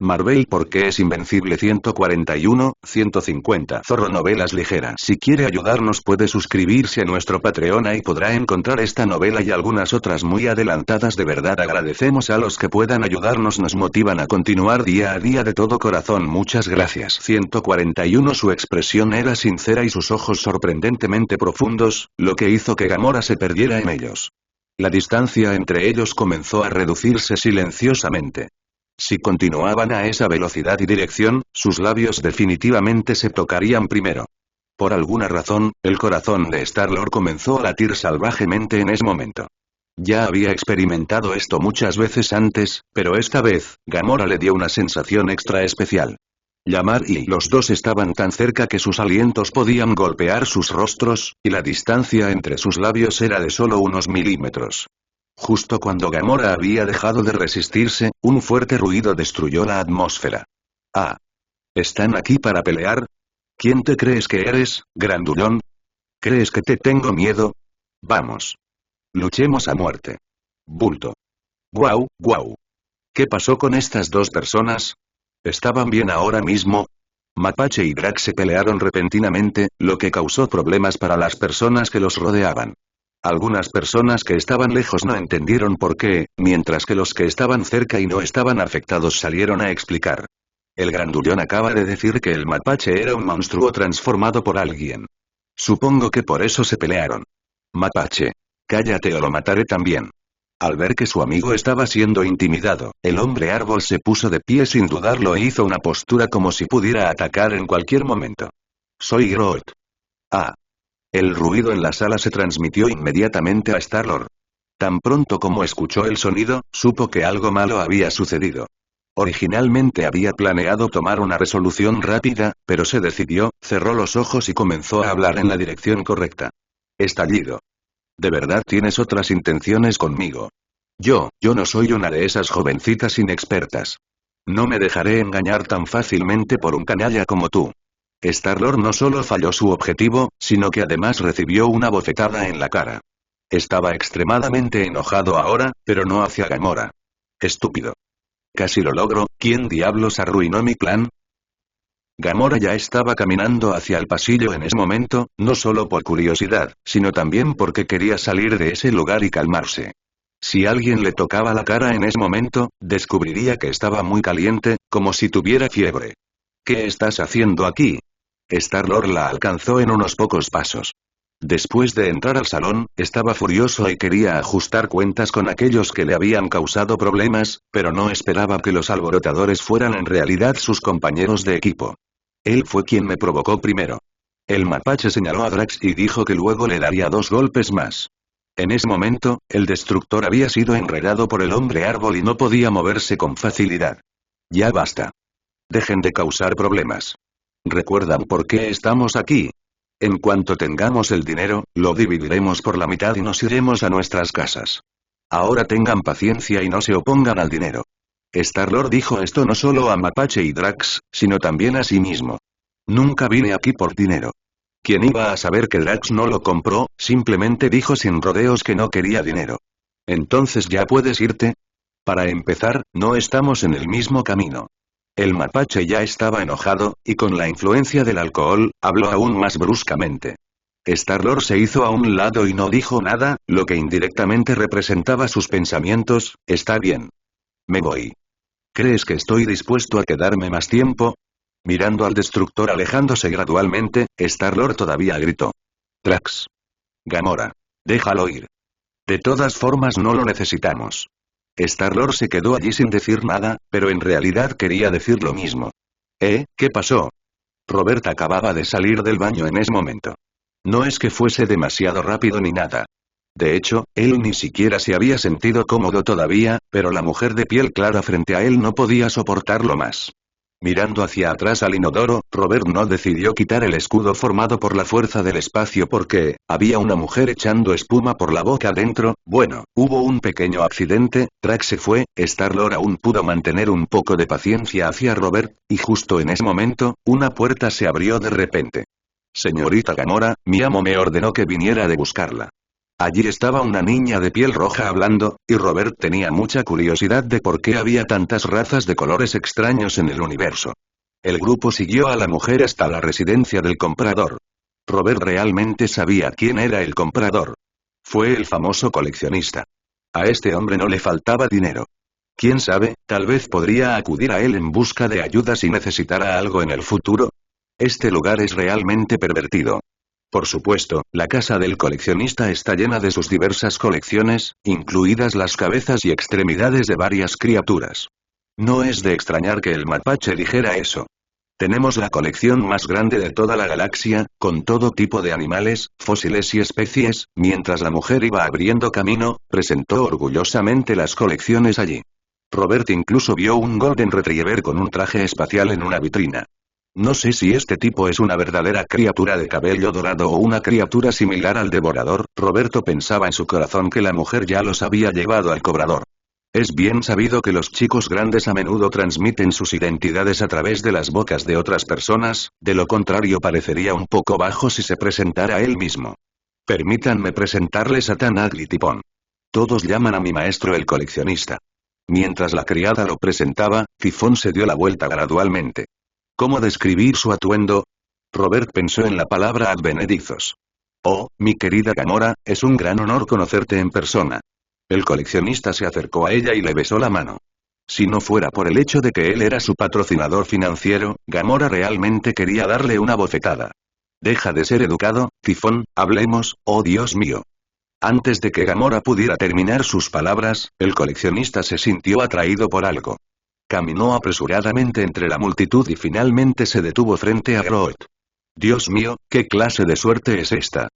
Marvel porque es invencible 141, 150 Zorro Novelas Ligeras. Si quiere ayudarnos puede suscribirse a nuestro Patreon y podrá encontrar esta novela y algunas otras muy adelantadas. De verdad agradecemos a los que puedan ayudarnos, nos motivan a continuar día a día de todo corazón. Muchas gracias. 141 Su expresión era sincera y sus ojos sorprendentemente profundos, lo que hizo que Gamora se perdiera en ellos. La distancia entre ellos comenzó a reducirse silenciosamente. Si continuaban a esa velocidad y dirección, sus labios definitivamente se tocarían primero. Por alguna razón, el corazón de Star-Lord comenzó a latir salvajemente en ese momento. Ya había experimentado esto muchas veces antes, pero esta vez, Gamora le dio una sensación extra especial. Yamar y los dos estaban tan cerca que sus alientos podían golpear sus rostros, y la distancia entre sus labios era de solo unos milímetros. Justo cuando Gamora había dejado de resistirse, un fuerte ruido destruyó la atmósfera. Ah. ¿Están aquí para pelear? ¿Quién te crees que eres, grandullón? ¿Crees que te tengo miedo? Vamos. Luchemos a muerte. Bulto. Guau, guau. ¿Qué pasó con estas dos personas? ¿Estaban bien ahora mismo? Mapache y Drax se pelearon repentinamente, lo que causó problemas para las personas que los rodeaban. Algunas personas que estaban lejos no entendieron por qué, mientras que los que estaban cerca y no estaban afectados salieron a explicar. El grandullón acaba de decir que el mapache era un monstruo transformado por alguien. Supongo que por eso se pelearon. Mapache. Cállate o lo mataré también. Al ver que su amigo estaba siendo intimidado, el hombre árbol se puso de pie sin dudarlo e hizo una postura como si pudiera atacar en cualquier momento. Soy Groot. Ah. El ruido en la sala se transmitió inmediatamente a Star-Lord. Tan pronto como escuchó el sonido, supo que algo malo había sucedido. Originalmente había planeado tomar una resolución rápida, pero se decidió, cerró los ojos y comenzó a hablar en la dirección correcta. Estallido. ¿De verdad tienes otras intenciones conmigo? Yo no soy una de esas jovencitas inexpertas. No me dejaré engañar tan fácilmente por un canalla como tú. Star-Lord no solo falló su objetivo, sino que además recibió una bofetada en la cara. Estaba extremadamente enojado ahora, pero no hacia Gamora. Estúpido. Casi lo logro, ¿quién diablos arruinó mi plan? Gamora ya estaba caminando hacia el pasillo en ese momento, no solo por curiosidad, sino también porque quería salir de ese lugar y calmarse. Si alguien le tocaba la cara en ese momento, descubriría que estaba muy caliente, como si tuviera fiebre. ¿Qué estás haciendo aquí? Star-Lord la alcanzó en unos pocos pasos. Después de entrar al salón, estaba furioso y quería ajustar cuentas con aquellos que le habían causado problemas, pero no esperaba que los alborotadores fueran en realidad sus compañeros de equipo. Él fue quien me provocó primero. El mapache señaló a Drax y dijo que luego le daría 2 golpes más. En ese momento, el destructor había sido enredado por el hombre árbol y no podía moverse con facilidad. Ya basta. Dejen de causar problemas. ¿Recuerdan por qué estamos aquí? En cuanto tengamos el dinero, lo dividiremos por la mitad y nos iremos a nuestras casas. Ahora tengan paciencia y no se opongan al dinero. Star-Lord dijo esto no solo a Mapache y Drax, sino también a sí mismo. Nunca vine aquí por dinero. ¿Quién iba a saber que Drax no lo compró? Simplemente dijo sin rodeos que no quería dinero. Entonces ya puedes irte. Para empezar, no estamos en el mismo camino. El mapache ya estaba enojado, y con la influencia del alcohol, habló aún más bruscamente. Star-Lord se hizo a un lado y no dijo nada, lo que indirectamente representaba sus pensamientos. Está bien. Me voy. ¿Crees que estoy dispuesto a quedarme más tiempo? Mirando al destructor alejándose gradualmente, Star-Lord todavía gritó. Drax. Gamora. Déjalo ir. De todas formas no lo necesitamos. Star-Lord se quedó allí sin decir nada, pero en realidad quería decir lo mismo. ¿Qué pasó? Robert acababa de salir del baño en ese momento. No es que fuese demasiado rápido ni nada. De hecho, él ni siquiera se había sentido cómodo todavía, pero la mujer de piel clara frente a él no podía soportarlo más. Mirando hacia atrás al inodoro, Robert no decidió quitar el escudo formado por la fuerza del espacio porque, había una mujer echando espuma por la boca dentro. Bueno, hubo un pequeño accidente, Drax se fue, Star-Lord aún pudo mantener un poco de paciencia hacia Robert, y justo en ese momento, una puerta se abrió de repente. Señorita Gamora, mi amo me ordenó que viniera de buscarla. Allí estaba una niña de piel roja hablando, y Robert tenía mucha curiosidad de por qué había tantas razas de colores extraños en el universo. El grupo siguió a la mujer hasta la residencia del comprador. Robert realmente sabía quién era el comprador. Fue el famoso coleccionista. A este hombre no le faltaba dinero. Quién sabe, tal vez podría acudir a él en busca de ayuda si necesitara algo en el futuro. Este lugar es realmente pervertido. Por supuesto, la casa del coleccionista está llena de sus diversas colecciones, incluidas las cabezas y extremidades de varias criaturas. No es de extrañar que el mapache dijera eso. Tenemos la colección más grande de toda la galaxia, con todo tipo de animales, fósiles y especies. Mientras la mujer iba abriendo camino, presentó orgullosamente las colecciones allí. Robert incluso vio un Golden Retriever con un traje espacial en una vitrina. No sé si este tipo es una verdadera criatura de cabello dorado o una criatura similar al devorador. Roberto pensaba en su corazón que la mujer ya los había llevado al cobrador. Es bien sabido que los chicos grandes a menudo transmiten sus identidades a través de las bocas de otras personas, de lo contrario parecería un poco bajo si se presentara él mismo. Permítanme presentarles a Tan Ugly Tipón. Todos llaman a mi maestro el coleccionista. Mientras la criada lo presentaba, Tifón se dio la vuelta gradualmente. ¿Cómo describir su atuendo? Robert pensó en la palabra advenedizos. Oh, mi querida Gamora, es un gran honor conocerte en persona. El coleccionista se acercó a ella y le besó la mano. Si no fuera por el hecho de que él era su patrocinador financiero, Gamora realmente quería darle una bofetada. Deja de ser educado, Tifón, hablemos, oh Dios mío. Antes de que Gamora pudiera terminar sus palabras, el coleccionista se sintió atraído por algo. Caminó apresuradamente entre la multitud y finalmente se detuvo frente a Groot. Dios mío, ¿qué clase de suerte es esta?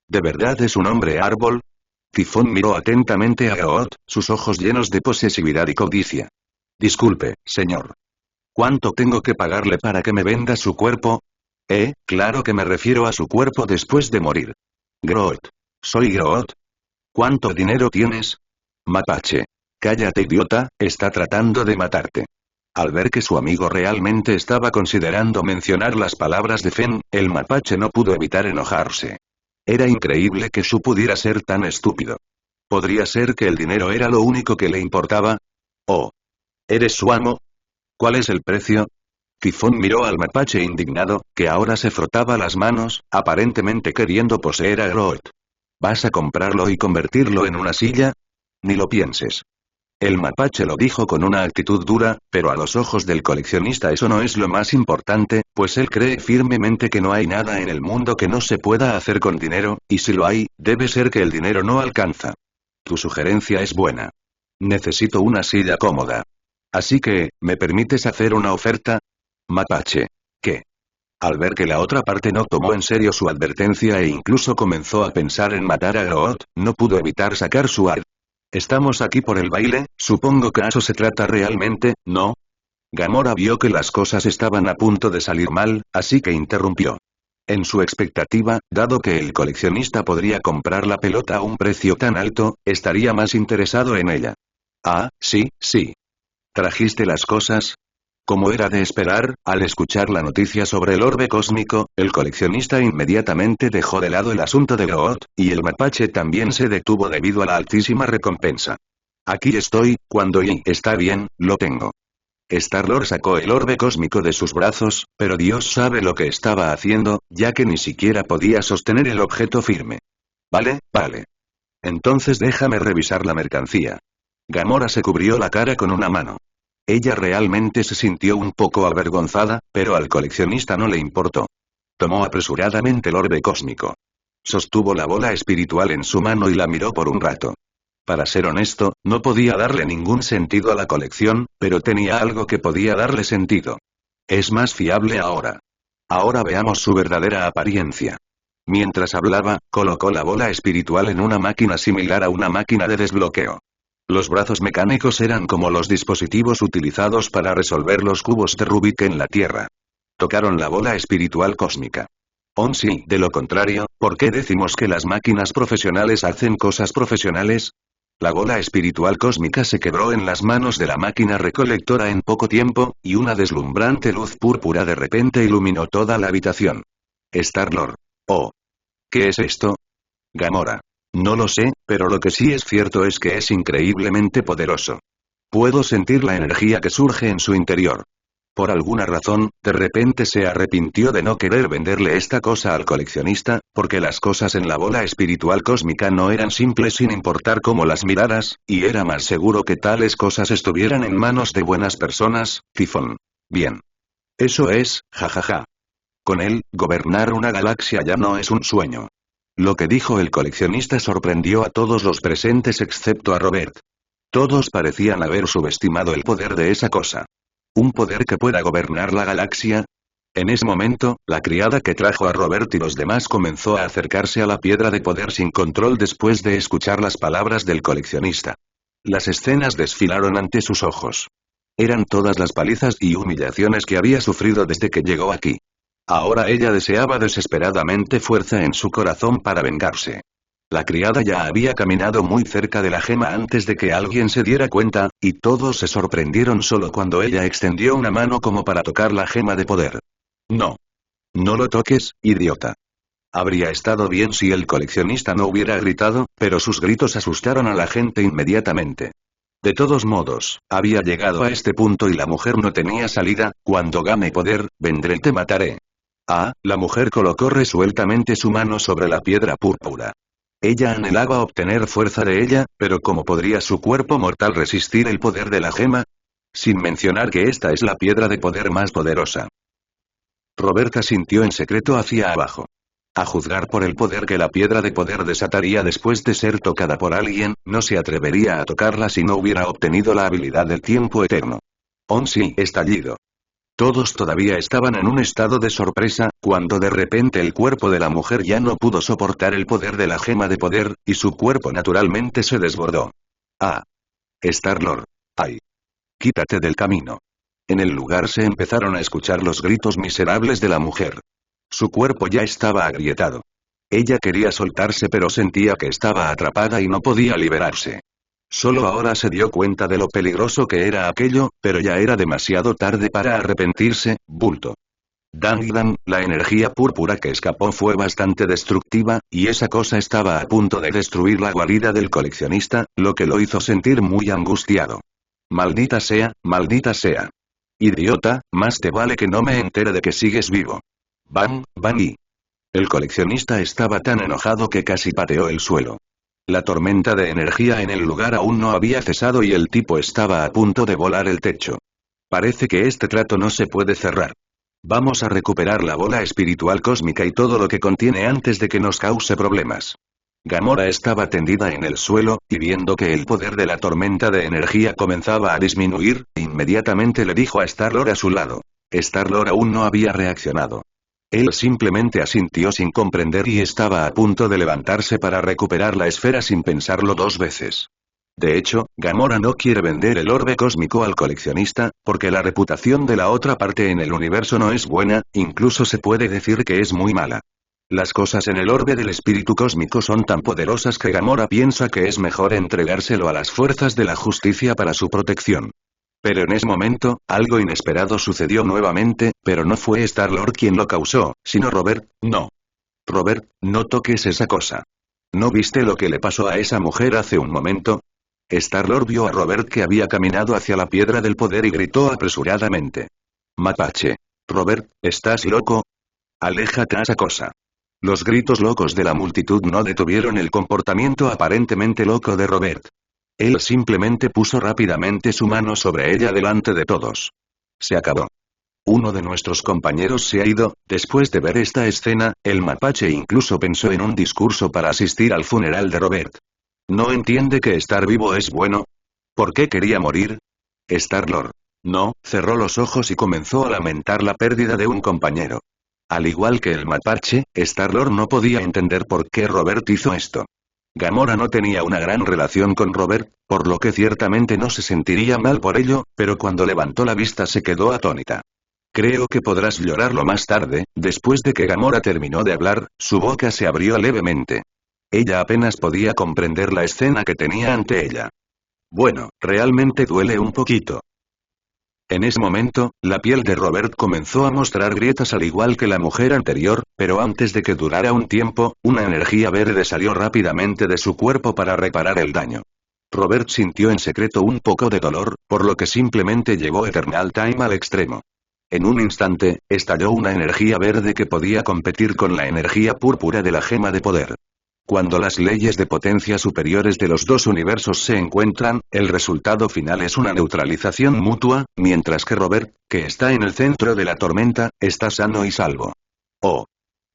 ¿De verdad es un hombre árbol? Tifón miró atentamente a Groot, sus ojos llenos de posesividad y codicia. Disculpe, señor. ¿Cuánto tengo que pagarle para que me venda su cuerpo? Claro que me refiero a su cuerpo después de morir. Groot. Soy Groot. ¿Cuánto dinero tienes? Mapache. Cállate, idiota, está tratando de matarte. Al ver que su amigo realmente estaba considerando mencionar las palabras de Fen, el mapache no pudo evitar enojarse. Era increíble que Shu pudiera ser tan estúpido. ¿Podría ser que el dinero era lo único que le importaba? Oh. ¿Eres su amo? ¿Cuál es el precio? Tifón miró al mapache indignado, que ahora se frotaba las manos, aparentemente queriendo poseer a Groot. ¿Vas a comprarlo y convertirlo en una silla? Ni lo pienses. El mapache lo dijo con una actitud dura, pero a los ojos del coleccionista eso no es lo más importante, pues él cree firmemente que no hay nada en el mundo que no se pueda hacer con dinero, y si lo hay, debe ser que el dinero no alcanza. Tu sugerencia es buena. Necesito una silla cómoda. Así que, ¿me permites hacer una oferta? Mapache. ¿Qué? Al ver que la otra parte no tomó en serio su advertencia e incluso comenzó a pensar en matar a Groot, no pudo evitar sacar su ar. Estamos aquí por el baile, supongo que eso se trata realmente, ¿no? Gamora vio que las cosas estaban a punto de salir mal, así que interrumpió. En su expectativa, dado que el coleccionista podría comprar la pelota a un precio tan alto, estaría más interesado en ella. Ah, sí, sí. ¿Trajiste las cosas? Como era de esperar, al escuchar la noticia sobre el orbe cósmico, el coleccionista inmediatamente dejó de lado el asunto de Groot, y el mapache también se detuvo debido a la altísima recompensa. Aquí estoy, está bien, lo tengo. Star-Lord sacó el orbe cósmico de sus brazos, pero Dios sabe lo que estaba haciendo, ya que ni siquiera podía sostener el objeto firme. Vale. Entonces déjame revisar la mercancía. Gamora se cubrió la cara con una mano. Ella realmente se sintió un poco avergonzada, pero al coleccionista no le importó. Tomó apresuradamente el orbe cósmico. Sostuvo la bola espiritual en su mano y la miró por un rato. Para ser honesto, no podía darle ningún sentido a la colección, pero tenía algo que podía darle sentido. Es más fiable ahora. Ahora veamos su verdadera apariencia. Mientras hablaba, colocó la bola espiritual en una máquina similar a una máquina de desbloqueo. Los brazos mecánicos eran como los dispositivos utilizados para resolver los cubos de Rubik en la Tierra. Tocaron la bola espiritual cósmica. Sí, de lo contrario, ¿por qué decimos que las máquinas profesionales hacen cosas profesionales? La bola espiritual cósmica se quebró en las manos de la máquina recolectora en poco tiempo, y una deslumbrante luz púrpura de repente iluminó toda la habitación. Star-Lord. Oh. ¿Qué es esto? Gamora. No lo sé, pero lo que sí es cierto es que es increíblemente poderoso. Puedo sentir la energía que surge en su interior. Por alguna razón, de repente se arrepintió de no querer venderle esta cosa al coleccionista, porque las cosas en la bola espiritual cósmica no eran simples sin importar cómo las miraras, y era más seguro que tales cosas estuvieran en manos de buenas personas, Tifón. Bien. Eso es, jajaja. Con él, gobernar una galaxia ya no es un sueño. Lo que dijo el coleccionista sorprendió a todos los presentes excepto a Robert. Todos parecían haber subestimado el poder de esa cosa. ¿Un poder que pueda gobernar la galaxia? En ese momento, la criada que trajo a Robert y los demás comenzó a acercarse a la piedra de poder sin control después de escuchar las palabras del coleccionista. Las escenas desfilaron ante sus ojos. Eran todas las palizas y humillaciones que había sufrido desde que llegó aquí. Ahora ella deseaba desesperadamente fuerza en su corazón para vengarse. La criada ya había caminado muy cerca de la gema antes de que alguien se diera cuenta, y todos se sorprendieron solo cuando ella extendió una mano como para tocar la gema de poder. No. No lo toques, idiota. Habría estado bien si el coleccionista no hubiera gritado, pero sus gritos asustaron a la gente inmediatamente. De todos modos, había llegado a este punto y la mujer no tenía salida. Cuando gane poder, vendré y te mataré. Ah, la mujer colocó resueltamente su mano sobre la piedra púrpura. Ella anhelaba obtener fuerza de ella, pero ¿cómo podría su cuerpo mortal resistir el poder de la gema? Sin mencionar que esta es la piedra de poder más poderosa. Roberta sintió en secreto hacia abajo. A juzgar por el poder que la piedra de poder desataría después de ser tocada por alguien, no se atrevería a tocarla si no hubiera obtenido la habilidad del tiempo eterno. Sí, estallido. Todos todavía estaban en un estado de sorpresa, cuando de repente el cuerpo de la mujer ya no pudo soportar el poder de la gema de poder, y su cuerpo naturalmente se desbordó. Ah. Star-Lord. Ay. Quítate del camino. En el lugar se empezaron a escuchar los gritos miserables de la mujer. Su cuerpo ya estaba agrietado. Ella quería soltarse pero sentía que estaba atrapada y no podía liberarse. Solo ahora se dio cuenta de lo peligroso que era aquello, pero ya era demasiado tarde para arrepentirse, bulto. Dan, la energía púrpura que escapó fue bastante destructiva, y esa cosa estaba a punto de destruir la guarida del coleccionista, lo que lo hizo sentir muy angustiado. Maldita sea, maldita sea. Idiota, más te vale que no me entere de que sigues vivo. Bang, bang y... El coleccionista estaba tan enojado que casi pateó el suelo. La tormenta de energía en el lugar aún no había cesado y el tipo estaba a punto de volar el techo. Parece que este trato no se puede cerrar. Vamos a recuperar la bola espiritual cósmica y todo lo que contiene antes de que nos cause problemas. Gamora estaba tendida en el suelo, y viendo que el poder de la tormenta de energía comenzaba a disminuir, inmediatamente le dijo a Star-Lord a su lado. Star-Lord aún no había reaccionado. Él simplemente asintió sin comprender y estaba a punto de levantarse para recuperar la esfera sin pensarlo dos veces. De hecho, Gamora no quiere vender el orbe cósmico al coleccionista, porque la reputación de la otra parte en el universo no es buena, incluso se puede decir que es muy mala. Las cosas en el orbe del espíritu cósmico son tan poderosas que Gamora piensa que es mejor entregárselo a las fuerzas de la justicia para su protección. Pero en ese momento, algo inesperado sucedió nuevamente, pero no fue Star-Lord quien lo causó, sino Robert. No. Robert, no toques esa cosa. ¿No viste lo que le pasó a esa mujer hace un momento? Star-Lord vio a Robert que había caminado hacia la piedra del poder y gritó apresuradamente. Mapache. Robert, ¿estás loco? Aléjate a esa cosa. Los gritos locos de la multitud no detuvieron el comportamiento aparentemente loco de Robert. Él simplemente puso rápidamente su mano sobre ella delante de todos. Se acabó. Uno de nuestros compañeros se ha ido. Después de ver esta escena, el mapache incluso pensó en un discurso para asistir al funeral de Robert. ¿No entiende que estar vivo es bueno? ¿Por qué quería morir? Star-Lord. No, cerró los ojos y comenzó a lamentar la pérdida de un compañero. Al igual que el mapache, Star-Lord no podía entender por qué Robert hizo esto. Gamora no tenía una gran relación con Robert, por lo que ciertamente no se sentiría mal por ello, pero cuando levantó la vista se quedó atónita. Creo que podrás llorarlo más tarde. Después de que Gamora terminó de hablar, su boca se abrió levemente. Ella apenas podía comprender la escena que tenía ante ella. Bueno, realmente duele un poquito. En ese momento, la piel de Robert comenzó a mostrar grietas al igual que la mujer anterior, pero antes de que durara un tiempo, una energía verde salió rápidamente de su cuerpo para reparar el daño. Robert sintió en secreto un poco de dolor, por lo que simplemente llevó Eternal Time al extremo. En un instante, estalló una energía verde que podía competir con la energía púrpura de la gema de poder. Cuando las leyes de potencia superiores de los dos universos se encuentran, el resultado final es una neutralización mutua, mientras que Robert, que está en el centro de la tormenta, está sano y salvo. Oh.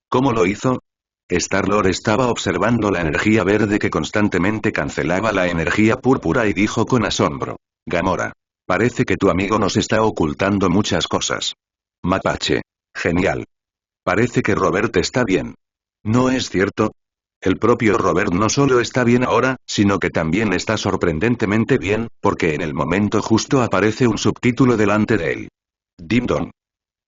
¿Cómo lo hizo? Star-Lord estaba observando la energía verde que constantemente cancelaba la energía púrpura y dijo con asombro. Gamora. Parece que tu amigo nos está ocultando muchas cosas. Mapache. Genial. Parece que Robert está bien. ¿No es cierto? El propio Robert no solo está bien ahora, sino que también está sorprendentemente bien, porque en el momento justo aparece un subtítulo delante de él. Dim Dong.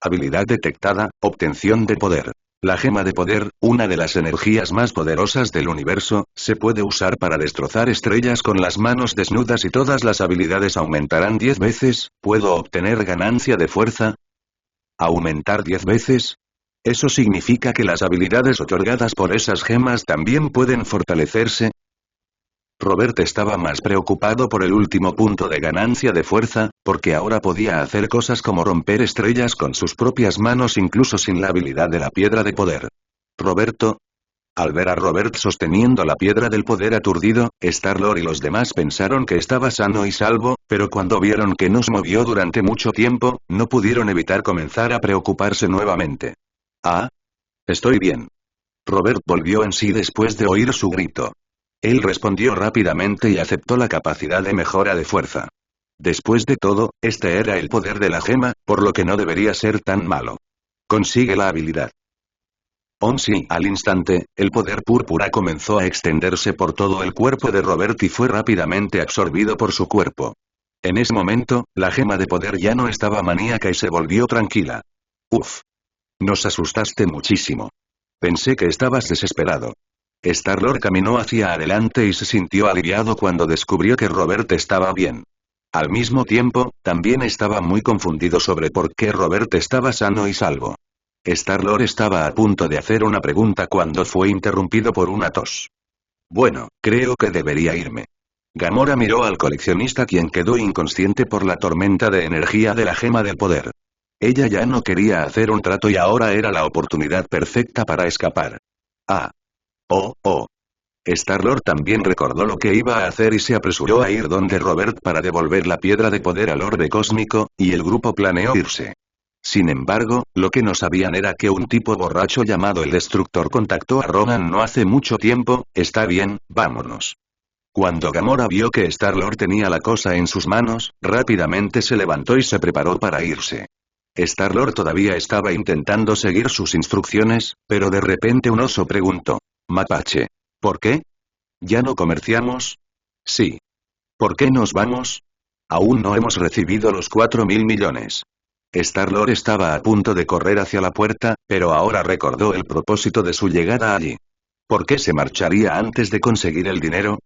Habilidad detectada, obtención de poder. La gema de poder, una de las energías más poderosas del universo, se puede usar para destrozar estrellas con las manos desnudas y todas las habilidades aumentarán 10 veces, ¿puedo obtener ganancia de fuerza? ¿Aumentar 10 veces? ¿Eso significa que las habilidades otorgadas por esas gemas también pueden fortalecerse? Robert estaba más preocupado por el último punto de ganancia de fuerza, porque ahora podía hacer cosas como romper estrellas con sus propias manos incluso sin la habilidad de la piedra de poder. Roberto. Al ver a Robert sosteniendo la piedra del poder aturdido, Star-Lord y los demás pensaron que estaba sano y salvo, pero cuando vieron que no se movió durante mucho tiempo, no pudieron evitar comenzar a preocuparse nuevamente. Ah. Estoy bien. Robert volvió en sí después de oír su grito. Él respondió rápidamente y aceptó la capacidad de mejora de fuerza. Después de todo, este era el poder de la gema, por lo que no debería ser tan malo. Consigue la habilidad. Sí, al instante, el poder púrpura comenzó a extenderse por todo el cuerpo de Robert y fue rápidamente absorbido por su cuerpo. En ese momento, la gema de poder ya no estaba maníaca y se volvió tranquila. Uf. Nos asustaste muchísimo. Pensé que estabas desesperado. Star-Lord caminó hacia adelante y se sintió aliviado cuando descubrió que Robert estaba bien. Al mismo tiempo, también estaba muy confundido sobre por qué Robert estaba sano y salvo. Star-Lord estaba a punto de hacer una pregunta cuando fue interrumpido por una tos. Bueno, creo que debería irme. Gamora miró al coleccionista quien quedó inconsciente por la tormenta de energía de la gema del poder. Ella ya no quería hacer un trato y ahora era la oportunidad perfecta para escapar. Ah. Oh. Star-Lord también recordó lo que iba a hacer y se apresuró a ir donde Robert para devolver la piedra de poder al orbe cósmico, y el grupo planeó irse. Sin embargo, lo que no sabían era que un tipo borracho llamado el Destructor contactó a Ronan no hace mucho tiempo. Está bien, vámonos. Cuando Gamora vio que Star-Lord tenía la cosa en sus manos, rápidamente se levantó y se preparó para irse. Star-Lord todavía estaba intentando seguir sus instrucciones, pero de repente un oso preguntó. Mapache. ¿Por qué? ¿Ya no comerciamos? Sí. ¿Por qué nos vamos? Aún no hemos recibido los 4.000 millones. Star-Lord estaba a punto de correr hacia la puerta, pero ahora recordó el propósito de su llegada allí. ¿Por qué se marcharía antes de conseguir el dinero?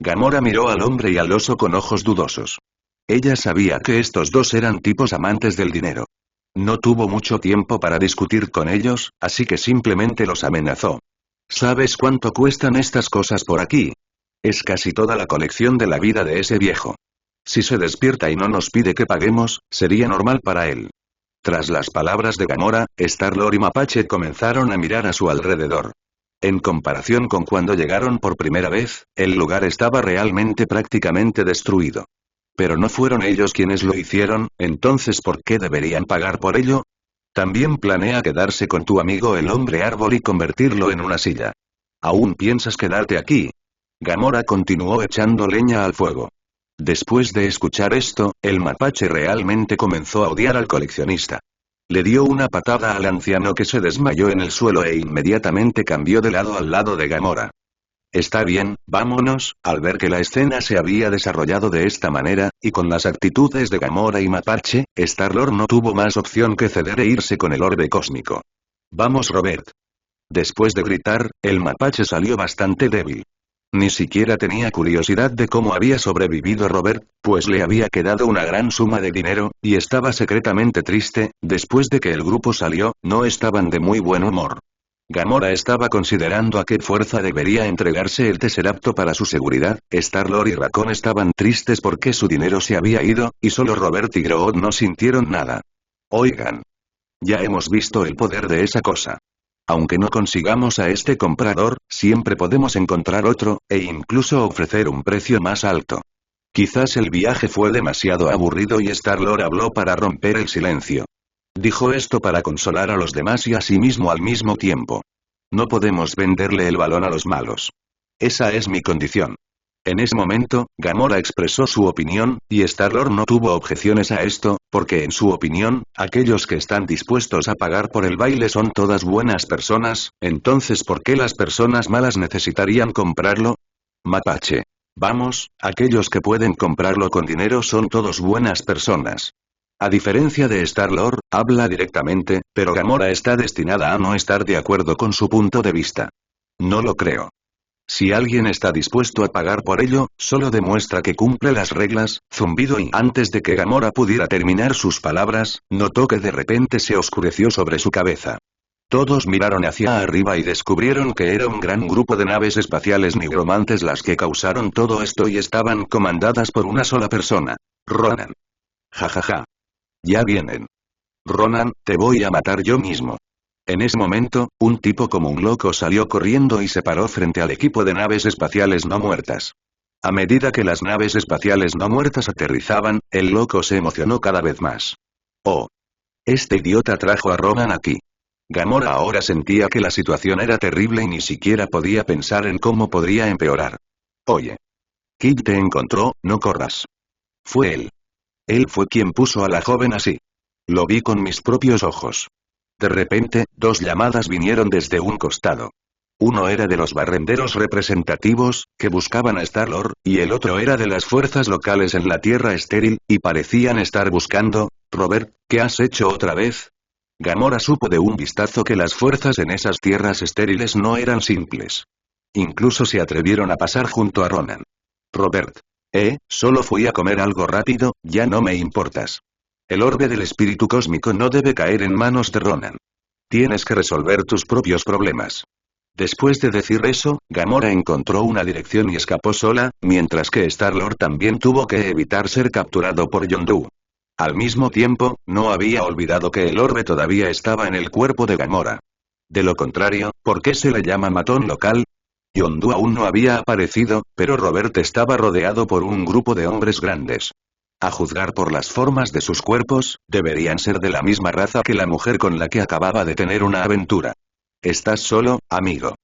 Gamora miró al hombre y al oso con ojos dudosos. Ella sabía que estos dos eran tipos amantes del dinero. No tuvo mucho tiempo para discutir con ellos, así que simplemente los amenazó. ¿Sabes cuánto cuestan estas cosas por aquí? Es casi toda la colección de la vida de ese viejo. Si se despierta y no nos pide que paguemos, sería normal para él. Tras las palabras de Gamora, Star-Lord y Mapache comenzaron a mirar a su alrededor. En comparación con cuando llegaron por primera vez, el lugar estaba realmente prácticamente destruido. Pero no fueron ellos quienes lo hicieron, entonces ¿por qué deberían pagar por ello? También planea quedarse con tu amigo el hombre árbol y convertirlo en una silla. ¿Aún piensas quedarte aquí? Gamora continuó echando leña al fuego. Después de escuchar esto, el mapache realmente comenzó a odiar al coleccionista. Le dio una patada al anciano que se desmayó en el suelo e inmediatamente cambió de lado al lado de Gamora. Está bien, vámonos. Al ver que la escena se había desarrollado de esta manera, y con las actitudes de Gamora y Mapache, Star-Lord no tuvo más opción que ceder e irse con el orbe cósmico. Vamos Robert. Después de gritar, el mapache salió bastante débil. Ni siquiera tenía curiosidad de cómo había sobrevivido Robert, pues le había quedado una gran suma de dinero, y estaba secretamente triste. Después de que el grupo salió, no estaban de muy buen humor. Gamora estaba considerando a qué fuerza debería entregarse el Tesseracto para su seguridad. Star-Lord y Raccoon estaban tristes porque su dinero se había ido, y solo Robert y Groot no sintieron nada. Oigan. Ya hemos visto el poder de esa cosa. Aunque no consigamos a este comprador, siempre podemos encontrar otro, e incluso ofrecer un precio más alto. Quizás el viaje fue demasiado aburrido y Star-Lord habló para romper el silencio. Dijo esto para consolar a los demás y a sí mismo al mismo tiempo. No podemos venderle el balón a los malos. Esa es mi condición. En ese momento, Gamora expresó su opinión, y Star-Lord no tuvo objeciones a esto, porque en su opinión, aquellos que están dispuestos a pagar por el baile son todas buenas personas. Entonces ¿por qué las personas malas necesitarían comprarlo? Mapache. Vamos, aquellos que pueden comprarlo con dinero son todos buenas personas. A diferencia de Star-Lord, habla directamente, pero Gamora está destinada a no estar de acuerdo con su punto de vista. No lo creo. Si alguien está dispuesto a pagar por ello, solo demuestra que cumple las reglas. Zumbido. Y antes de que Gamora pudiera terminar sus palabras, notó que de repente se oscureció sobre su cabeza. Todos miraron hacia arriba y descubrieron que era un gran grupo de naves espaciales nigromantes las que causaron todo esto y estaban comandadas por una sola persona. Ronan. Jajaja. Ya vienen. Ronan, te voy a matar yo mismo. En ese momento, un tipo como un loco salió corriendo y se paró frente al equipo de naves espaciales no muertas. A medida que las naves espaciales no muertas aterrizaban, el loco se emocionó cada vez más. Oh. Este idiota trajo a Ronan aquí. Gamora ahora sentía que la situación era terrible y ni siquiera podía pensar en cómo podría empeorar. Oye. Kid te encontró, no corras. Fue él. Él fue quien puso a la joven así. Lo vi con mis propios ojos. De repente, dos llamadas vinieron desde un costado. Uno era de los barrenderos representativos, que buscaban a Star-Lord, y el otro era de las fuerzas locales en la Tierra Estéril, y parecían estar buscando. Robert, ¿qué has hecho otra vez? Gamora supo de un vistazo que las fuerzas en esas tierras estériles no eran simples. Incluso se atrevieron a pasar junto a Ronan. Robert. Solo fui a comer algo rápido, ya no me importas. El orbe del espíritu cósmico no debe caer en manos de Ronan. Tienes que resolver tus propios problemas. Después de decir eso, Gamora encontró una dirección y escapó sola, mientras que Star-Lord también tuvo que evitar ser capturado por Yondu. Al mismo tiempo, no había olvidado que el orbe todavía estaba en el cuerpo de Gamora. De lo contrario, ¿por qué se le llama matón local? Yondu aún no había aparecido, pero Robert estaba rodeado por un grupo de hombres grandes. A juzgar por las formas de sus cuerpos, deberían ser de la misma raza que la mujer con la que acababa de tener una aventura. ¿Estás solo, amigo?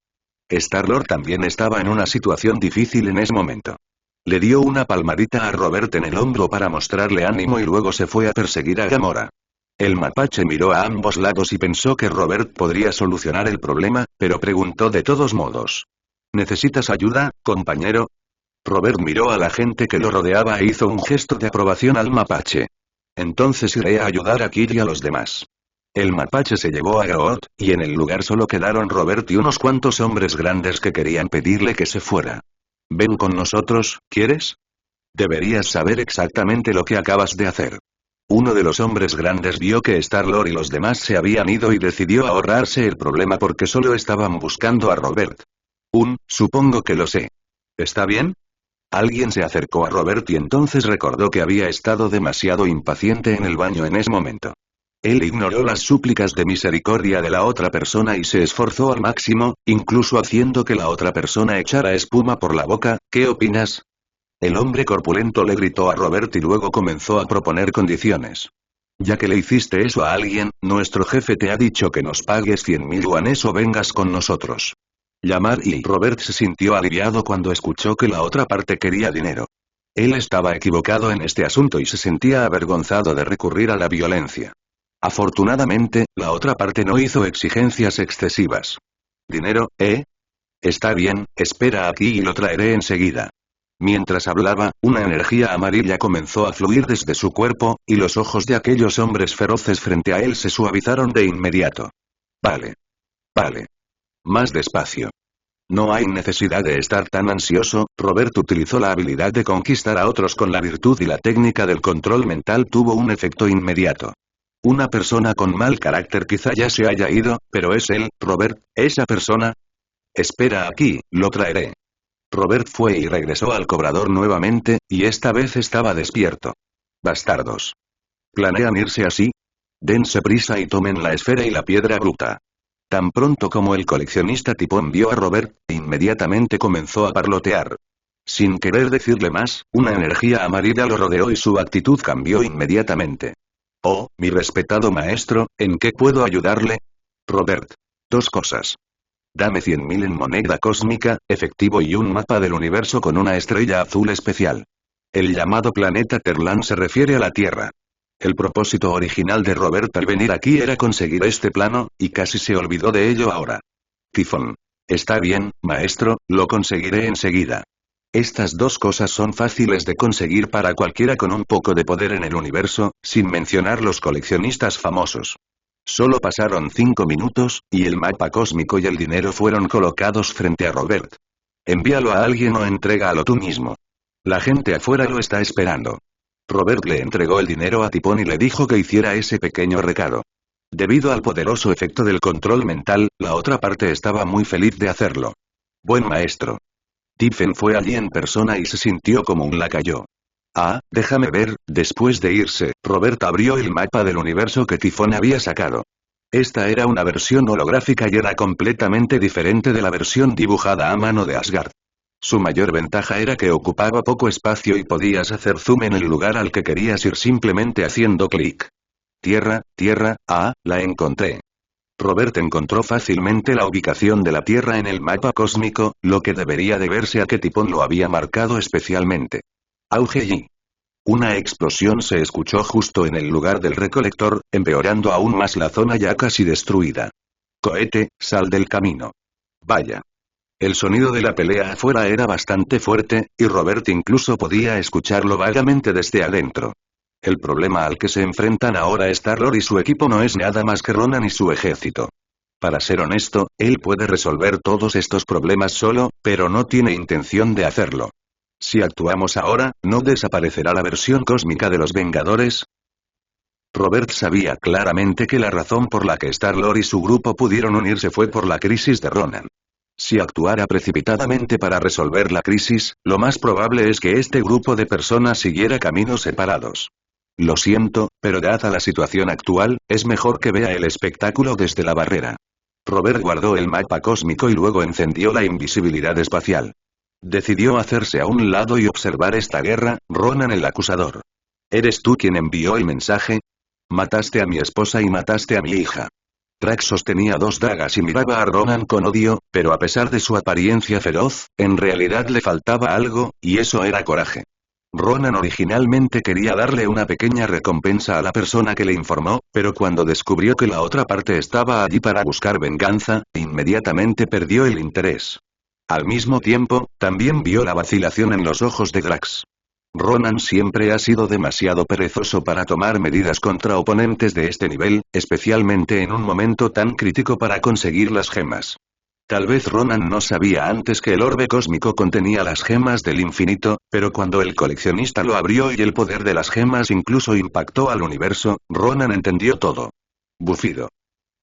Star-Lord también estaba en una situación difícil en ese momento. Le dio una palmadita a Robert en el hombro para mostrarle ánimo y luego se fue a perseguir a Gamora. El mapache miró a ambos lados y pensó que Robert podría solucionar el problema, pero preguntó de todos modos. ¿Necesitas ayuda, compañero? Robert miró a la gente que lo rodeaba e hizo un gesto de aprobación al mapache. Entonces iré a ayudar a Kid y a los demás. El mapache se llevó a Groot, y en el lugar solo quedaron Robert y unos cuantos hombres grandes que querían pedirle que se fuera. Ven con nosotros, ¿quieres? Deberías saber exactamente lo que acabas de hacer. Uno de los hombres grandes vio que Star-Lord y los demás se habían ido y decidió ahorrarse el problema porque solo estaban buscando a Robert. Supongo que lo sé. ¿Está bien? Alguien se acercó a Robert y entonces recordó que había estado demasiado impaciente en el baño en ese momento. Él ignoró las súplicas de misericordia de la otra persona y se esforzó al máximo, incluso haciendo que la otra persona echara espuma por la boca. ¿Qué opinas? El hombre corpulento le gritó a Robert y luego comenzó a proponer condiciones. Ya que le hiciste eso a alguien, nuestro jefe te ha dicho que nos pagues 100.000 yuanes o vengas con nosotros. Y Robert se sintió aliviado cuando escuchó que la otra parte quería dinero. Él estaba equivocado en este asunto y se sentía avergonzado de recurrir a la violencia. Afortunadamente, la otra parte no hizo exigencias excesivas. ¿Dinero, Está bien, espera aquí y lo traeré enseguida. Mientras hablaba, una energía amarilla comenzó a fluir desde su cuerpo, y los ojos de aquellos hombres feroces frente a él se suavizaron de inmediato. Vale. Vale. Más despacio. No hay necesidad de estar tan ansioso, Robert utilizó la habilidad de conquistar a otros con la virtud y la técnica del control mental tuvo un efecto inmediato. Una persona con mal carácter quizá ya se haya ido, pero es él, Robert, esa persona. Espera aquí, lo traeré. Robert fue y regresó al cobrador nuevamente, y esta vez estaba despierto. Bastardos. ¿Planean irse así? Dense prisa y tomen la esfera y la piedra bruta. Tan pronto como el coleccionista tipón vio a Robert, inmediatamente comenzó a parlotear. Sin querer decirle más, una energía amarilla lo rodeó y su actitud cambió inmediatamente. Oh, mi respetado maestro, ¿en qué puedo ayudarle? Robert. Dos cosas. Dame 100.000 en moneda cósmica, efectivo y un mapa del universo con una estrella azul especial. El llamado planeta Terlan se refiere a la Tierra. El propósito original de Robert al venir aquí era conseguir este plano, y casi se olvidó de ello ahora. Tifón. Está bien, maestro, lo conseguiré enseguida. Estas dos cosas son fáciles de conseguir para cualquiera con un poco de poder en el universo, sin mencionar los coleccionistas famosos. Solo pasaron 5 minutos, y el mapa cósmico y el dinero fueron colocados frente a Robert. Envíalo a alguien o entrégalo tú mismo. La gente afuera lo está esperando. Robert le entregó el dinero a Tipón y le dijo que hiciera ese pequeño recado. Debido al poderoso efecto del control mental, la otra parte estaba muy feliz de hacerlo. Buen maestro. Tiffen fue allí en persona y se sintió como un lacayo. Ah, déjame ver, después de irse, Robert abrió el mapa del universo que Tifón había sacado. Esta era una versión holográfica y era completamente diferente de la versión dibujada a mano de Asgard. Su mayor ventaja era que ocupaba poco espacio y podías hacer zoom en el lugar al que querías ir simplemente haciendo clic. Tierra, la encontré. Robert encontró fácilmente la ubicación de la Tierra en el mapa cósmico, lo que debería deberse a que Tipón lo había marcado especialmente. Auge y una explosión se escuchó justo en el lugar del recolector, empeorando aún más la zona ya casi destruida. Cohete, sal del camino. Vaya. El sonido de la pelea afuera era bastante fuerte, y Robert incluso podía escucharlo vagamente desde adentro. El problema al que se enfrentan ahora Star-Lord y su equipo no es nada más que Ronan y su ejército. Para ser honesto, él puede resolver todos estos problemas solo, pero no tiene intención de hacerlo. Si actuamos ahora, ¿no desaparecerá la versión cósmica de los Vengadores? Robert sabía claramente que la razón por la que Star-Lord y su grupo pudieron unirse fue por la crisis de Ronan. Si actuara precipitadamente para resolver la crisis, lo más probable es que este grupo de personas siguiera caminos separados. Lo siento, pero dada la situación actual, es mejor que vea el espectáculo desde la barrera. Robert guardó el mapa cósmico y luego encendió la invisibilidad espacial. Decidió hacerse a un lado y observar esta guerra. Ronan el acusador. ¿Eres tú quien envió el mensaje? Mataste a mi esposa y mataste a mi hija. Drax sostenía dos dagas y miraba a Ronan con odio, pero a pesar de su apariencia feroz, en realidad le faltaba algo, y eso era coraje. Ronan originalmente quería darle una pequeña recompensa a la persona que le informó, pero cuando descubrió que la otra parte estaba allí para buscar venganza, inmediatamente perdió el interés. Al mismo tiempo, también vio la vacilación en los ojos de Drax. Ronan siempre ha sido demasiado perezoso para tomar medidas contra oponentes de este nivel, especialmente en un momento tan crítico para conseguir las gemas. Tal vez Ronan no sabía antes que el orbe cósmico contenía las gemas del infinito, pero cuando el coleccionista lo abrió y el poder de las gemas incluso impactó al universo, Ronan entendió todo. Bufido.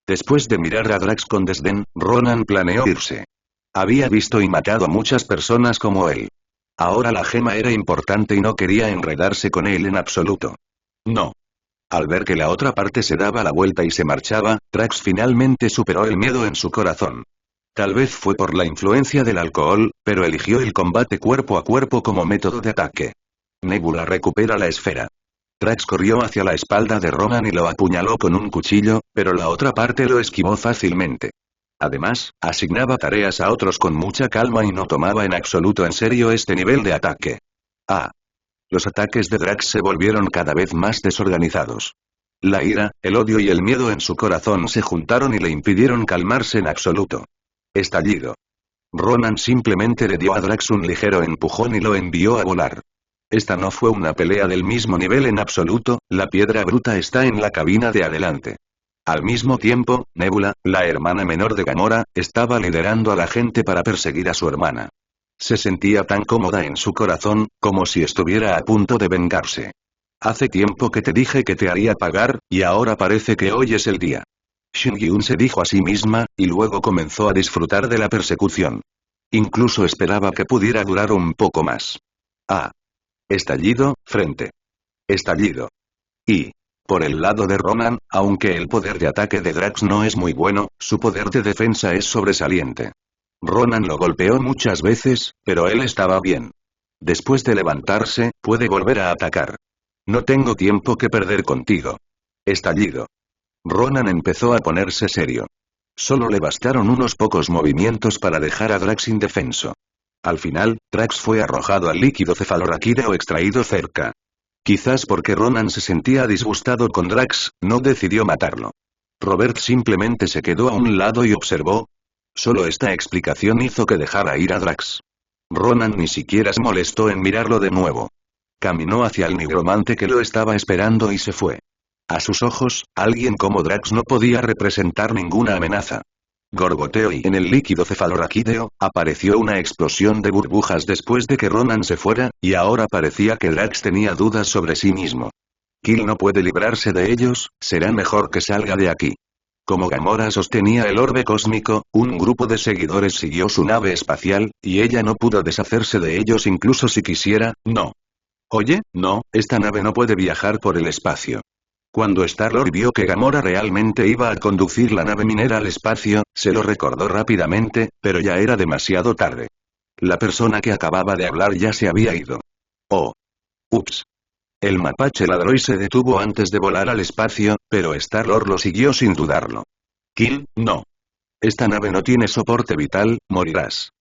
Después de mirar a Drax con desdén, Ronan planeó irse. Había visto y matado a muchas personas como él. Ahora la gema era importante y no quería enredarse con él en absoluto. No. Al ver que la otra parte se daba la vuelta y se marchaba, Drax finalmente superó el miedo en su corazón. Tal vez fue por la influencia del alcohol, pero eligió el combate cuerpo a cuerpo como método de ataque. Nebula recupera la esfera. Drax corrió hacia la espalda de Ronan y lo apuñaló con un cuchillo, pero la otra parte lo esquivó fácilmente. Además, asignaba tareas a otros con mucha calma y no tomaba en absoluto en serio este nivel de ataque. Los ataques de Drax se volvieron cada vez más desorganizados. La ira, el odio y el miedo en su corazón se juntaron y le impidieron calmarse en absoluto. Estallido. Ronan simplemente le dio a Drax un ligero empujón y lo envió a volar. Esta no fue una pelea del mismo nivel en absoluto, la piedra bruta está en la cabina de adelante. Al mismo tiempo, Nebula, la hermana menor de Gamora, estaba liderando a la gente para perseguir a su hermana. Se sentía tan cómoda en su corazón, como si estuviera a punto de vengarse. Hace tiempo que te dije que te haría pagar, y ahora parece que hoy es el día. Shin-Gyun se dijo a sí misma, y luego comenzó a disfrutar de la persecución. Incluso esperaba que pudiera durar un poco más. Ah. Estallido, frente. Estallido. Y, por el lado de Ronan, aunque el poder de ataque de Drax no es muy bueno, su poder de defensa es sobresaliente. Ronan lo golpeó muchas veces, pero él estaba bien. Después de levantarse, puede volver a atacar. No tengo tiempo que perder contigo. Estallido. Ronan empezó a ponerse serio. Solo le bastaron unos pocos movimientos para dejar a Drax indefenso. Al final, Drax fue arrojado al líquido cefalorraquídeo extraído cerca. Quizás porque Ronan se sentía disgustado con Drax, no decidió matarlo. Robert simplemente se quedó a un lado y observó. Solo esta explicación hizo que dejara ir a Drax. Ronan ni siquiera se molestó en mirarlo de nuevo. Caminó hacia el nigromante que lo estaba esperando y se fue. A sus ojos, alguien como Drax no podía representar ninguna amenaza. Gorgoteo y en el líquido cefalorraquídeo, apareció una explosión de burbujas después de que Ronan se fuera, y ahora parecía que Drax tenía dudas sobre sí mismo. Kill no puede librarse de ellos, será mejor que salga de aquí. Como Gamora sostenía el orbe cósmico, un grupo de seguidores siguió su nave espacial, y ella no pudo deshacerse de ellos incluso si quisiera, no. Oye, no, esta nave no puede viajar por el espacio. Cuando Star-Lord vio que Gamora realmente iba a conducir la nave minera al espacio, se lo recordó rápidamente, pero ya era demasiado tarde. La persona que acababa de hablar ya se había ido. Oh. Ups. El mapache ladró y se detuvo antes de volar al espacio, pero Star-Lord lo siguió sin dudarlo. Kill, no. Esta nave no tiene soporte vital, morirás.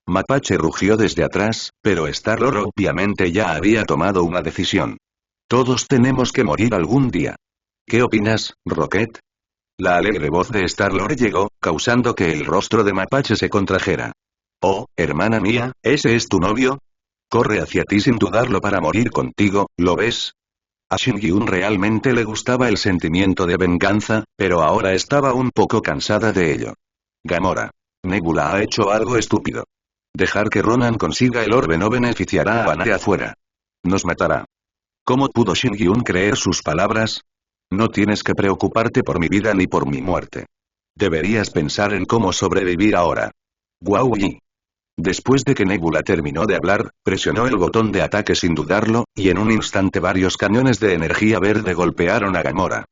Mapache rugió desde atrás, pero Star-Lord obviamente ya había tomado una decisión. Todos tenemos que morir algún día. ¿Qué opinas, Rocket? La alegre voz de Star-Lord llegó, causando que el rostro de Mapache se contrajera. Oh, hermana mía, ¿ese es tu novio? Corre hacia ti sin dudarlo para morir contigo, ¿lo ves? A Shin-Gyun realmente le gustaba el sentimiento de venganza, pero ahora estaba un poco cansada de ello. Gamora. Nebula ha hecho algo estúpido. Dejar que Ronan consiga el orbe no beneficiará a Banner afuera. Nos matará. ¿Cómo pudo Shin-Gyun creer sus palabras? No tienes que preocuparte por mi vida ni por mi muerte. Deberías pensar en cómo sobrevivir ahora. Guau Yi. Después de que Nebula terminó de hablar, presionó el botón de ataque sin dudarlo, y en un instante varios cañones de energía verde golpearon a Gamora.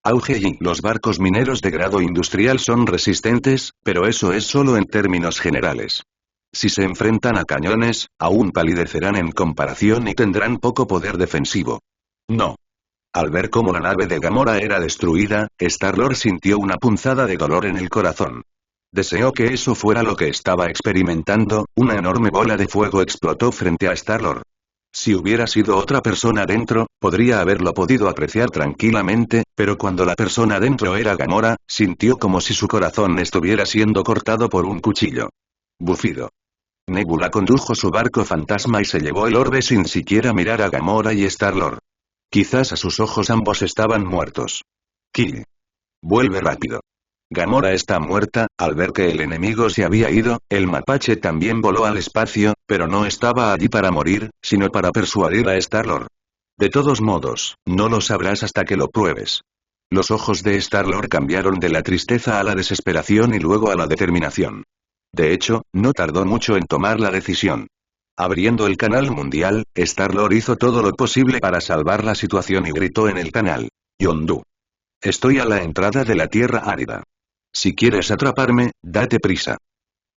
Auge y los barcos mineros de grado industrial son resistentes, pero eso es solo en términos generales. Si se enfrentan a cañones, aún palidecerán en comparación y tendrán poco poder defensivo. No. Al ver cómo la nave de Gamora era destruida, Star-Lord sintió una punzada de dolor en el corazón. Deseó que eso fuera lo que estaba experimentando, una enorme bola de fuego explotó frente a Star-Lord. Si hubiera sido otra persona dentro, podría haberlo podido apreciar tranquilamente, pero cuando la persona dentro era Gamora, sintió como si su corazón estuviera siendo cortado por un cuchillo. Bufido. Nebula condujo su barco fantasma y se llevó el orbe sin siquiera mirar a Gamora y Star-Lord. Quizás a sus ojos ambos estaban muertos. Kill. Vuelve rápido. Gamora está muerta. Al ver que el enemigo se había ido, el mapache también voló al espacio, pero no estaba allí para morir, sino para persuadir a Star-Lord. De todos modos, no lo sabrás hasta que lo pruebes. Los ojos de Star-Lord cambiaron de la tristeza a la desesperación y luego a la determinación. De hecho, no tardó mucho en tomar la decisión. Abriendo el canal mundial, Star-Lord hizo todo lo posible para salvar la situación y gritó en el canal. Yondu. Estoy a la entrada de la tierra árida. Si quieres atraparme, date prisa.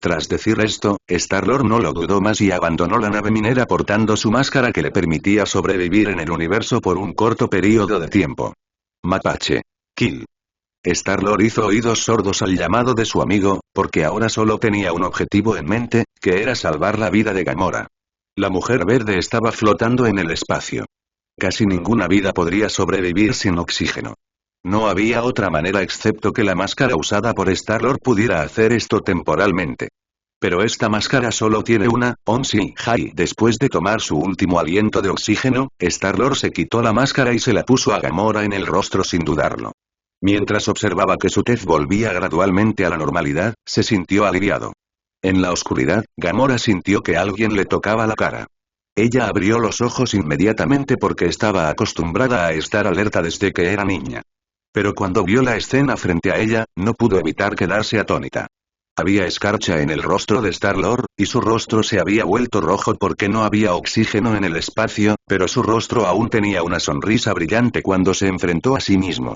Tras decir esto, Star-Lord no lo dudó más y abandonó la nave minera portando su máscara que le permitía sobrevivir en el universo por un corto periodo de tiempo. Mapache. Kill. Star-Lord hizo oídos sordos al llamado de su amigo, porque ahora solo tenía un objetivo en mente, que era salvar la vida de Gamora. La mujer verde estaba flotando en el espacio. Casi ninguna vida podría sobrevivir sin oxígeno. No había otra manera excepto que la máscara usada por Star-Lord pudiera hacer esto temporalmente. Pero esta máscara solo tiene una, Onsi-Hai. Después de tomar su último aliento de oxígeno, Star-Lord se quitó la máscara y se la puso a Gamora en el rostro sin dudarlo. Mientras observaba que su tez volvía gradualmente a la normalidad, se sintió aliviado. En la oscuridad, Gamora sintió que alguien le tocaba la cara. Ella abrió los ojos inmediatamente porque estaba acostumbrada a estar alerta desde que era niña. Pero cuando vio la escena frente a ella, no pudo evitar quedarse atónita. Había escarcha en el rostro de Star-Lord, y su rostro se había vuelto rojo porque no había oxígeno en el espacio, pero su rostro aún tenía una sonrisa brillante cuando se enfrentó a sí mismo.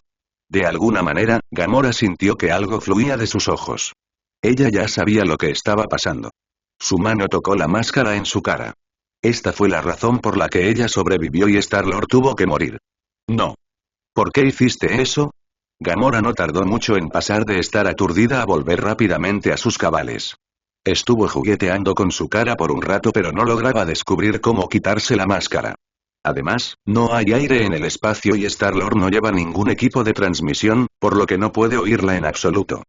De alguna manera, Gamora sintió que algo fluía de sus ojos. Ella ya sabía lo que estaba pasando. Su mano tocó la máscara en su cara. Esta fue la razón por la que ella sobrevivió y Star-Lord tuvo que morir. No. ¿Por qué hiciste eso? Gamora no tardó mucho en pasar de estar aturdida a volver rápidamente a sus cabales. Estuvo jugueteando con su cara por un rato pero no lograba descubrir cómo quitarse la máscara. Además, no hay aire en el espacio y Star-Lord no lleva ningún equipo de transmisión, por lo que no puede oírla en absoluto.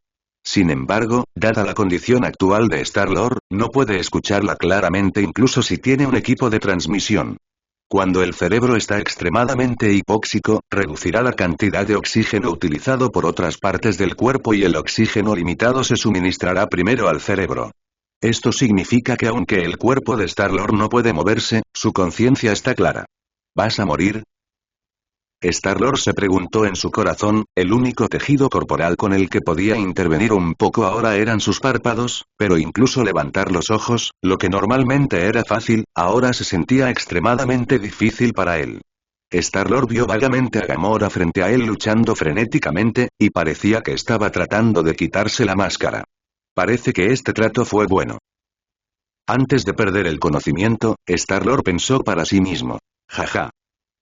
Sin embargo, dada la condición actual de Star-Lord, no puede escucharla claramente incluso si tiene un equipo de transmisión. Cuando el cerebro está extremadamente hipóxico, reducirá la cantidad de oxígeno utilizado por otras partes del cuerpo y el oxígeno limitado se suministrará primero al cerebro. Esto significa que aunque el cuerpo de Star-Lord no puede moverse, su conciencia está clara. ¿Vas a morir? Star-Lord se preguntó en su corazón, el único tejido corporal con el que podía intervenir un poco ahora eran sus párpados, pero incluso levantar los ojos, lo que normalmente era fácil, ahora se sentía extremadamente difícil para él. Star-Lord vio vagamente a Gamora frente a él luchando frenéticamente, y parecía que estaba tratando de quitarse la máscara. Parece que este trato fue bueno. Antes de perder el conocimiento, Star-Lord pensó para sí mismo. Jaja.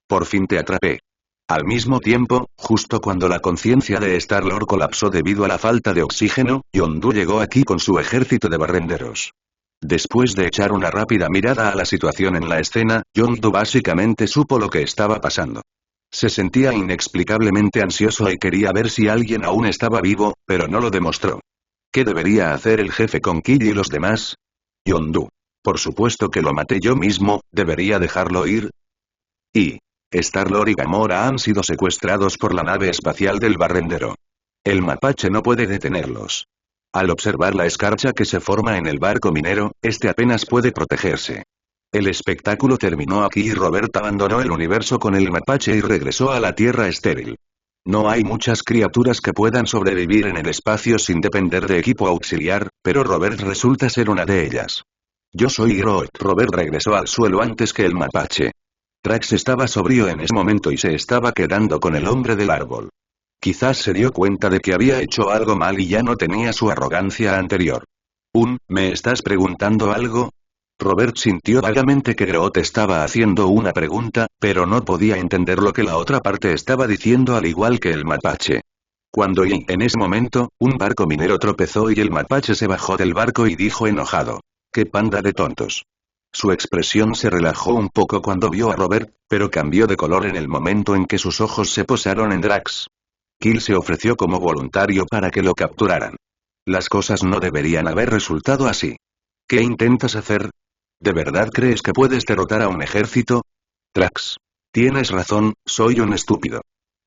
Por fin te atrapé. Al mismo tiempo, justo cuando la conciencia de Star-Lord colapsó debido a la falta de oxígeno, Yondu llegó aquí con su ejército de barrenderos. Después de echar una rápida mirada a la situación en la escena, Yondu básicamente supo lo que estaba pasando. Se sentía inexplicablemente ansioso y quería ver si alguien aún estaba vivo, pero no lo demostró. ¿Qué debería hacer el jefe con Kill y los demás? Yondu. Por supuesto que lo maté yo mismo, ¿debería dejarlo ir? Y Star-Lord y Gamora han sido secuestrados por la nave espacial del barrendero. El mapache no puede detenerlos. Al observar la escarcha que se forma en el barco minero, este apenas puede protegerse. El espectáculo terminó aquí y Robert abandonó el universo con el mapache y regresó a la Tierra estéril. No hay muchas criaturas que puedan sobrevivir en el espacio sin depender de equipo auxiliar, pero Robert resulta ser una de ellas. Yo soy Groot. Robert regresó al suelo antes que el mapache. Drax estaba sobrio en ese momento y se estaba quedando con el hombre del árbol. Quizás se dio cuenta de que había hecho algo mal y ya no tenía su arrogancia anterior. ¿Me estás preguntando algo? Robert sintió vagamente que Groot estaba haciendo una pregunta, pero no podía entender lo que la otra parte estaba diciendo al igual que el mapache. En ese momento, un barco minero tropezó y el mapache se bajó del barco y dijo enojado. ¡Qué panda de tontos! Su expresión se relajó un poco cuando vio a Robert, pero cambió de color en el momento en que sus ojos se posaron en Drax. Kill se ofreció como voluntario para que lo capturaran. Las cosas no deberían haber resultado así. ¿Qué intentas hacer? ¿De verdad crees que puedes derrotar a un ejército? Drax. Tienes razón, soy un estúpido.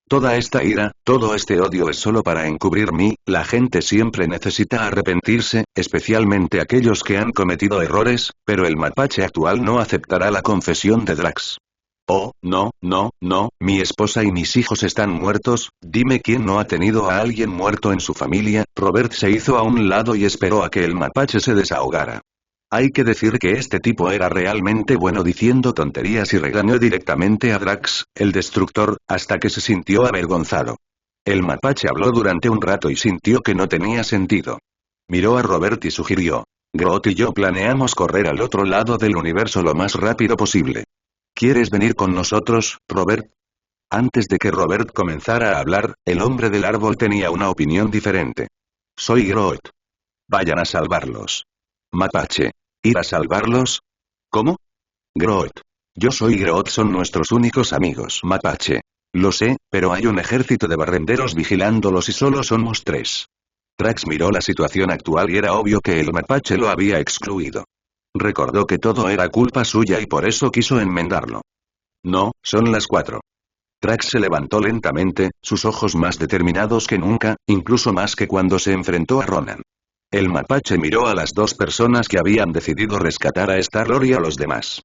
Toda esta ira, todo este odio es solo para encubrir mí, la gente siempre necesita arrepentirse, especialmente aquellos que han cometido errores, pero el mapache actual no aceptará la confesión de Drax. Oh, no, mi esposa y mis hijos están muertos, dime quién no ha tenido a alguien muerto en su familia. Robert se hizo a un lado y esperó a que el mapache se desahogara. Hay que decir que este tipo era realmente bueno diciendo tonterías y regañó directamente a Drax, el destructor, hasta que se sintió avergonzado. El mapache habló durante un rato y sintió que no tenía sentido. Miró a Robert y sugirió. Groot y yo planeamos correr al otro lado del universo lo más rápido posible. ¿Quieres venir con nosotros, Robert? Antes de que Robert comenzara a hablar, el hombre del árbol tenía una opinión diferente. Soy Groot. Vayan a salvarlos. Mapache. ¿Ir a salvarlos? ¿Cómo? Groot. Yo soy Groot, son nuestros únicos amigos. Mapache. Lo sé, pero hay un ejército de barrenderos vigilándolos y solo somos 3. Drax miró la situación actual y era obvio que el mapache lo había excluido. Recordó que todo era culpa suya y por eso quiso enmendarlo. No, son las 4. Drax se levantó lentamente, sus ojos más determinados que nunca, incluso más que cuando se enfrentó a Ronan. El mapache miró a las dos personas que habían decidido rescatar a Star-Lord y a los demás.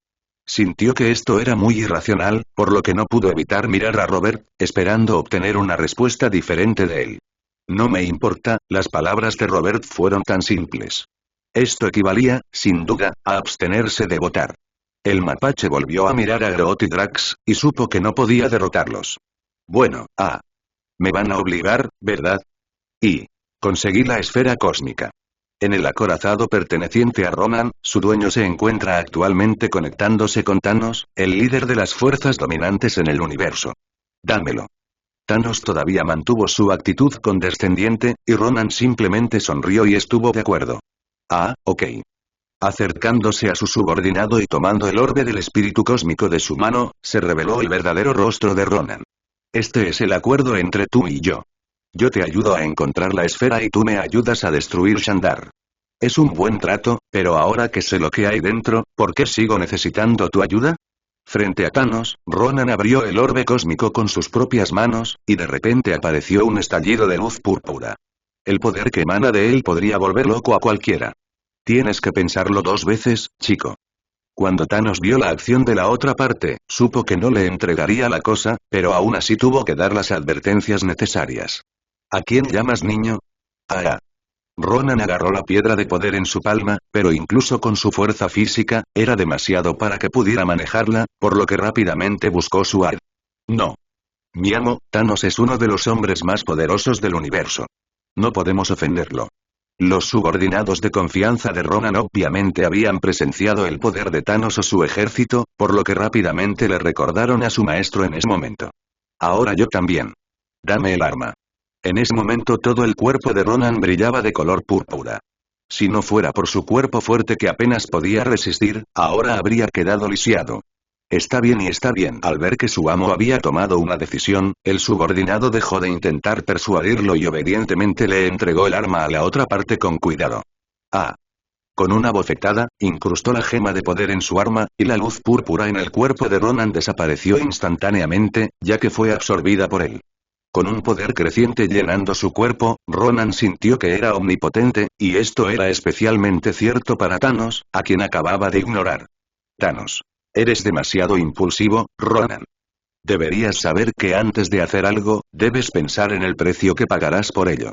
Sintió que esto era muy irracional, por lo que no pudo evitar mirar a Robert, esperando obtener una respuesta diferente de él. No me importa, las palabras de Robert fueron tan simples. Esto equivalía, sin duda, a abstenerse de votar. El mapache volvió a mirar a Groot y Drax, y supo que no podía derrotarlos. Bueno, me van a obligar, ¿verdad? Y conseguí la esfera cósmica. En el acorazado perteneciente a Ronan, su dueño se encuentra actualmente conectándose con Thanos, el líder de las fuerzas dominantes en el universo. Dámelo. Thanos todavía mantuvo su actitud condescendiente, y Ronan simplemente sonrió y estuvo de acuerdo. Ok. Acercándose a su subordinado y tomando el orbe del espíritu cósmico de su mano, se reveló el verdadero rostro de Ronan. Este es el acuerdo entre tú y yo. Yo te ayudo a encontrar la esfera y tú me ayudas a destruir Shandar. Es un buen trato, pero ahora que sé lo que hay dentro, ¿por qué sigo necesitando tu ayuda? Frente a Thanos, Ronan abrió el orbe cósmico con sus propias manos, y de repente apareció un estallido de luz púrpura. El poder que emana de él podría volver loco a cualquiera. Tienes que pensarlo dos veces, chico. Cuando Thanos vio la acción de la otra parte, supo que no le entregaría la cosa, pero aún así tuvo que dar las advertencias necesarias. ¿A quién llamas niño? Ronan agarró la piedra de poder en su palma, pero incluso con su fuerza física, era demasiado para que pudiera manejarla, por lo que rápidamente buscó su ar. No. Mi amo, Thanos es uno de los hombres más poderosos del universo. No podemos ofenderlo. Los subordinados de confianza de Ronan obviamente habían presenciado el poder de Thanos o su ejército, por lo que rápidamente le recordaron a su maestro en ese momento. Ahora yo también. Dame el arma. En ese momento todo el cuerpo de Ronan brillaba de color púrpura. Si no fuera por su cuerpo fuerte que apenas podía resistir, ahora habría quedado lisiado. Está bien y está bien. Al ver que su amo había tomado una decisión, el subordinado dejó de intentar persuadirlo y obedientemente le entregó el arma a la otra parte con cuidado. Con una bofetada, incrustó la gema de poder en su arma, y la luz púrpura en el cuerpo de Ronan desapareció instantáneamente, ya que fue absorbida por él. Con un poder creciente llenando su cuerpo, Ronan sintió que era omnipotente, y esto era especialmente cierto para Thanos, a quien acababa de ignorar. Thanos. Eres demasiado impulsivo, Ronan. Deberías saber que antes de hacer algo, debes pensar en el precio que pagarás por ello.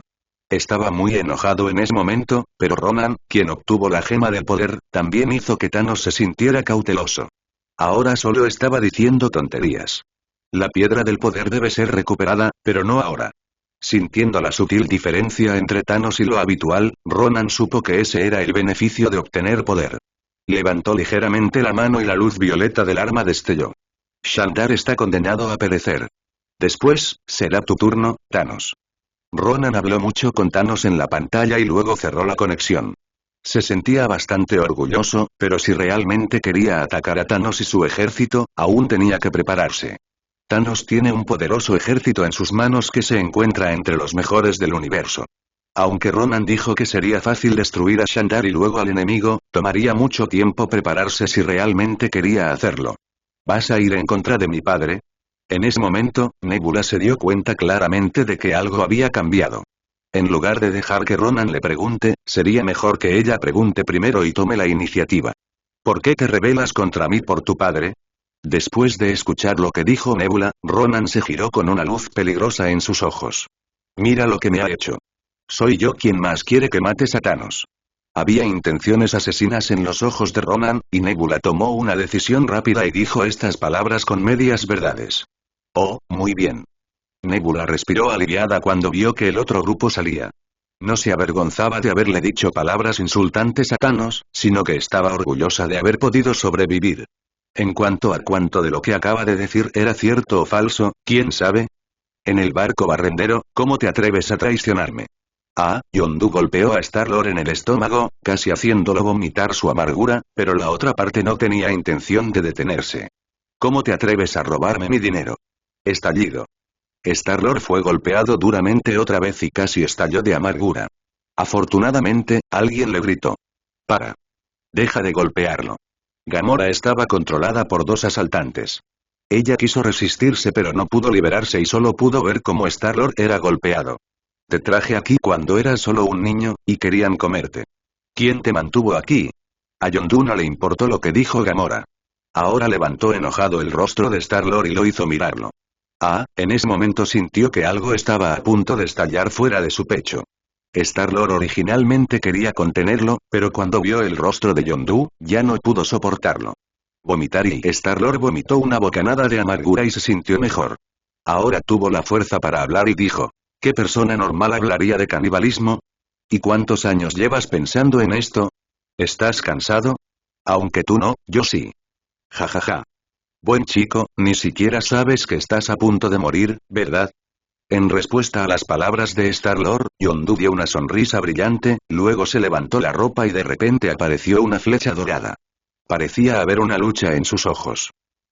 Estaba muy enojado en ese momento, pero Ronan, quien obtuvo la gema del poder, también hizo que Thanos se sintiera cauteloso. Ahora solo estaba diciendo tonterías. La piedra del poder debe ser recuperada, pero no ahora. Sintiendo la sutil diferencia entre Thanos y lo habitual, Ronan supo que ese era el beneficio de obtener poder. Levantó ligeramente la mano y la luz violeta del arma destelló. Shandar está condenado a perecer. Después, será tu turno, Thanos. Ronan habló mucho con Thanos en la pantalla y luego cerró la conexión. Se sentía bastante orgulloso, pero si realmente quería atacar a Thanos y su ejército, aún tenía que prepararse. Thanos tiene un poderoso ejército en sus manos que se encuentra entre los mejores del universo. Aunque Ronan dijo que sería fácil destruir a Shandar y luego al enemigo, tomaría mucho tiempo prepararse si realmente quería hacerlo. ¿Vas a ir en contra de mi padre? En ese momento, Nebula se dio cuenta claramente de que algo había cambiado. En lugar de dejar que Ronan le pregunte, sería mejor que ella pregunte primero y tome la iniciativa. ¿Por qué te rebelas contra mí por tu padre? Después de escuchar lo que dijo Nebula, Ronan se giró con una luz peligrosa en sus ojos. Mira lo que me ha hecho. Soy yo quien más quiere que mates a Thanos. Había intenciones asesinas en los ojos de Ronan, y Nebula tomó una decisión rápida y dijo estas palabras con medias verdades. Oh, muy bien. Nebula respiró aliviada cuando vio que el otro grupo salía. No se avergonzaba de haberle dicho palabras insultantes a Thanos, sino que estaba orgullosa de haber podido sobrevivir. En cuanto a cuánto de lo que acaba de decir era cierto o falso, ¿quién sabe? En el barco barrendero, ¿cómo te atreves a traicionarme? Yondu golpeó a Star-Lord en el estómago, casi haciéndolo vomitar su amargura, pero la otra parte no tenía intención de detenerse. ¿Cómo te atreves a robarme mi dinero? Estallido. Star-Lord fue golpeado duramente otra vez y casi estalló de amargura. Afortunadamente, alguien le gritó. Para. Deja de golpearlo. Gamora estaba controlada por dos asaltantes. Ella quiso resistirse pero no pudo liberarse y solo pudo ver cómo Star-Lord era golpeado. Te traje aquí cuando eras solo un niño, y querían comerte. ¿Quién te mantuvo aquí? A Yondu no le importó lo que dijo Gamora. Ahora levantó enojado el rostro de Star-Lord y lo hizo mirarlo. En ese momento sintió que algo estaba a punto de estallar fuera de su pecho. Star-Lord originalmente quería contenerlo, pero cuando vio el rostro de Yondu, ya no pudo soportarlo. Vomitar y Star-Lord vomitó una bocanada de amargura y se sintió mejor. Ahora tuvo la fuerza para hablar y dijo, ¿qué persona normal hablaría de canibalismo? ¿Y cuántos años llevas pensando en esto? ¿Estás cansado? Aunque tú no, yo sí. Jajaja. Buen chico, ni siquiera sabes que estás a punto de morir, ¿verdad? En respuesta a las palabras de Star-Lord, Yondu dio una sonrisa brillante, luego se levantó la ropa y de repente apareció una flecha dorada. Parecía haber una lucha en sus ojos.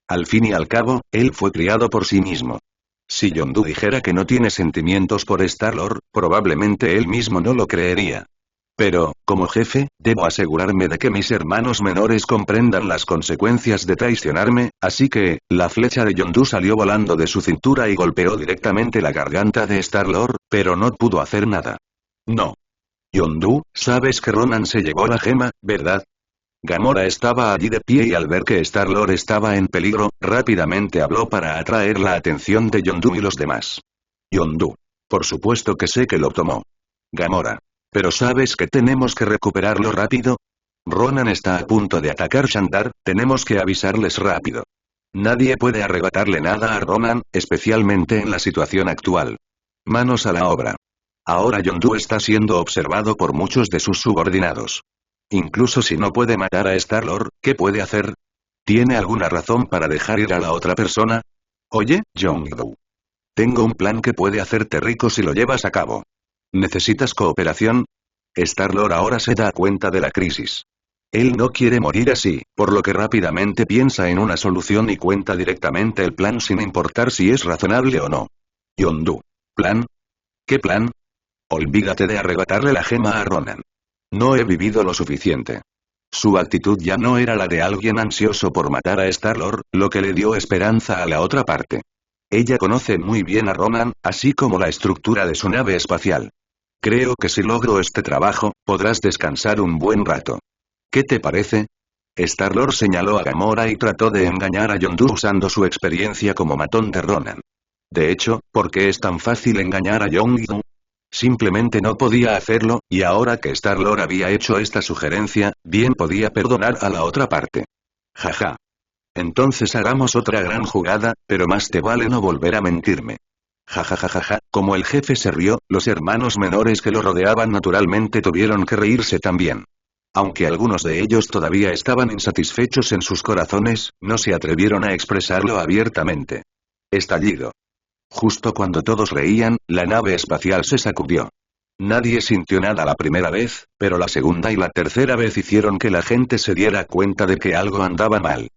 Al fin y al cabo, él fue criado por sí mismo. Si Yondu dijera que no tiene sentimientos por Star-Lord, probablemente él mismo no lo creería. Pero, como jefe, debo asegurarme de que mis hermanos menores comprendan las consecuencias de traicionarme, así que, la flecha de Yondu salió volando de su cintura y golpeó directamente la garganta de Star-Lord, pero no pudo hacer nada. No. Yondu, sabes que Ronan se llevó la gema, ¿verdad? Gamora estaba allí de pie y al ver que Star-Lord estaba en peligro, rápidamente habló para atraer la atención de Yondu y los demás. Yondu. Por supuesto que sé que lo tomó. Gamora. Pero ¿sabes que tenemos que recuperarlo rápido? Ronan está a punto de atacar Shandar, tenemos que avisarles rápido. Nadie puede arrebatarle nada a Ronan, especialmente en la situación actual. Manos a la obra. Ahora Yondu está siendo observado por muchos de sus subordinados. Incluso si no puede matar a Star-Lord, ¿qué puede hacer? ¿Tiene alguna razón para dejar ir a la otra persona? Oye, Yondu. Tengo un plan que puede hacerte rico si lo llevas a cabo. ¿Necesitas cooperación? Star-Lord ahora se da cuenta de la crisis. Él no quiere morir así, por lo que rápidamente piensa en una solución y cuenta directamente el plan sin importar si es razonable o no. Yondu. ¿Plan? ¿Qué plan? Olvídate de arrebatarle la gema a Ronan. No he vivido lo suficiente. Su actitud ya no era la de alguien ansioso por matar a Star-Lord, lo que le dio esperanza a la otra parte. Ella conoce muy bien a Ronan, así como la estructura de su nave espacial. Creo que si logro este trabajo, podrás descansar un buen rato. ¿Qué te parece? Star-Lord señaló a Gamora y trató de engañar a Yondu usando su experiencia como matón de Ronan. De hecho, ¿por qué es tan fácil engañar a Yondu? Simplemente no podía hacerlo, y ahora que Star-Lord había hecho esta sugerencia, bien podía perdonar a la otra parte. Jaja. Entonces hagamos otra gran jugada, pero más te vale no volver a mentirme. Jajajajaja, como el jefe se rió, los hermanos menores que lo rodeaban naturalmente tuvieron que reírse también. Aunque algunos de ellos todavía estaban insatisfechos en sus corazones, no se atrevieron a expresarlo abiertamente. Estallido. Justo cuando todos reían, la nave espacial se sacudió. Nadie sintió nada la primera vez, pero la segunda y la tercera vez hicieron que la gente se diera cuenta de que algo andaba mal.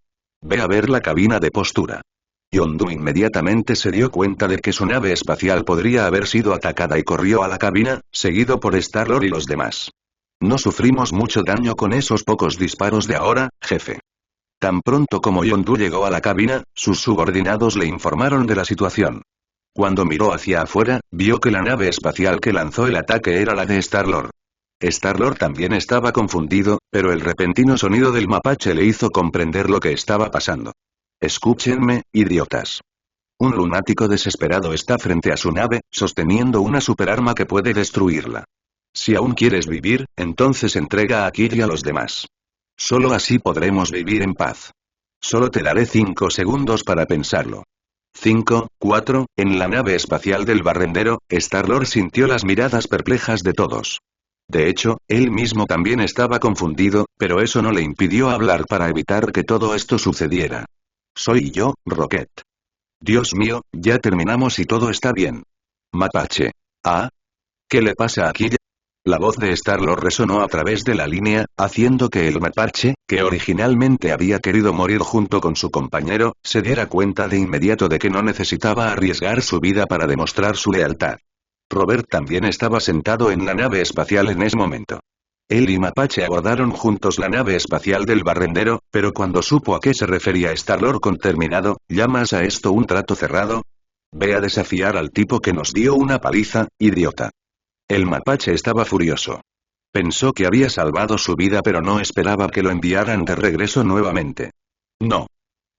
Ve a ver la cabina de postura. Yondu inmediatamente se dio cuenta de que su nave espacial podría haber sido atacada y corrió a la cabina, seguido por Star-Lord y los demás. No sufrimos mucho daño con esos pocos disparos de ahora, jefe. Tan pronto como Yondu llegó a la cabina, sus subordinados le informaron de la situación. Cuando miró hacia afuera, vio que la nave espacial que lanzó el ataque era la de Star-Lord. Star-Lord también estaba confundido, pero el repentino sonido del mapache le hizo comprender lo que estaba pasando. Escúchenme, idiotas. Un lunático desesperado está frente a su nave, sosteniendo una superarma que puede destruirla. Si aún quieres vivir, entonces entrega a Kid y a los demás. Solo así podremos vivir en paz. Solo te daré 5 segundos para pensarlo. 5, 4, en la nave espacial del barrendero, Star-Lord sintió las miradas perplejas de todos. De hecho, él mismo también estaba confundido, pero eso no le impidió hablar para evitar que todo esto sucediera. Soy yo, Rocket. Dios mío, ya terminamos y todo está bien. Mapache. ¿Ah? ¿Qué le pasa a Kid? La voz de Star-Lord resonó a través de la línea, haciendo que el mapache, que originalmente había querido morir junto con su compañero, se diera cuenta de inmediato de que no necesitaba arriesgar su vida para demostrar su lealtad. Robert también estaba sentado en la nave espacial en ese momento. Él y Mapache abordaron juntos la nave espacial del barrendero, pero cuando supo a qué se refería Star-Lord con terminado, ¿llamas a esto un trato cerrado? Ve a desafiar al tipo que nos dio una paliza, idiota. El mapache estaba furioso. Pensó que había salvado su vida pero no esperaba que lo enviaran de regreso nuevamente. No.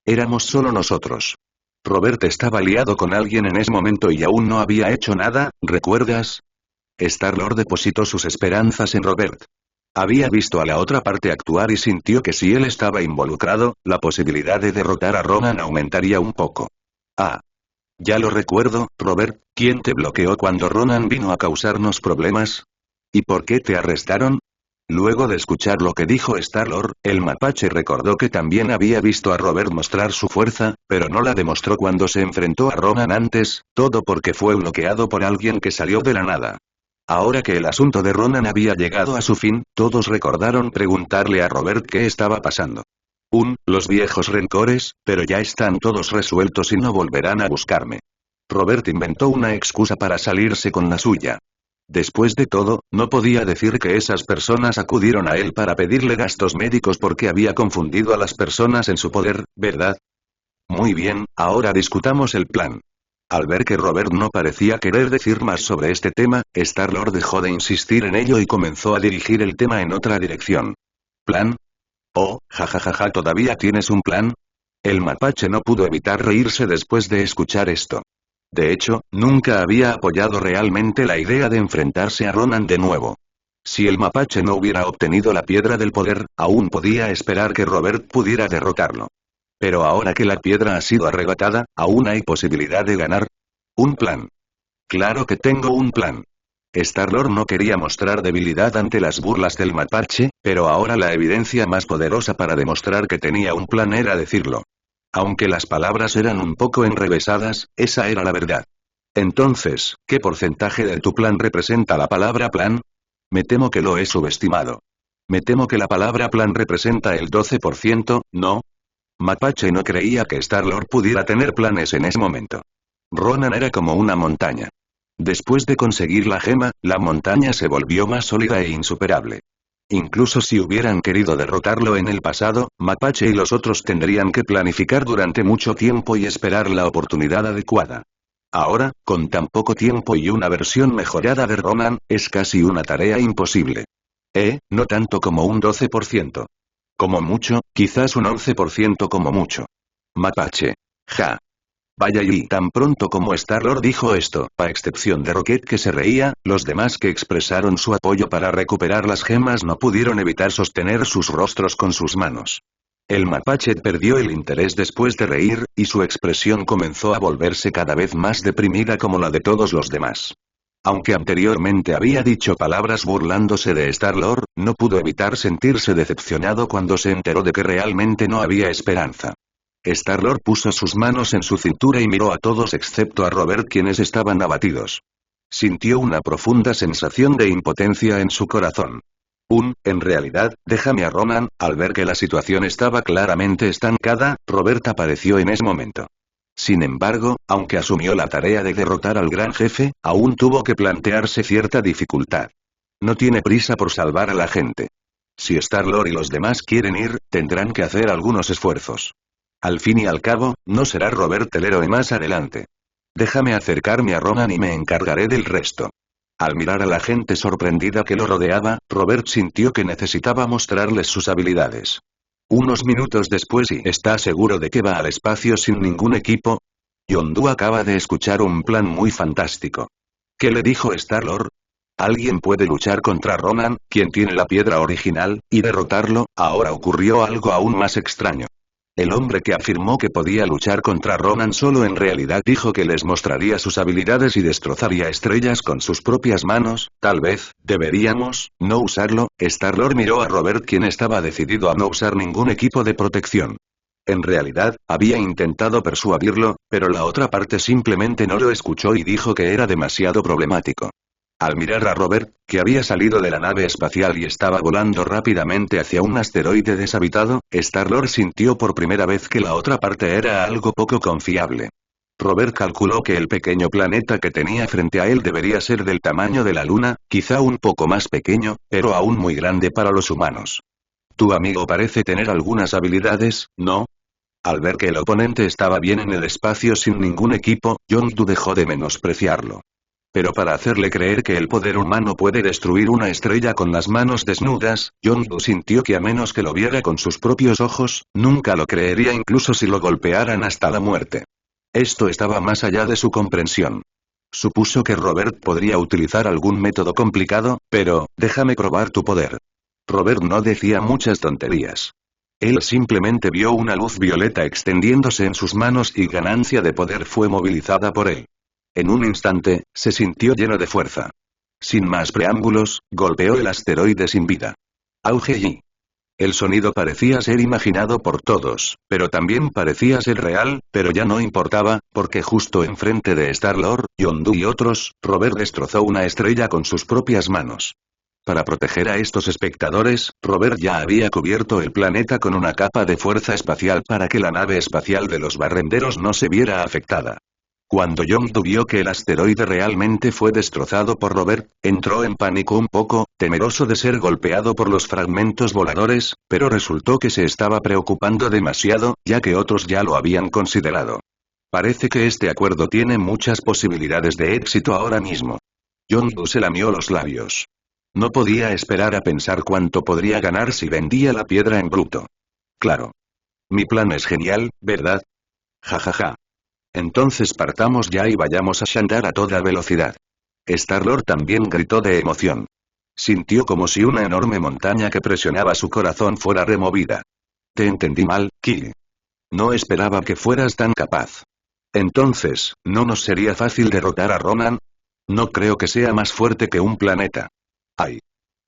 Éramos solo nosotros. Robert estaba liado con alguien en ese momento y aún no había hecho nada, ¿recuerdas? Star-Lord depositó sus esperanzas en Robert. Había visto a la otra parte actuar y sintió que si él estaba involucrado, la posibilidad de derrotar a Ronan aumentaría un poco. Ah. Ya lo recuerdo, Robert, ¿quién te bloqueó cuando Ronan vino a causarnos problemas? ¿Y por qué te arrestaron? Luego de escuchar lo que dijo Star-Lord, el mapache recordó que también había visto a Robert mostrar su fuerza, pero no la demostró cuando se enfrentó a Ronan antes, todo porque fue bloqueado por alguien que salió de la nada. Ahora que el asunto de Ronan había llegado a su fin, todos recordaron preguntarle a Robert qué estaba pasando. Los viejos rencores, pero ya están todos resueltos y no volverán a buscarme. Robert inventó una excusa para salirse con la suya. Después de todo, no podía decir que esas personas acudieron a él para pedirle gastos médicos porque había confundido a las personas en su poder, ¿verdad? Muy bien, ahora discutamos el plan. Al ver que Robert no parecía querer decir más sobre este tema, Star-Lord dejó de insistir en ello y comenzó a dirigir el tema en otra dirección. ¿Plan? Oh, jajajaja, ¿todavía tienes un plan? El mapache no pudo evitar reírse después de escuchar esto. De hecho, nunca había apoyado realmente la idea de enfrentarse a Ronan de nuevo. Si el mapache no hubiera obtenido la piedra del poder, aún podía esperar que Robert pudiera derrotarlo. Pero ahora que la piedra ha sido arrebatada, ¿aún hay posibilidad de ganar? ¿Un plan? Claro que tengo un plan. Star-Lord no quería mostrar debilidad ante las burlas del mapache, pero ahora la evidencia más poderosa para demostrar que tenía un plan era decirlo. Aunque las palabras eran un poco enrevesadas, esa era la verdad. Entonces, ¿qué porcentaje de tu plan representa la palabra plan? Me temo que lo he subestimado. Me temo que la palabra plan representa el 12%, ¿no? Mapache no creía que Star-Lord pudiera tener planes en ese momento. Ronan era como una montaña. Después de conseguir la gema, la montaña se volvió más sólida e insuperable. Incluso si hubieran querido derrotarlo en el pasado, Mapache y los otros tendrían que planificar durante mucho tiempo y esperar la oportunidad adecuada. Ahora, con tan poco tiempo y una versión mejorada de Ronan, es casi una tarea imposible. No tanto como un 12%. Como mucho, quizás un 11% como mucho. Mapache. Ja. Vaya, y tan pronto como Star-Lord dijo esto, a excepción de Rocket que se reía, los demás que expresaron su apoyo para recuperar las gemas no pudieron evitar sostener sus rostros con sus manos. El mapache perdió el interés después de reír, y su expresión comenzó a volverse cada vez más deprimida como la de todos los demás. Aunque anteriormente había dicho palabras burlándose de Star-Lord, no pudo evitar sentirse decepcionado cuando se enteró de que realmente no había esperanza. Star-Lord puso sus manos en su cintura y miró a todos excepto a Robert, quienes estaban abatidos. Sintió una profunda sensación de impotencia en su corazón. En realidad, déjame a Ronan. Al ver que la situación estaba claramente estancada, Robert apareció en ese momento. Sin embargo, aunque asumió la tarea de derrotar al gran jefe, aún tuvo que plantearse cierta dificultad. No tiene prisa por salvar a la gente. Si Star-Lord y los demás quieren ir, tendrán que hacer algunos esfuerzos. Al fin y al cabo, no será Robert el héroe más adelante. Déjame acercarme a Ronan y me encargaré del resto. Al mirar a la gente sorprendida que lo rodeaba, Robert sintió que necesitaba mostrarles sus habilidades. Unos minutos después, ¿y está seguro de que va al espacio sin ningún equipo? Yondu acaba de escuchar un plan muy fantástico. ¿Qué le dijo Star-Lord? ¿Alguien puede luchar contra Ronan, quien tiene la piedra original, y derrotarlo? Ahora ocurrió algo aún más extraño. El hombre que afirmó que podía luchar contra Ronan solo en realidad dijo que les mostraría sus habilidades y destrozaría estrellas con sus propias manos. Tal vez, deberíamos, no usarlo. Star-Lord miró a Robert, quien estaba decidido a no usar ningún equipo de protección. En realidad, había intentado persuadirlo, pero la otra parte simplemente no lo escuchó y dijo que era demasiado problemático. Al mirar a Robert, que había salido de la nave espacial y estaba volando rápidamente hacia un asteroide deshabitado, Star-Lord sintió por primera vez que la otra parte era algo poco confiable. Robert calculó que el pequeño planeta que tenía frente a él debería ser del tamaño de la Luna, quizá un poco más pequeño, pero aún muy grande para los humanos. Tu amigo parece tener algunas habilidades, ¿no? Al ver que el oponente estaba bien en el espacio sin ningún equipo, Yondu dejó de menospreciarlo. Pero para hacerle creer que el poder humano puede destruir una estrella con las manos desnudas, Yondu sintió que a menos que lo viera con sus propios ojos, nunca lo creería incluso si lo golpearan hasta la muerte. Esto estaba más allá de su comprensión. Supuso que Robert podría utilizar algún método complicado, pero, déjame probar tu poder. Robert no decía muchas tonterías. Él simplemente vio una luz violeta extendiéndose en sus manos y ganancia de poder fue movilizada por él. En un instante, se sintió lleno de fuerza. Sin más preámbulos, golpeó el asteroide sin vida. Auge y... El sonido parecía ser imaginado por todos, pero también parecía ser real, pero ya no importaba, porque justo enfrente de Star-Lord, Yondu y otros, Robert destrozó una estrella con sus propias manos. Para proteger a estos espectadores, Robert ya había cubierto el planeta con una capa de fuerza espacial para que la nave espacial de los barrenderos no se viera afectada. Cuando Yondu vio que el asteroide realmente fue destrozado por Robert, entró en pánico un poco, temeroso de ser golpeado por los fragmentos voladores, pero resultó que se estaba preocupando demasiado, ya que otros ya lo habían considerado. Parece que este acuerdo tiene muchas posibilidades de éxito ahora mismo. Yondu se lamió los labios. No podía esperar a pensar cuánto podría ganar si vendía la piedra en bruto. Claro. Mi plan es genial, ¿verdad? Jajaja. Entonces partamos ya y vayamos a Shandar a toda velocidad. Star-Lord también gritó de emoción. Sintió como si una enorme montaña que presionaba su corazón fuera removida. Te entendí mal, Ki. No esperaba que fueras tan capaz. Entonces, ¿no nos sería fácil derrotar a Ronan? No creo que sea más fuerte que un planeta. Ay.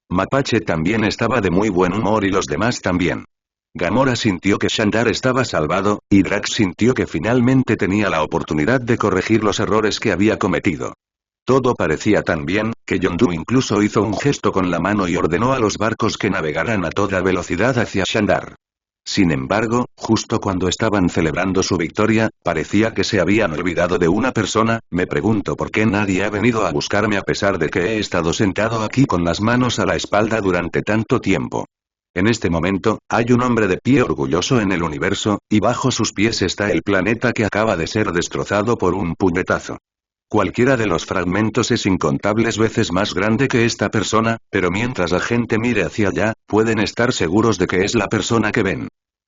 Mapache también estaba de muy buen humor y los demás también. Gamora sintió que Shandar estaba salvado, y Drax sintió que finalmente tenía la oportunidad de corregir los errores que había cometido. Todo parecía tan bien, que Yondu incluso hizo un gesto con la mano y ordenó a los barcos que navegaran a toda velocidad hacia Shandar. Sin embargo, justo cuando estaban celebrando su victoria, parecía que se habían olvidado de una persona. Me pregunto por qué nadie ha venido a buscarme a pesar de que he estado sentado aquí con las manos a la espalda durante tanto tiempo. En este momento, hay un hombre de pie orgulloso en el universo, y bajo sus pies está el planeta que acaba de ser destrozado por un puñetazo. Cualquiera de los fragmentos es incontables veces más grande que esta persona, pero mientras la gente mire hacia allá, pueden estar seguros de que es la persona que ven.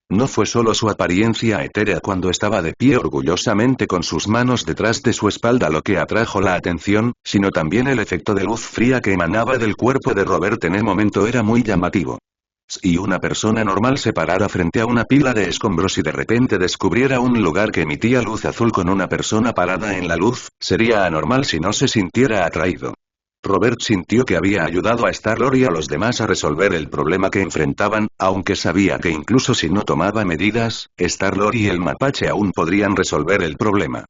No fue solo su apariencia etérea cuando estaba de pie orgullosamente con sus manos detrás de su espalda lo que atrajo la atención, sino también el efecto de luz fría que emanaba del cuerpo de Robert en el momento era muy llamativo. Si una persona normal se parara frente a una pila de escombros y de repente descubriera un lugar que emitía luz azul con una persona parada en la luz, sería anormal si no se sintiera atraído. Robert sintió que había ayudado a Star-Lord y a los demás a resolver el problema que enfrentaban, aunque sabía que incluso si no tomaba medidas, Star-Lord y el mapache aún podrían resolver el problema.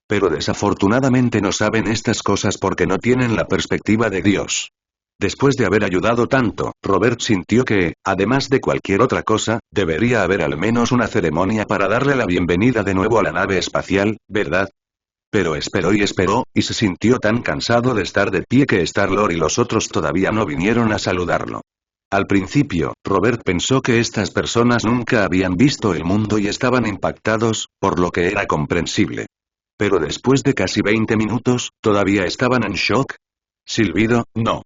Pero desafortunadamente no saben estas cosas porque no tienen la perspectiva de Dios. Después de haber ayudado tanto, Robert sintió que, además de cualquier otra cosa, debería haber al menos una ceremonia para darle la bienvenida de nuevo a la nave espacial, ¿verdad? Pero esperó, y se sintió tan cansado de estar de pie que Star-Lord y los otros todavía no vinieron a saludarlo. Al principio, Robert pensó que estas personas nunca habían visto el mundo y estaban impactados, por lo que era comprensible. Pero después de casi 20 minutos, ¿todavía estaban en shock? Silbido, no.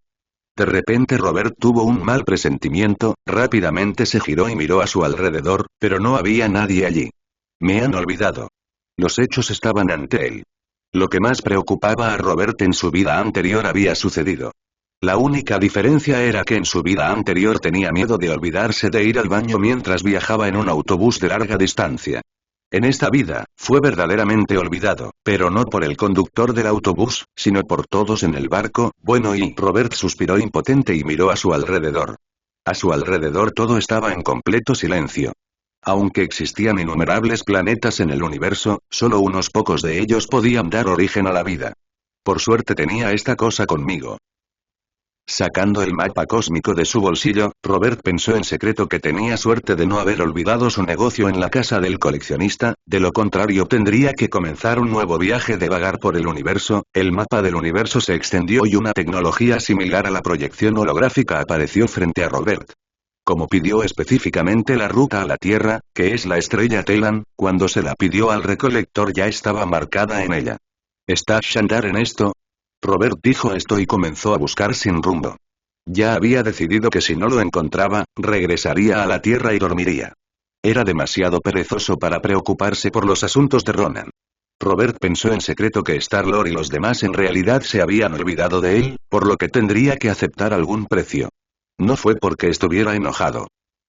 De repente Robert tuvo un mal presentimiento, rápidamente se giró y miró a su alrededor, pero no había nadie allí. Me han olvidado. Los hechos estaban ante él. Lo que más preocupaba a Robert en su vida anterior había sucedido. La única diferencia era que en su vida anterior tenía miedo de olvidarse de ir al baño mientras viajaba en un autobús de larga distancia. En esta vida, fue verdaderamente olvidado, pero no por el conductor del autobús, sino por todos en el barco. Bueno, y Robert suspiró impotente y miró a su alrededor. A su alrededor todo estaba en completo silencio. Aunque existían innumerables planetas en el universo, solo unos pocos de ellos podían dar origen a la vida. Por suerte tenía esta cosa conmigo. Sacando el mapa cósmico de su bolsillo, Robert pensó en secreto que tenía suerte de no haber olvidado su negocio en la casa del coleccionista, de lo contrario tendría que comenzar un nuevo viaje de vagar por el universo. El mapa del universo se extendió y una tecnología similar a la proyección holográfica apareció frente a Robert. Como pidió específicamente la ruta a la Tierra, que es la estrella Telan, cuando se la pidió al recolector ya estaba marcada en ella. ¿Está Shandar en esto? Robert dijo esto y comenzó a buscar sin rumbo. Ya había decidido que si no lo encontraba, regresaría a la Tierra y dormiría. Era demasiado perezoso para preocuparse por los asuntos de Ronan. Robert pensó en secreto que Star-Lord y los demás en realidad se habían olvidado de él, por lo que tendría que aceptar algún precio. No fue porque estuviera enojado.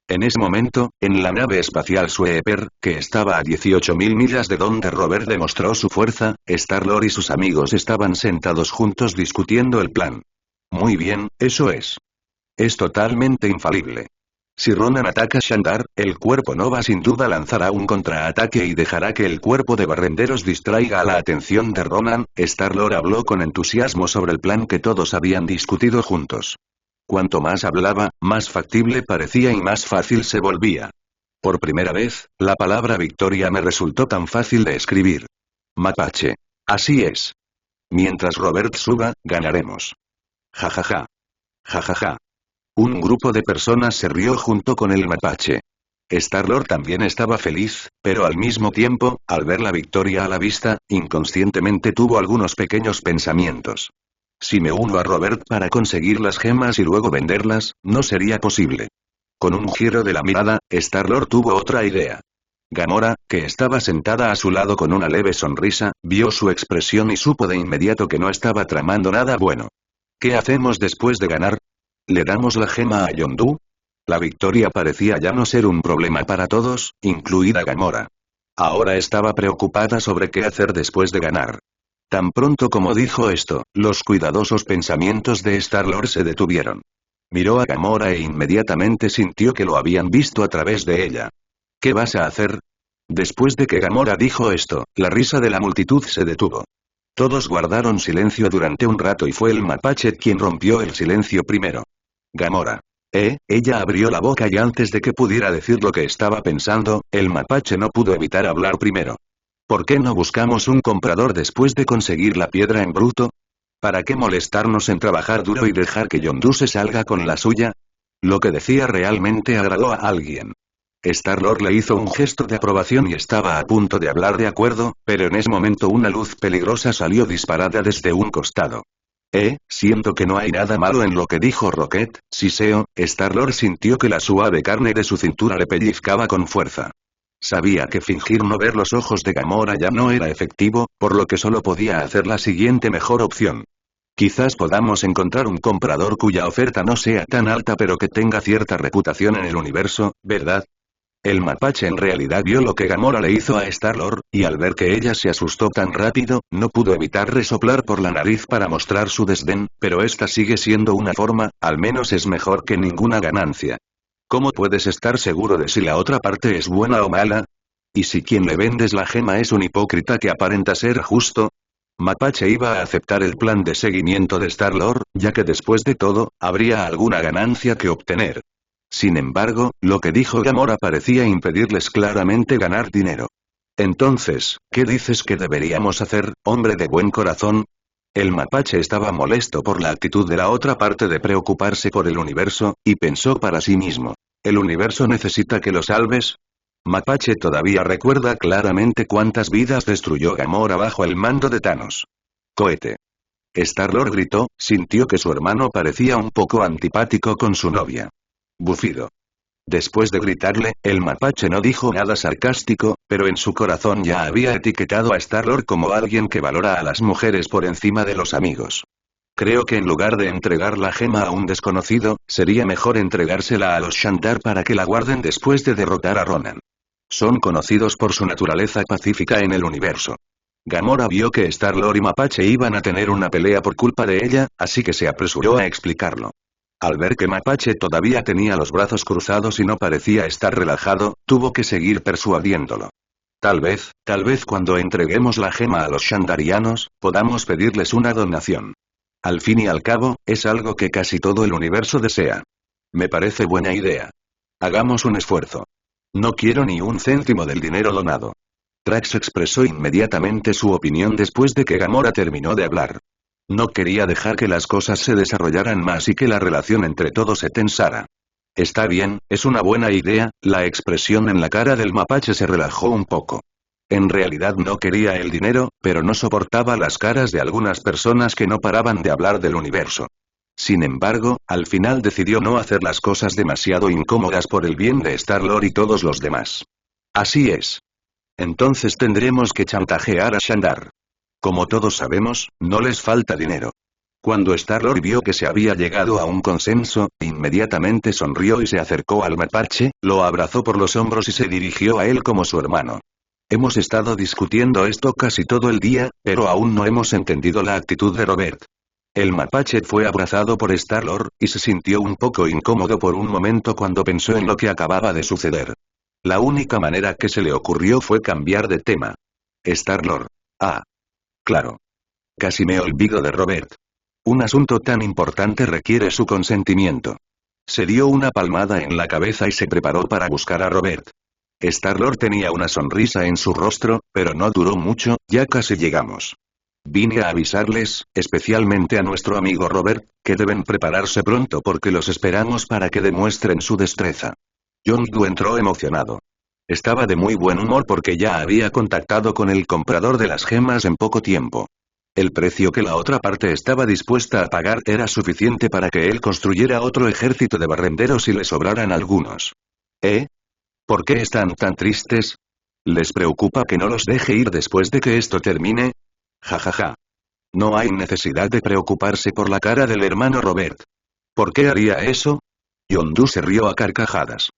En ese momento, en la nave espacial Sweeper, que estaba a 18.000 millas de donde Robert demostró su fuerza, Star-Lord y sus amigos estaban sentados juntos discutiendo el plan. Muy bien, eso es. Es totalmente infalible. Si Ronan ataca a Shandar, el cuerpo Nova sin duda lanzará un contraataque y dejará que el cuerpo de barrenderos distraiga la atención de Ronan. Star-Lord habló con entusiasmo sobre el plan que todos habían discutido juntos. Cuanto más hablaba, más factible parecía y más fácil se volvía. Por primera vez, la palabra victoria me resultó tan fácil de escribir. Mapache. Así es. Mientras Robert suba, ganaremos. Jajaja. Jajaja. Un grupo de personas se rió junto con el mapache. Star-Lord también estaba feliz, pero al mismo tiempo, al ver la victoria a la vista, inconscientemente tuvo algunos pequeños pensamientos. Si me uno a Robert para conseguir las gemas y luego venderlas, no sería posible. Con un giro de la mirada, Star-Lord tuvo otra idea. Gamora, que estaba sentada a su lado con una leve sonrisa, vio su expresión y supo de inmediato que no estaba tramando nada bueno. ¿Qué hacemos después de ganar? ¿Le damos la gema a Yondu? La victoria parecía ya no ser un problema para todos, incluida Gamora. Ahora estaba preocupada sobre qué hacer después de ganar. Tan pronto como dijo esto, los cuidadosos pensamientos de Star-Lord se detuvieron. Miró a Gamora e inmediatamente sintió que lo habían visto a través de ella. ¿Qué vas a hacer? Después de que Gamora dijo esto, la risa de la multitud se detuvo. Todos guardaron silencio durante un rato y fue el mapache quien rompió el silencio primero. Gamora. Ella abrió la boca y antes de que pudiera decir lo que estaba pensando, el mapache no pudo evitar hablar primero. ¿Por qué no buscamos un comprador después de conseguir la piedra en bruto? ¿Para qué molestarnos en trabajar duro y dejar que Yondu se salga con la suya? Lo que decía realmente agradó a alguien. Star-Lord le hizo un gesto de aprobación y estaba a punto de hablar de acuerdo, pero en ese momento una luz peligrosa salió disparada desde un costado. Siento que no hay nada malo en lo que dijo Rocket, Siseo. Star-Lord sintió que la suave carne de su cintura le pellizcaba con fuerza. Sabía que fingir no ver los ojos de Gamora ya no era efectivo, por lo que solo podía hacer la siguiente mejor opción. Quizás podamos encontrar un comprador cuya oferta no sea tan alta pero que tenga cierta reputación en el universo, ¿verdad? El mapache en realidad vio lo que Gamora le hizo a Star-Lord, y al ver que ella se asustó tan rápido, no pudo evitar resoplar por la nariz para mostrar su desdén, pero esta sigue siendo una forma, al menos es mejor que ninguna ganancia. ¿Cómo puedes estar seguro de si la otra parte es buena o mala? ¿Y si quien le vendes la gema es un hipócrita que aparenta ser justo? Mapache iba a aceptar el plan de seguimiento de Star-Lord, ya que después de todo, habría alguna ganancia que obtener. Sin embargo, lo que dijo Gamora parecía impedirles claramente ganar dinero. Entonces, ¿qué dices que deberíamos hacer, hombre de buen corazón? El mapache estaba molesto por la actitud de la otra parte de preocuparse por el universo, y pensó para sí mismo. ¿El universo necesita que lo salves? Mapache todavía recuerda claramente cuántas vidas destruyó Gamora bajo el mando de Thanos. Cohete. Star-Lord gritó, sintió que su hermano parecía un poco antipático con su novia. Bufido. Después de gritarle, el mapache no dijo nada sarcástico, pero en su corazón ya había etiquetado a Star-Lord como alguien que valora a las mujeres por encima de los amigos. Creo que en lugar de entregar la gema a un desconocido, sería mejor entregársela a los Shandar para que la guarden después de derrotar a Ronan. Son conocidos por su naturaleza pacífica en el universo. Gamora vio que Star-Lord y Mapache iban a tener una pelea por culpa de ella, así que se apresuró a explicarlo. Al ver que Mapache todavía tenía los brazos cruzados y no parecía estar relajado, tuvo que seguir persuadiéndolo. Tal vez cuando entreguemos la gema a los Shandarianos, podamos pedirles una donación. Al fin y al cabo, es algo que casi todo el universo desea. Me parece buena idea. Hagamos un esfuerzo. No quiero ni un céntimo del dinero donado. Trax expresó inmediatamente su opinión después de que Gamora terminó de hablar. No quería dejar que las cosas se desarrollaran más y que la relación entre todos se tensara. Está bien, es una buena idea. La expresión en la cara del mapache se relajó un poco. En realidad no quería el dinero, pero no soportaba las caras de algunas personas que no paraban de hablar del universo. Sin embargo, al final decidió no hacer las cosas demasiado incómodas por el bien de Star-Lord y todos los demás. Así es. Entonces tendremos que chantajear a Xandar. Como todos sabemos, no les falta dinero. Cuando Star-Lord vio que se había llegado a un consenso, inmediatamente sonrió y se acercó al mapache, lo abrazó por los hombros y se dirigió a él como su hermano. Hemos estado discutiendo esto casi todo el día, pero aún no hemos entendido la actitud de Robert. El mapache fue abrazado por Star-Lord, y se sintió un poco incómodo por un momento cuando pensó en lo que acababa de suceder. La única manera que se le ocurrió fue cambiar de tema. Star-Lord. Ah. Claro. Casi me olvido de Robert. Un asunto tan importante requiere su consentimiento. Se dio una palmada en la cabeza y se preparó para buscar a Robert. Star-Lord tenía una sonrisa en su rostro, pero no duró mucho, ya casi llegamos. Vine a avisarles, especialmente a nuestro amigo Robert, que deben prepararse pronto porque los esperamos para que demuestren su destreza. Yondu entró emocionado. Estaba de muy buen humor porque ya había contactado con el comprador de las gemas en poco tiempo. El precio que la otra parte estaba dispuesta a pagar era suficiente para que él construyera otro ejército de barrenderos y le sobraran algunos. ¿Eh? ¿Por qué están tan tristes? ¿Les preocupa que no los deje ir después de que esto termine? Jajaja. No hay necesidad de preocuparse por la cara del hermano Robert. ¿Por qué haría eso? Yondu se rió a carcajadas.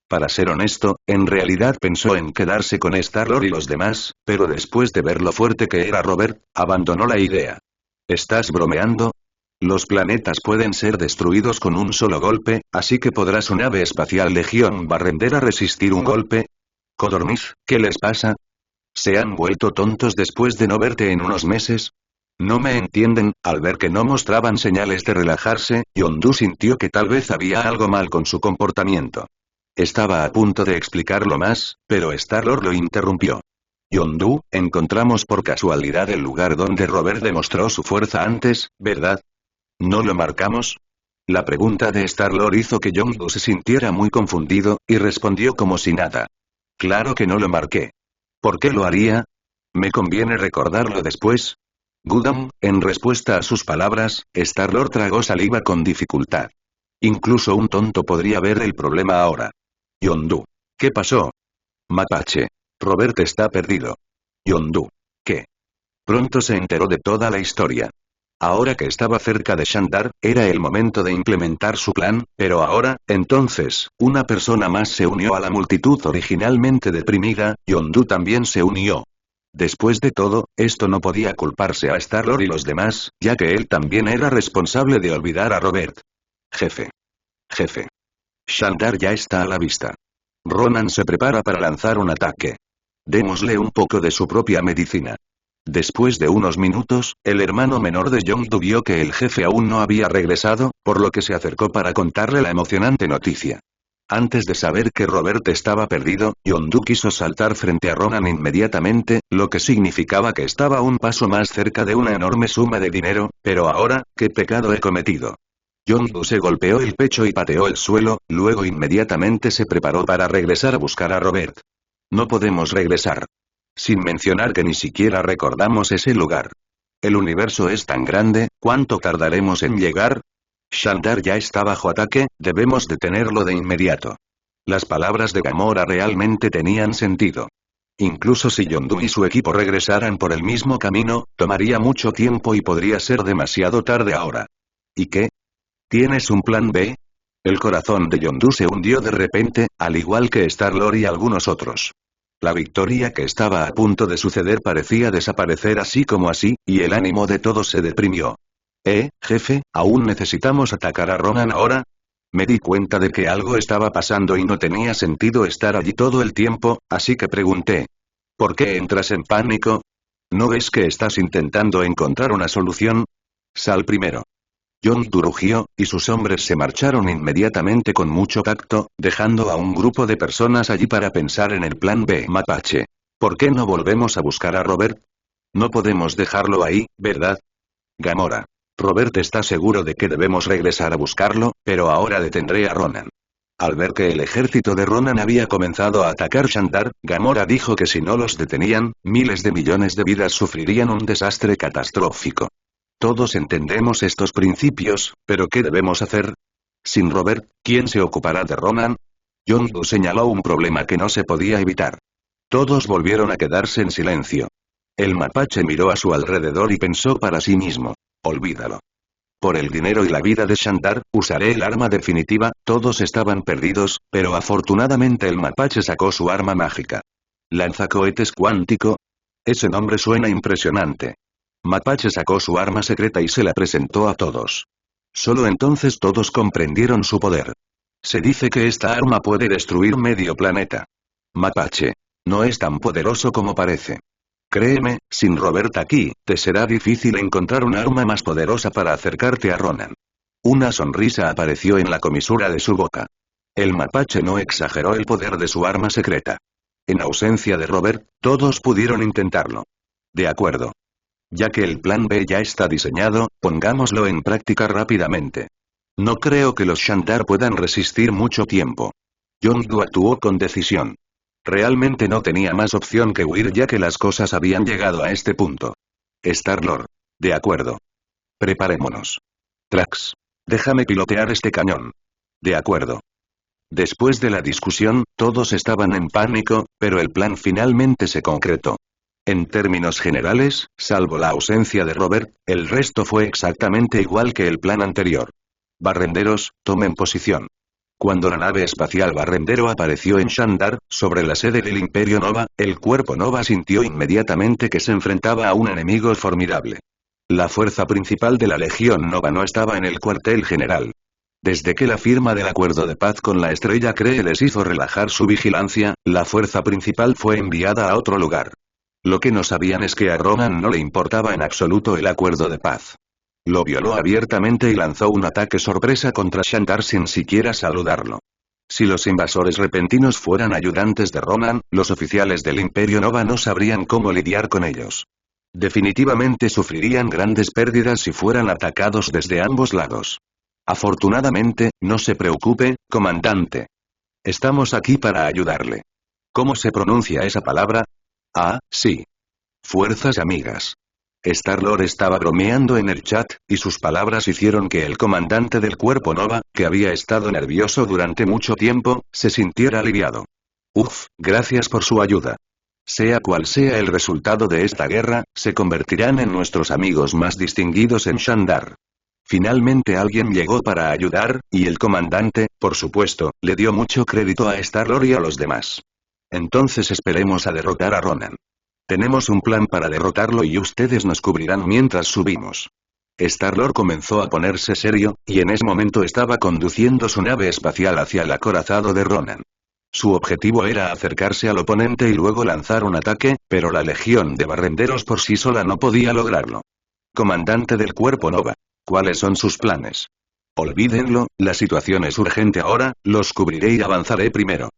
Para ser honesto, en realidad pensó en quedarse con Star-Lord y los demás, pero después de ver lo fuerte que era Robert, abandonó la idea. ¿Estás bromeando? Los planetas pueden ser destruidos con un solo golpe, así que podrá su nave espacial Legión Barrendera resistir un golpe. Codorniz, ¿qué les pasa? ¿Se han vuelto tontos después de no verte en unos meses? No me entienden. Al ver que no mostraban señales de relajarse, Yondu sintió que tal vez había algo mal con su comportamiento. Estaba a punto de explicarlo más, pero Star-Lord lo interrumpió. Yondu, encontramos por casualidad el lugar donde Robert demostró su fuerza antes, ¿verdad? ¿No lo marcamos? La pregunta de Star-Lord hizo que Yondu se sintiera muy confundido, y respondió como si nada. Claro que no lo marqué. ¿Por qué lo haría? ¿Me conviene recordarlo después? Gundam, en respuesta a sus palabras, Star-Lord tragó saliva con dificultad. Incluso un tonto podría ver el problema ahora. Yondu. ¿Qué pasó? Mapache. Robert está perdido. Yondu. ¿Qué? Pronto se enteró de toda la historia. Ahora que estaba cerca de Xandar, era el momento de implementar su plan, pero ahora, entonces, una persona más se unió a la multitud originalmente deprimida, Yondu también se unió. Después de todo, esto no podía culparse a Star-Lord y los demás, ya que él también era responsable de olvidar a Robert. Jefe. Jefe. Xandar ya está a la vista. Ronan se prepara para lanzar un ataque. Démosle un poco de su propia medicina. Después de unos minutos, el hermano menor de Yondu vio que el jefe aún no había regresado, por lo que se acercó para contarle la emocionante noticia. Antes de saber que Robert estaba perdido, Yondu quiso saltar frente a Ronan inmediatamente, lo que significaba que estaba un paso más cerca de una enorme suma de dinero, pero ahora, ¿qué pecado he cometido? Yondu se golpeó el pecho y pateó el suelo, luego inmediatamente se preparó para regresar a buscar a Robert. No podemos regresar. Sin mencionar que ni siquiera recordamos ese lugar. El universo es tan grande, ¿cuánto tardaremos en llegar? Xandar ya está bajo ataque, debemos detenerlo de inmediato. Las palabras de Gamora realmente tenían sentido. Incluso si Yondu y su equipo regresaran por el mismo camino, tomaría mucho tiempo y podría ser demasiado tarde ahora. ¿Y qué? ¿Tienes un plan B? El corazón de Yondu se hundió de repente, al igual que Star-Lord y algunos otros. La victoria que estaba a punto de suceder parecía desaparecer así como así, y el ánimo de todos se deprimió. Jefe, ¿aún necesitamos atacar a Ronan ahora? Me di cuenta de que algo estaba pasando y no tenía sentido estar allí todo el tiempo, así que pregunté. ¿Por qué entras en pánico? ¿No ves que estás intentando encontrar una solución? Sal primero. Yondu rugió, y sus hombres se marcharon inmediatamente con mucho tacto, dejando a un grupo de personas allí para pensar en el plan B. Mapache. ¿Por qué no volvemos a buscar a Robert? No podemos dejarlo ahí, ¿verdad? Gamora. Robert está seguro de que debemos regresar a buscarlo, pero ahora detendré a Ronan. Al ver que el ejército de Ronan había comenzado a atacar Shandar, Gamora dijo que si no los detenían, miles de millones de vidas sufrirían un desastre catastrófico. Todos entendemos estos principios, pero ¿qué debemos hacer? Sin Robert, ¿quién se ocupará de Ronan? Yondu señaló un problema que no se podía evitar. Todos volvieron a quedarse en silencio. El mapache miró a su alrededor y pensó para sí mismo. Olvídalo. Por el dinero y la vida de Shandar, usaré el arma definitiva. Todos estaban perdidos, pero afortunadamente el mapache sacó su arma mágica. ¿Lanzacohetes cuántico? Ese nombre suena impresionante. Mapache sacó su arma secreta y se la presentó a todos. Solo entonces todos comprendieron su poder. Se dice que esta arma puede destruir medio planeta. Mapache. No es tan poderoso como parece. Créeme, sin Robert aquí, te será difícil encontrar un arma más poderosa para acercarte a Ronan. Una sonrisa apareció en la comisura de su boca. El mapache no exageró el poder de su arma secreta. En ausencia de Robert, todos pudieron intentarlo. De acuerdo. Ya que el plan B ya está diseñado, pongámoslo en práctica rápidamente. No creo que los Shandar puedan resistir mucho tiempo. Yondu actuó con decisión. Realmente no tenía más opción que huir ya que las cosas habían llegado a este punto. Star-Lord. De acuerdo. Preparémonos. Trax. Déjame pilotear este cañón. De acuerdo. Después de la discusión, todos estaban en pánico, pero el plan finalmente se concretó. En términos generales, salvo la ausencia de Robert, el resto fue exactamente igual que el plan anterior. Barrenderos, tomen posición. Cuando la nave espacial Barrendero apareció en Shandar, sobre la sede del Imperio Nova, el cuerpo Nova sintió inmediatamente que se enfrentaba a un enemigo formidable. La fuerza principal de la Legión Nova no estaba en el cuartel general. Desde que la firma del acuerdo de paz con la Estrella Cree les hizo relajar su vigilancia, la fuerza principal fue enviada a otro lugar. Lo que no sabían es que a Ronan no le importaba en absoluto el acuerdo de paz. Lo violó abiertamente y lanzó un ataque sorpresa contra Shandar sin siquiera saludarlo. Si los invasores repentinos fueran ayudantes de Ronan, los oficiales del Imperio Nova no sabrían cómo lidiar con ellos. Definitivamente sufrirían grandes pérdidas si fueran atacados desde ambos lados. Afortunadamente, no se preocupe, comandante. Estamos aquí para ayudarle. ¿Cómo se pronuncia esa palabra? Ah, sí. Fuerzas amigas. Star-Lord estaba bromeando en el chat, y sus palabras hicieron que el comandante del cuerpo Nova, que había estado nervioso durante mucho tiempo, se sintiera aliviado. Uf, gracias por su ayuda. Sea cual sea el resultado de esta guerra, se convertirán en nuestros amigos más distinguidos en Shandar. Finalmente alguien llegó para ayudar, y el comandante, por supuesto, le dio mucho crédito a Star-Lord y a los demás. Entonces esperemos a derrotar a Ronan. Tenemos un plan para derrotarlo y ustedes nos cubrirán mientras subimos. Star-Lord comenzó a ponerse serio, y en ese momento estaba conduciendo su nave espacial hacia el acorazado de Ronan. Su objetivo era acercarse al oponente y luego lanzar un ataque, pero la legión de barrenderos por sí sola no podía lograrlo. Comandante del cuerpo Nova. ¿Cuáles son sus planes? Olvídenlo, la situación es urgente ahora, los cubriré y avanzaré primero.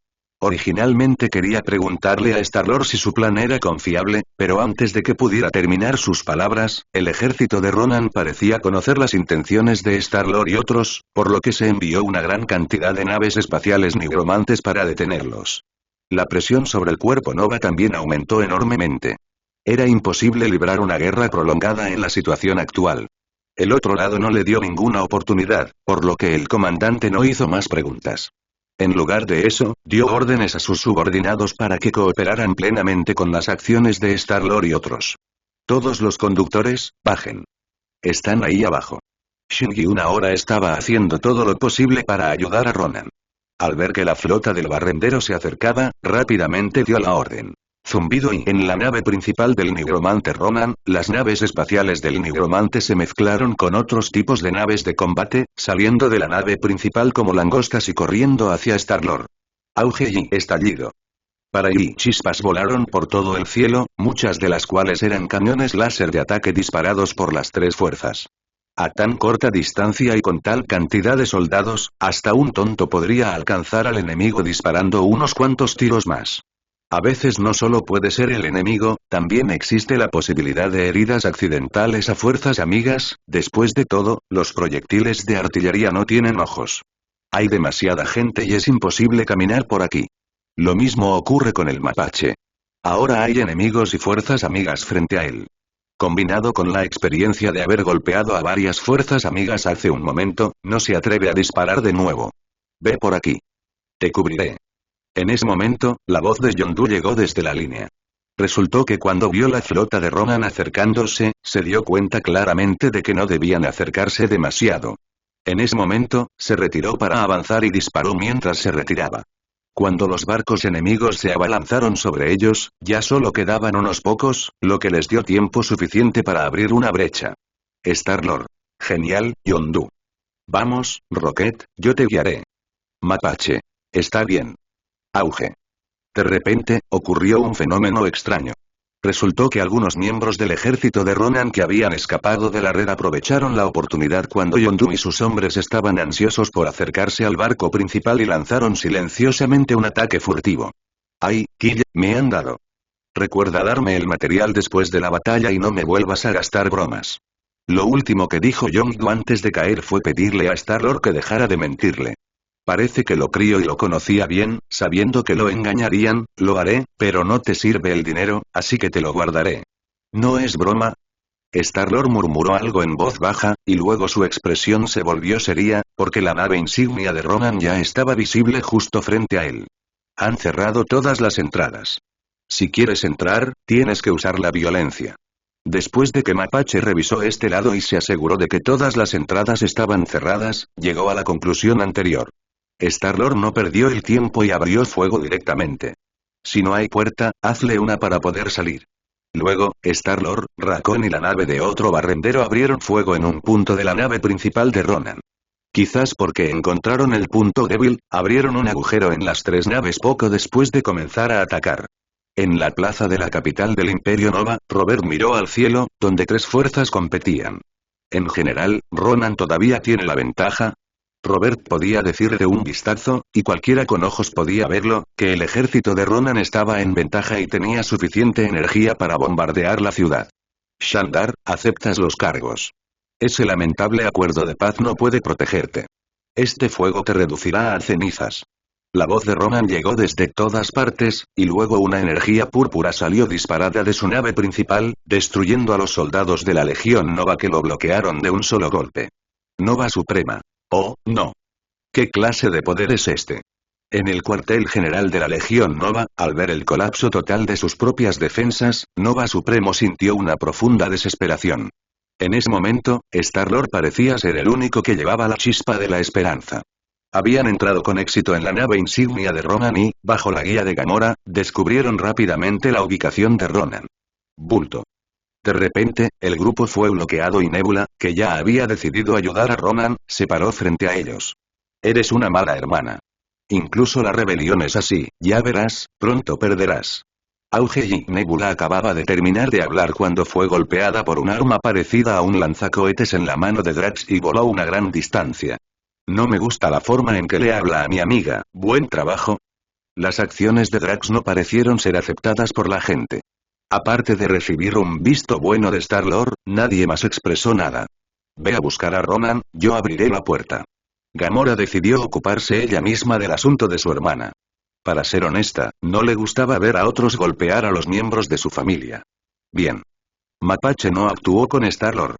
Originalmente quería preguntarle a Star-Lord si su plan era confiable, pero antes de que pudiera terminar sus palabras, el ejército de Ronan parecía conocer las intenciones de Star-Lord y otros, por lo que se envió una gran cantidad de naves espaciales nigromantes para detenerlos. La presión sobre el cuerpo Nova también aumentó enormemente. Era imposible librar una guerra prolongada en la situación actual. El otro lado no le dio ninguna oportunidad, por lo que el comandante no hizo más preguntas. En lugar de eso, dio órdenes a sus subordinados para que cooperaran plenamente con las acciones de Star-Lord y otros. Todos los conductores, bajen. Están ahí abajo. Shin-Gyun ahora estaba haciendo todo lo posible para ayudar a Ronan. Al ver que la flota del barrendero se acercaba, rápidamente dio la orden. Zumbido y en la nave principal del nigromante Ronan, las naves espaciales del nigromante se mezclaron con otros tipos de naves de combate, saliendo de la nave principal como langostas y corriendo hacia Star-Lord. Auge y estallido. Para y chispas volaron por todo el cielo, muchas de las cuales eran cañones láser de ataque disparados por las tres fuerzas. A tan corta distancia y con tal cantidad de soldados, hasta un tonto podría alcanzar al enemigo disparando unos cuantos tiros más. A veces no solo puede ser el enemigo, también existe la posibilidad de heridas accidentales a fuerzas amigas. Después de todo, los proyectiles de artillería no tienen ojos. Hay demasiada gente y es imposible caminar por aquí. Lo mismo ocurre con el mapache. Ahora hay enemigos y fuerzas amigas frente a él. Combinado con la experiencia de haber golpeado a varias fuerzas amigas hace un momento, no se atreve a disparar de nuevo. Ve por aquí. Te cubriré. En ese momento, la voz de Yondu llegó desde la línea. Resultó que cuando vio la flota de Ronan acercándose, se dio cuenta claramente de que no debían acercarse demasiado. En ese momento, se retiró para avanzar y disparó mientras se retiraba. Cuando los barcos enemigos se abalanzaron sobre ellos, ya solo quedaban unos pocos, lo que les dio tiempo suficiente para abrir una brecha. Star-Lord. Genial, Yondu. Vamos, Rocket, yo te guiaré. Mapache. Está bien. Auge. De repente, ocurrió un fenómeno extraño. Resultó que algunos miembros del ejército de Ronan que habían escapado de la red aprovecharon la oportunidad cuando Yondu y sus hombres estaban ansiosos por acercarse al barco principal y lanzaron silenciosamente un ataque furtivo. ¡Ay, Kill, me han dado! Recuerda darme el material después de la batalla y no me vuelvas a gastar bromas. Lo último que dijo Yondu antes de caer fue pedirle a Star-Lord que dejara de mentirle. Parece que lo crío y lo conocía bien, sabiendo que lo engañarían, lo haré, pero no te sirve el dinero, así que te lo guardaré. ¿No es broma? Star-Lord murmuró algo en voz baja, y luego su expresión se volvió seria, porque la nave insignia de Ronan ya estaba visible justo frente a él. Han cerrado todas las entradas. Si quieres entrar, tienes que usar la violencia. Después de que Mapache revisó este lado y se aseguró de que todas las entradas estaban cerradas, llegó a la conclusión anterior. Star-Lord no perdió el tiempo y abrió fuego directamente. Si no hay puerta, hazle una para poder salir. Luego, Star-Lord, Raccoon y la nave de otro barrendero abrieron fuego en un punto de la nave principal de Ronan. Quizás porque encontraron el punto débil, abrieron un agujero en las tres naves poco después de comenzar a atacar. En la plaza de la capital del Imperio Nova, Robert miró al cielo, donde tres fuerzas competían. En general, Ronan todavía tiene la ventaja. Robert podía decir de un vistazo, y cualquiera con ojos podía verlo, que el ejército de Ronan estaba en ventaja y tenía suficiente energía para bombardear la ciudad. Shandar, aceptas los cargos. Ese lamentable acuerdo de paz no puede protegerte. Este fuego te reducirá a cenizas. La voz de Ronan llegó desde todas partes, y luego una energía púrpura salió disparada de su nave principal, destruyendo a los soldados de la Legión Nova que lo bloquearon de un solo golpe. Nova Suprema. Oh, no. ¿Qué clase de poder es este? En el cuartel general de la Legión Nova, al ver el colapso total de sus propias defensas, Nova Supremo sintió una profunda desesperación. En ese momento, Star-Lord parecía ser el único que llevaba la chispa de la esperanza. Habían entrado con éxito en la nave insignia de Ronan y, bajo la guía de Gamora, descubrieron rápidamente la ubicación de Ronan. Bulto. De repente, el grupo fue bloqueado y Nebula, que ya había decidido ayudar a Ronan, se paró frente a ellos. Eres una mala hermana. Incluso la rebelión es así, ya verás, pronto perderás. Auge y Nebula acababa de terminar de hablar cuando fue golpeada por un arma parecida a un lanzacohetes en la mano de Drax y voló una gran distancia. No me gusta la forma en que le habla a mi amiga, buen trabajo. Las acciones de Drax no parecieron ser aceptadas por la gente. Aparte de recibir un visto bueno de Star-Lord, nadie más expresó nada. Ve a buscar a Ronan, yo abriré la puerta. Gamora decidió ocuparse ella misma del asunto de su hermana. Para ser honesta, no le gustaba ver a otros golpear a los miembros de su familia. Bien. Mapache no actuó con Star-Lord.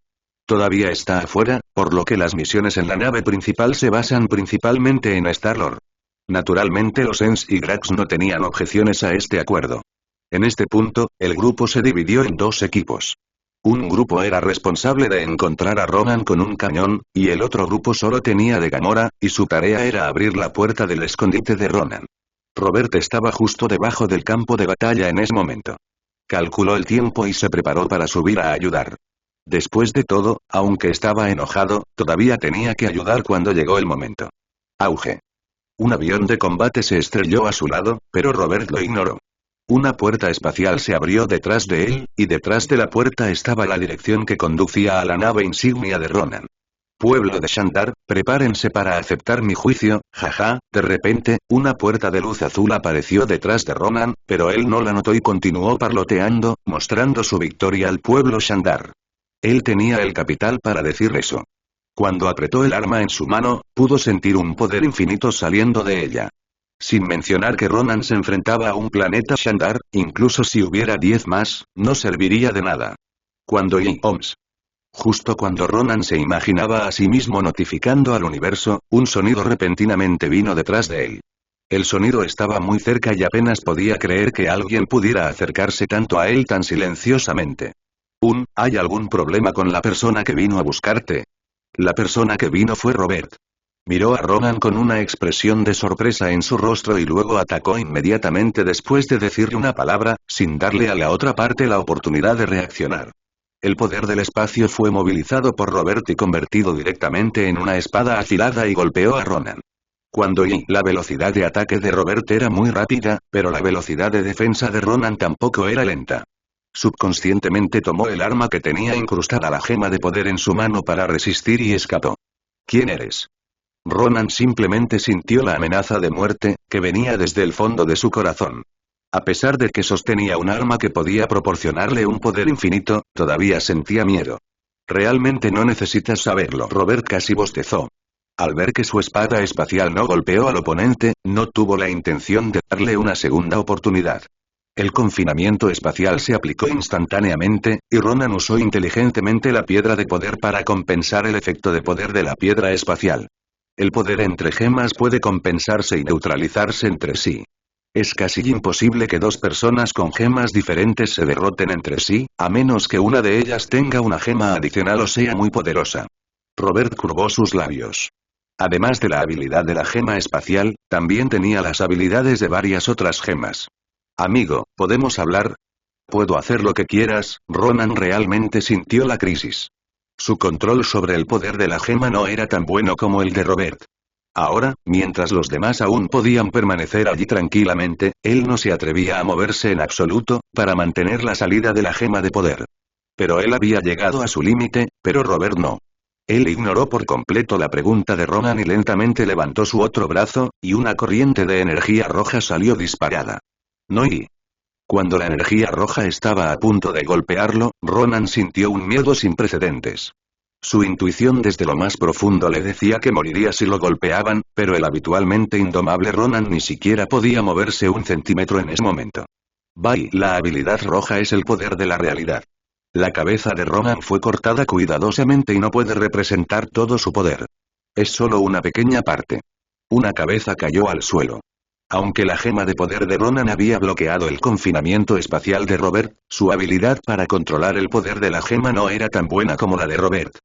Todavía está afuera, por lo que las misiones en la nave principal se basan principalmente en Star-Lord. Naturalmente los Ens y Drax no tenían objeciones a este acuerdo. En este punto, el grupo se dividió en dos equipos. Un grupo era responsable de encontrar a Ronan con un cañón, y el otro grupo solo tenía de Gamora, y su tarea era abrir la puerta del escondite de Ronan. Robert estaba justo debajo del campo de batalla en ese momento. Calculó el tiempo y se preparó para subir a ayudar. Después de todo, aunque estaba enojado, todavía tenía que ayudar cuando llegó el momento. Auge. Un avión de combate se estrelló a su lado, pero Robert lo ignoró. Una puerta espacial se abrió detrás de él, y detrás de la puerta estaba la dirección que conducía a la nave insignia de Ronan. Pueblo de Shandar, prepárense para aceptar mi juicio, jaja. De repente, una puerta de luz azul apareció detrás de Ronan, pero él no la notó y continuó parloteando, mostrando su victoria al pueblo Shandar. Él tenía el capital para decir eso. Cuando apretó el arma en su mano, pudo sentir un poder infinito saliendo de ella. Sin mencionar que Ronan se enfrentaba a un planeta Shandar, incluso si hubiera 10 más, no serviría de nada. Cuando OMS. Justo cuando Ronan se imaginaba a sí mismo notificando al universo, un sonido repentinamente vino detrás de él. El sonido estaba muy cerca y apenas podía creer que alguien pudiera acercarse tanto a él tan silenciosamente. ¿Hay algún problema con la persona que vino a buscarte? La persona que vino fue Robert. Miró a Ronan con una expresión de sorpresa en su rostro y luego atacó inmediatamente después de decirle una palabra, sin darle a la otra parte la oportunidad de reaccionar. El poder del espacio fue movilizado por Robert y convertido directamente en una espada afilada y golpeó a Ronan. La velocidad de ataque de Robert era muy rápida, pero la velocidad de defensa de Ronan tampoco era lenta. Subconscientemente tomó el arma que tenía incrustada la gema de poder en su mano para resistir y escapó. ¿Quién eres? Ronan simplemente sintió la amenaza de muerte, que venía desde el fondo de su corazón. A pesar de que sostenía un arma que podía proporcionarle un poder infinito, todavía sentía miedo. Realmente no necesitas saberlo. Robert casi bostezó. Al ver que su espada espacial no golpeó al oponente, no tuvo la intención de darle una segunda oportunidad. El confinamiento espacial se aplicó instantáneamente, y Ronan usó inteligentemente la piedra de poder para compensar el efecto de poder de la piedra espacial. El poder entre gemas puede compensarse y neutralizarse entre sí. Es casi imposible que dos personas con gemas diferentes se derroten entre sí, a menos que una de ellas tenga una gema adicional o sea muy poderosa. Robert curvó sus labios. Además de la habilidad de la gema espacial, también tenía las habilidades de varias otras gemas. Amigo, ¿podemos hablar? Puedo hacer lo que quieras. Ronan realmente sintió la crisis. Su control sobre el poder de la gema no era tan bueno como el de Robert. Ahora, mientras los demás aún podían permanecer allí tranquilamente, él no se atrevía a moverse en absoluto, para mantener la salida de la gema de poder. Pero él había llegado a su límite, pero Robert no. Él ignoró por completo la pregunta de Ronan y lentamente levantó su otro brazo, y una corriente de energía roja salió disparada. Cuando la energía roja estaba a punto de golpearlo, Ronan sintió un miedo sin precedentes. Su intuición desde lo más profundo le decía que moriría si lo golpeaban, pero el habitualmente indomable Ronan ni siquiera podía moverse un centímetro en ese momento. La habilidad roja es el poder de la realidad. La cabeza de Ronan fue cortada cuidadosamente y no puede representar todo su poder. Es solo una pequeña parte. Una cabeza cayó al suelo. Aunque la gema de poder de Ronan había bloqueado el confinamiento espacial de Robert, su habilidad para controlar el poder de la gema no era tan buena como la de Robert.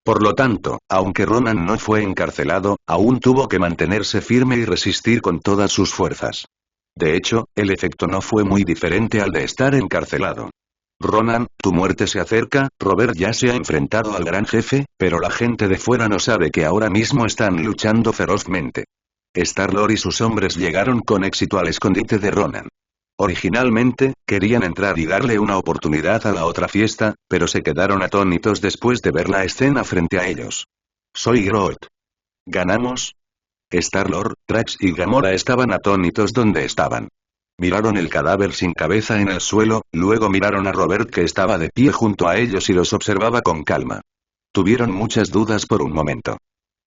Por lo tanto, aunque Ronan no fue encarcelado, aún tuvo que mantenerse firme y resistir con todas sus fuerzas. De hecho, el efecto no fue muy diferente al de estar encarcelado. Ronan, tu muerte se acerca. Robert ya se ha enfrentado al gran jefe, pero la gente de fuera no sabe que ahora mismo están luchando ferozmente. Star-Lord y sus hombres llegaron con éxito al escondite de Ronan. Originalmente, querían entrar y darle una oportunidad a la otra fiesta, pero se quedaron atónitos después de ver la escena frente a ellos. Soy Groot. ¿Ganamos? Star-Lord, Drax y Gamora estaban atónitos donde estaban. Miraron el cadáver sin cabeza en el suelo, luego miraron a Robert que estaba de pie junto a ellos y los observaba con calma. Tuvieron muchas dudas por un momento.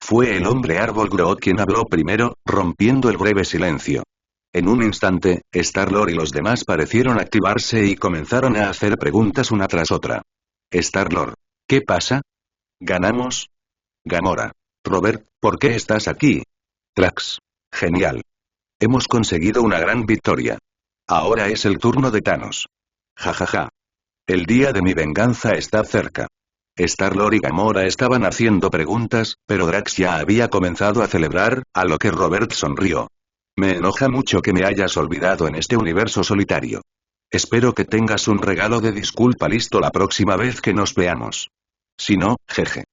Fue el hombre árbol Groot quien habló primero, rompiendo el breve silencio. En un instante, Star-Lord y los demás parecieron activarse y comenzaron a hacer preguntas una tras otra. Star-Lord. ¿Qué pasa? ¿Ganamos? Gamora. Robert, ¿por qué estás aquí? Drax. Genial. Hemos conseguido una gran victoria. Ahora es el turno de Thanos. Jajaja. El día de mi venganza está cerca. Star-Lord y Gamora estaban haciendo preguntas, pero Drax ya había comenzado a celebrar, a lo que Robert sonrió. Me enoja mucho que me hayas olvidado en este universo solitario. Espero que tengas un regalo de disculpa listo la próxima vez que nos veamos. Si no, jeje.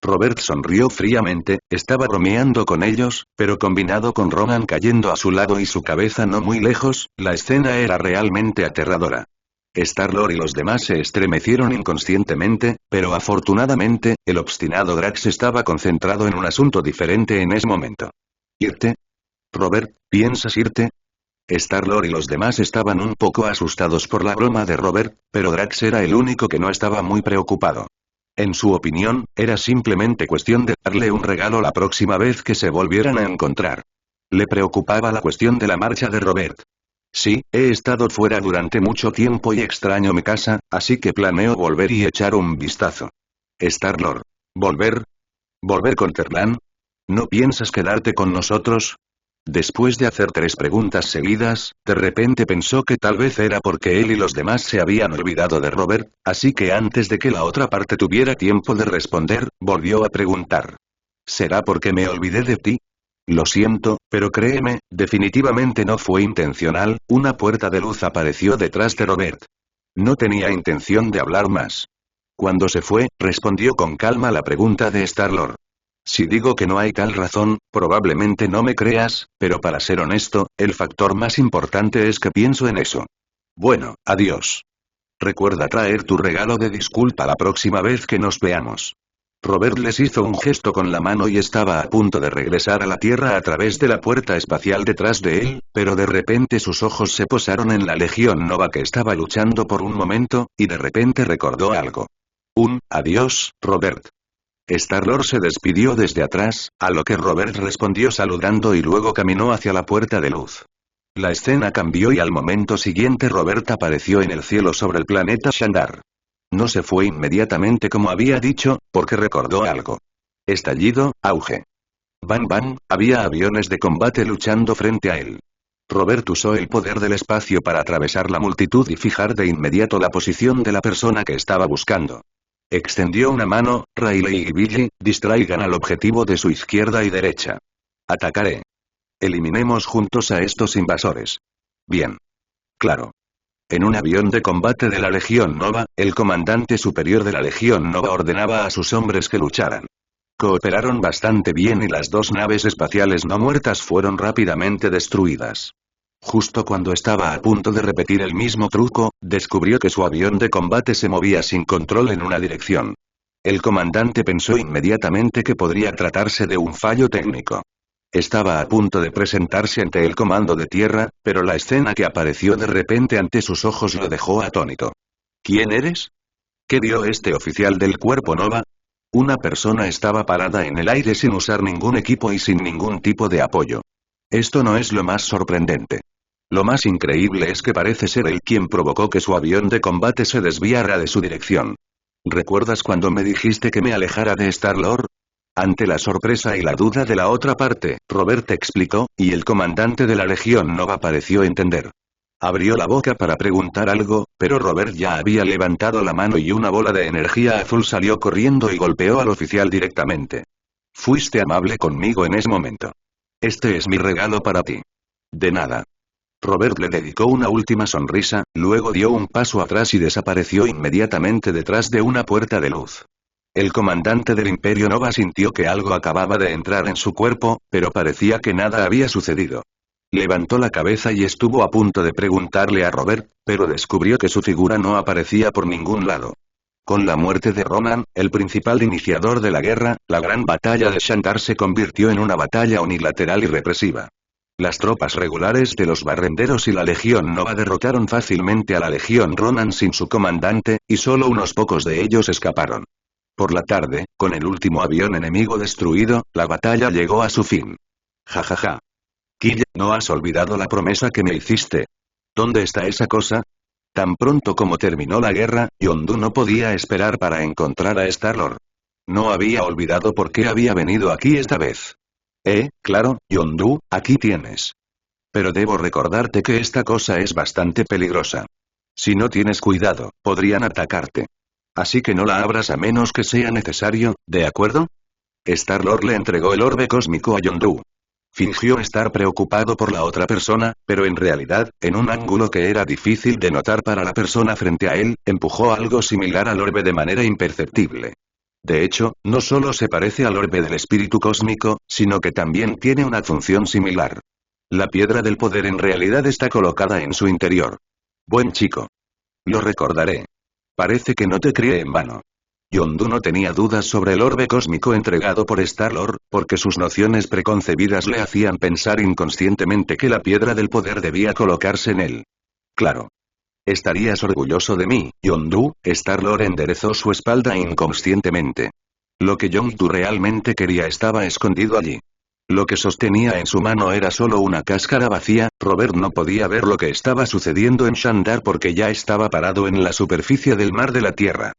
Robert sonrió fríamente, estaba bromeando con ellos, pero combinado con Ronan cayendo a su lado y su cabeza no muy lejos, la escena era realmente aterradora. Star-Lord y los demás se estremecieron inconscientemente, pero afortunadamente, el obstinado Drax estaba concentrado en un asunto diferente en ese momento. ¿Irte? Robert, ¿piensas irte? Star-Lord y los demás estaban un poco asustados por la broma de Robert, pero Drax era el único que no estaba muy preocupado. En su opinión, era simplemente cuestión de darle un regalo la próxima vez que se volvieran a encontrar. Le preocupaba la cuestión de la marcha de Robert. Sí, he estado fuera durante mucho tiempo y extraño mi casa, así que planeo volver y echar un vistazo. Star-Lord. ¿Volver? ¿Volver con Terlan? ¿No piensas quedarte con nosotros? Después de hacer 3 preguntas seguidas, de repente pensó que tal vez era porque él y los demás se habían olvidado de Robert, así que antes de que la otra parte tuviera tiempo de responder, volvió a preguntar. ¿Será porque me olvidé de ti? Lo siento, pero créeme, definitivamente no fue intencional, una puerta de luz apareció detrás de Robert. No tenía intención de hablar más. Cuando se fue, respondió con calma la pregunta de Star-Lord. Si digo que no hay tal razón, probablemente no me creas, pero para ser honesto, el factor más importante es que pienso en eso. Bueno, adiós. Recuerda traer tu regalo de disculpa la próxima vez que nos veamos. Robert les hizo un gesto con la mano y estaba a punto de regresar a la Tierra a través de la puerta espacial detrás de él, pero de repente sus ojos se posaron en la Legión Nova que estaba luchando por un momento, y de repente recordó algo. Adiós, Robert. Star-Lord se despidió desde atrás, a lo que Robert respondió saludando y luego caminó hacia la puerta de luz. La escena cambió y al momento siguiente Robert apareció en el cielo sobre el planeta Shandar. No se fue inmediatamente como había dicho, porque recordó algo. Estallido, auge. Bang bang, había aviones de combate luchando frente a él. Robert usó el poder del espacio para atravesar la multitud y fijar de inmediato la posición de la persona que estaba buscando. Extendió una mano, Riley y Billy, distraigan al objetivo de su izquierda y derecha. Atacaré. Eliminemos juntos a estos invasores. Bien. Claro. En un avión de combate de la Legión Nova, el comandante superior de la Legión Nova ordenaba a sus hombres que lucharan. Cooperaron bastante bien y las 2 naves espaciales no muertas fueron rápidamente destruidas. Justo cuando estaba a punto de repetir el mismo truco, descubrió que su avión de combate se movía sin control en una dirección. El comandante pensó inmediatamente que podría tratarse de un fallo técnico. Estaba a punto de presentarse ante el comando de tierra, pero la escena que apareció de repente ante sus ojos lo dejó atónito. ¿Quién eres? ¿Qué vio este oficial del cuerpo Nova? Una persona estaba parada en el aire sin usar ningún equipo y sin ningún tipo de apoyo. Esto no es lo más sorprendente. Lo más increíble es que parece ser él quien provocó que su avión de combate se desviara de su dirección. ¿Recuerdas cuando me dijiste que me alejara de Star-Lord? Ante la sorpresa y la duda de la otra parte, Robert explicó, y el comandante de la Legión Nova pareció entender. Abrió la boca para preguntar algo, pero Robert ya había levantado la mano y una bola de energía azul salió corriendo y golpeó al oficial directamente. Fuiste amable conmigo en ese momento. Este es mi regalo para ti. De nada. Robert le dedicó una última sonrisa, luego dio un paso atrás y desapareció inmediatamente detrás de una puerta de luz. El comandante del Imperio Nova sintió que algo acababa de entrar en su cuerpo, pero parecía que nada había sucedido. Levantó la cabeza y estuvo a punto de preguntarle a Robert, pero descubrió que su figura no aparecía por ningún lado. Con la muerte de Ronan, el principal iniciador de la guerra, la gran batalla de Shandar se convirtió en una batalla unilateral y represiva. Las tropas regulares de los barrenderos y la Legión Nova derrotaron fácilmente a la Legión Ronan sin su comandante, y solo unos pocos de ellos escaparon. Por la tarde, con el último avión enemigo destruido, la batalla llegó a su fin. Jajaja. Killa, ¿no has olvidado la promesa que me hiciste? ¿Dónde está esa cosa? Tan pronto como terminó la guerra, Yondu no podía esperar para encontrar a Star-Lord. No había olvidado por qué había venido aquí esta vez. Claro, Yondu, aquí tienes. Pero debo recordarte que esta cosa es bastante peligrosa. Si no tienes cuidado, podrían atacarte. Así que no la abras a menos que sea necesario, ¿de acuerdo? Star-Lord le entregó el orbe cósmico a Yondu. Fingió estar preocupado por la otra persona, pero en realidad, en un ángulo que era difícil de notar para la persona frente a él, empujó algo similar al orbe de manera imperceptible. De hecho, no solo se parece al orbe del espíritu cósmico, sino que también tiene una función similar. La piedra del poder en realidad está colocada en su interior. Buen chico. Lo recordaré. Parece que no te crié en vano. Yondu no tenía dudas sobre el orbe cósmico entregado por Star-Lord, porque sus nociones preconcebidas le hacían pensar inconscientemente que la piedra del poder debía colocarse en él. Claro. Estarías orgulloso de mí, Yondu. Star-Lord enderezó su espalda inconscientemente. Lo que Yondu realmente quería estaba escondido allí. Lo que sostenía en su mano era solo una cáscara vacía. Robert no podía ver lo que estaba sucediendo en Shandar porque ya estaba parado en la superficie del mar de la Tierra.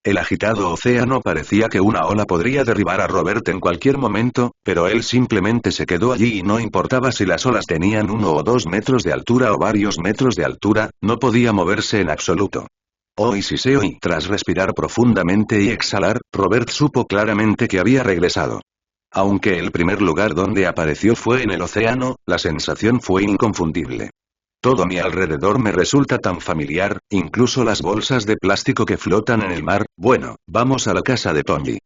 El agitado océano parecía que una ola podría derribar a Robert en cualquier momento, pero él simplemente se quedó allí y no importaba si las olas tenían 1 o 2 metros de altura o varios metros de altura, no podía moverse en absoluto. Oh, y siseo, y tras respirar profundamente y exhalar, Robert supo claramente que había regresado. Aunque el primer lugar donde apareció fue en el océano, la sensación fue inconfundible. Todo a mi alrededor me resulta tan familiar, incluso las bolsas de plástico que flotan en el mar. Bueno, vamos a la casa de Tony.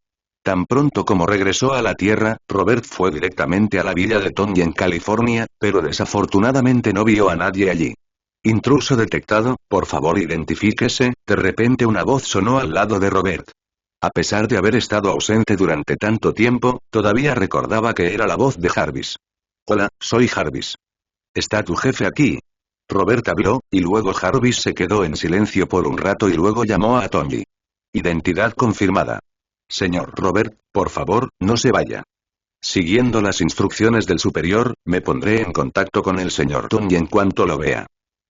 Tan pronto como regresó a la Tierra, Robert fue directamente a la villa de Tony en California, pero desafortunadamente no vio a nadie allí. Intruso detectado, por favor identifíquese. De repente una voz sonó al lado de Robert. A pesar de haber estado ausente durante tanto tiempo, todavía recordaba que era la voz de Jarvis. Hola, soy Jarvis. ¿Está tu jefe aquí? Robert habló, y luego Jarvis se quedó en silencio por un rato y luego llamó a Tony. Identidad confirmada. Señor Robert, por favor, no se vaya. Siguiendo las instrucciones del superior, me pondré en contacto con el señor Tony en cuanto lo vea.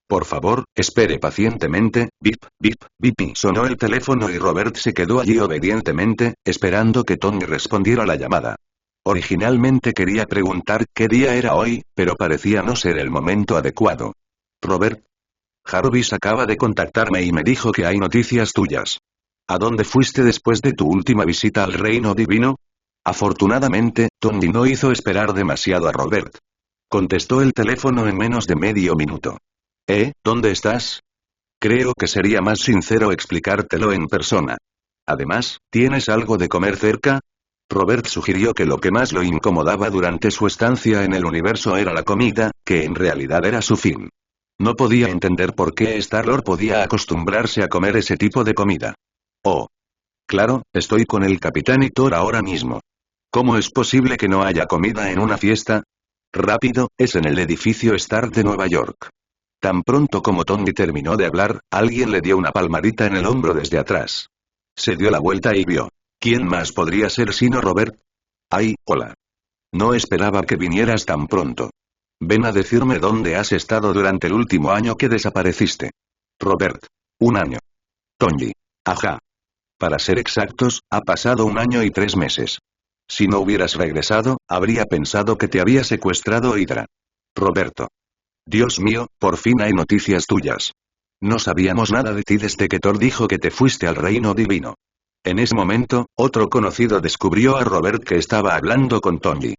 Por favor, espere pacientemente. Bip, bip, bip, y sonó el teléfono y Robert se quedó allí obedientemente, esperando que Tony respondiera la llamada. Originalmente quería preguntar qué día era hoy, pero parecía no ser el momento adecuado. Robert. Jarvis acaba de contactarme y me dijo que hay noticias tuyas. ¿A dónde fuiste después de tu última visita al Reino Divino? Afortunadamente, Tony no hizo esperar demasiado a Robert. Contestó el teléfono en menos de medio minuto. ¿Dónde estás? Creo que sería más sincero explicártelo en persona. Además, ¿tienes algo de comer cerca? Robert sugirió que lo que más lo incomodaba durante su estancia en el universo era la comida, que en realidad era su fin. No podía entender por qué Star-Lord podía acostumbrarse a comer ese tipo de comida. Oh. Claro, estoy con el Capitán y Thor ahora mismo. ¿Cómo es posible que no haya comida en una fiesta? Rápido, es en el edificio Star de Nueva York. Tan pronto como Tony terminó de hablar, alguien le dio una palmadita en el hombro desde atrás. Se dio la vuelta y vio. ¿Quién más podría ser sino Robert? ¡Ay, hola! No esperaba que vinieras tan pronto. Ven a decirme dónde has estado durante el último año que desapareciste. Robert. 1 año. Tony. Ajá. Para ser exactos, ha pasado 1 año y 3 meses. Si no hubieras regresado, habría pensado que te había secuestrado Hydra. Roberto. Dios mío, por fin hay noticias tuyas. No sabíamos nada de ti desde que Thor dijo que te fuiste al Reino Divino. En ese momento, otro conocido descubrió a Robert que estaba hablando con Tony.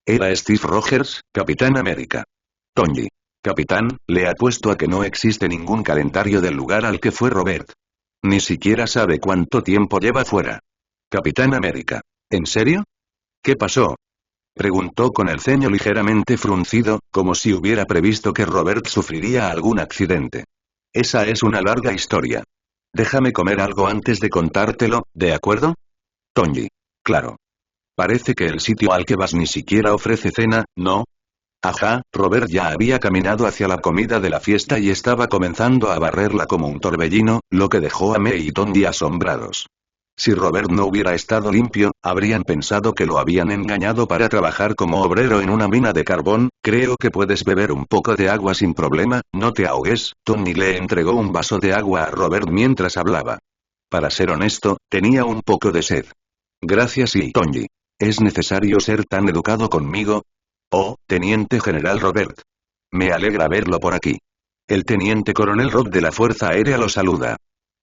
Era Steve Rogers, Capitán América. Tony. Capitán, le apuesto a que no existe ningún calendario del lugar al que fue Robert. Ni siquiera sabe cuánto tiempo lleva fuera. Capitán América. ¿En serio? ¿Qué pasó? Preguntó con el ceño ligeramente fruncido, como si hubiera previsto que Robert sufriría algún accidente. Esa es una larga historia. Déjame comer algo antes de contártelo, ¿de acuerdo? Tony. Claro. Parece que el sitio al que vas ni siquiera ofrece cena, ¿no? Ajá, Robert ya había caminado hacia la comida de la fiesta y estaba comenzando a barrerla como un torbellino, lo que dejó a May y Tony asombrados. Si Robert no hubiera estado limpio, habrían pensado que lo habían engañado para trabajar como obrero en una mina de carbón. Creo que puedes beber un poco de agua sin problema, no te ahogues. Tony le entregó un vaso de agua a Robert mientras hablaba. Para ser honesto, tenía un poco de sed. Gracias y Tony. ¿Es necesario ser tan educado conmigo? Oh, Teniente General Robert. Me alegra verlo por aquí. El Teniente Coronel Robb de la Fuerza Aérea lo saluda.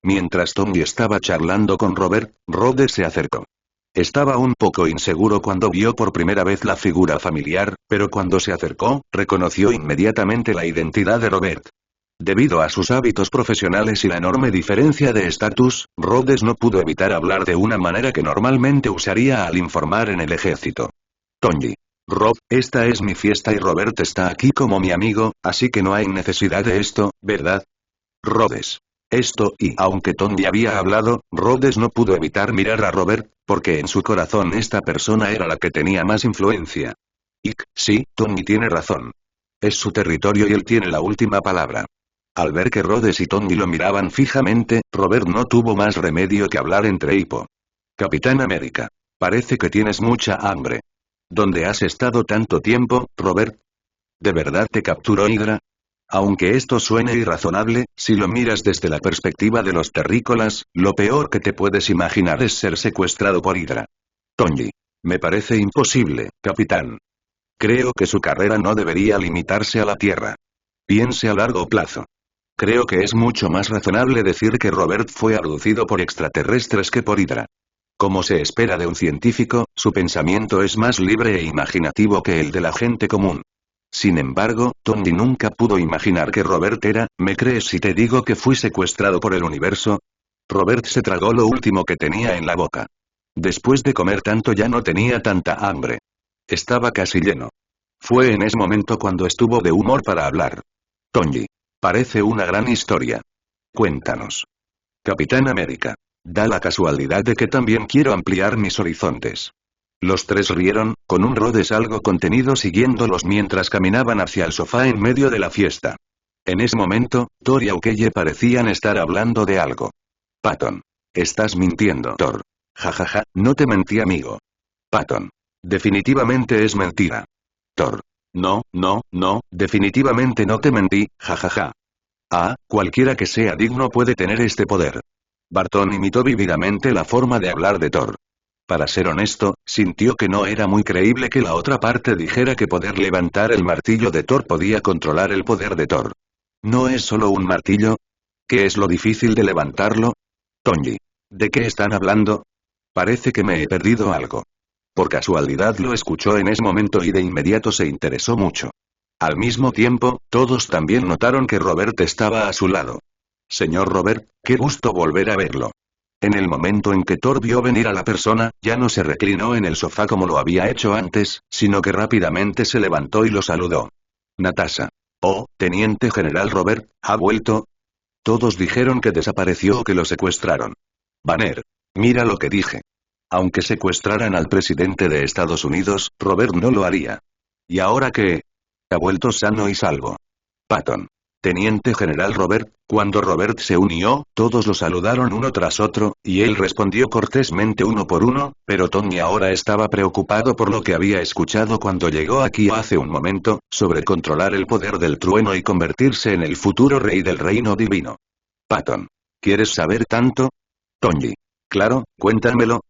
Mientras Tony estaba charlando con Robert, Rhodes se acercó. Estaba un poco inseguro cuando vio por primera vez la figura familiar, pero cuando se acercó, reconoció inmediatamente la identidad de Robert. Debido a sus hábitos profesionales y la enorme diferencia de estatus, Rhodes no pudo evitar hablar de una manera que normalmente usaría al informar en el ejército. Tonji. Rob, esta es mi fiesta y Robert está aquí como mi amigo, así que no hay necesidad de esto, ¿verdad? Rhodes. Esto y aunque Tonji había hablado, Rhodes no pudo evitar mirar a Robert, porque en su corazón esta persona era la que tenía más influencia. Sí, Tonji tiene razón. Es su territorio y él tiene la última palabra. Al ver que Rhodes y Tonji lo miraban fijamente, Robert no tuvo más remedio que hablar entre hipo. Capitán América. Parece que tienes mucha hambre. ¿Dónde has estado tanto tiempo, Robert? ¿De verdad te capturó Hydra? Aunque esto suene irrazonable, si lo miras desde la perspectiva de los terrícolas, lo peor que te puedes imaginar es ser secuestrado por Hydra. Tonji. Me parece imposible, capitán. Creo que su carrera no debería limitarse a la Tierra. Piense a largo plazo. Creo que es mucho más razonable decir que Robert fue abducido por extraterrestres que por Hydra. Como se espera de un científico, su pensamiento es más libre e imaginativo que el de la gente común. Sin embargo, Tonji nunca pudo imaginar que Robert era, ¿me crees si te digo que fui secuestrado por el universo? Robert se tragó lo último que tenía en la boca. Después de comer tanto ya no tenía tanta hambre. Estaba casi lleno. Fue en ese momento cuando estuvo de humor para hablar. Tonji. Parece una gran historia. Cuéntanos. Capitán América. Da la casualidad de que también quiero ampliar mis horizontes. Los tres rieron, con un Rhodes algo contenido siguiéndolos mientras caminaban hacia el sofá en medio de la fiesta. En ese momento, Thor y Aukeye parecían estar hablando de algo. Patton. Estás mintiendo, Thor. Jajaja, no te mentí, amigo. Patton. Definitivamente es mentira. Thor. No, no, no, definitivamente no te mentí, jajaja. Cualquiera que sea digno puede tener este poder. Barton imitó vívidamente la forma de hablar de Thor. Para ser honesto, sintió que no era muy creíble que la otra parte dijera que poder levantar el martillo de Thor podía controlar el poder de Thor. ¿No es solo un martillo? ¿Qué es lo difícil de levantarlo? Tonji. ¿De qué están hablando? Parece que me he perdido algo. Por casualidad lo escuchó en ese momento y de inmediato se interesó mucho. Al mismo tiempo, todos también notaron que Robert estaba a su lado. Señor Robert, qué gusto volver a verlo. En el momento en que Thor vio venir a la persona, ya no se reclinó en el sofá como lo había hecho antes, sino que rápidamente se levantó y lo saludó. Natasha. Oh, Teniente General Robert, ¿ha vuelto? Todos dijeron que desapareció o que lo secuestraron. Banner. Mira lo que dije. Aunque secuestraran al presidente de Estados Unidos, Robert no lo haría. ¿Y ahora qué? Ha vuelto sano y salvo. Patton. Teniente General Robert, cuando Robert se unió, todos lo saludaron uno tras otro, y él respondió cortésmente uno por uno, pero Tony ahora estaba preocupado por lo que había escuchado cuando llegó aquí hace un momento, sobre controlar el poder del trueno y convertirse en el futuro rey del reino divino. Patton. ¿Quieres saber tanto? Tony. Claro, cuéntamelo.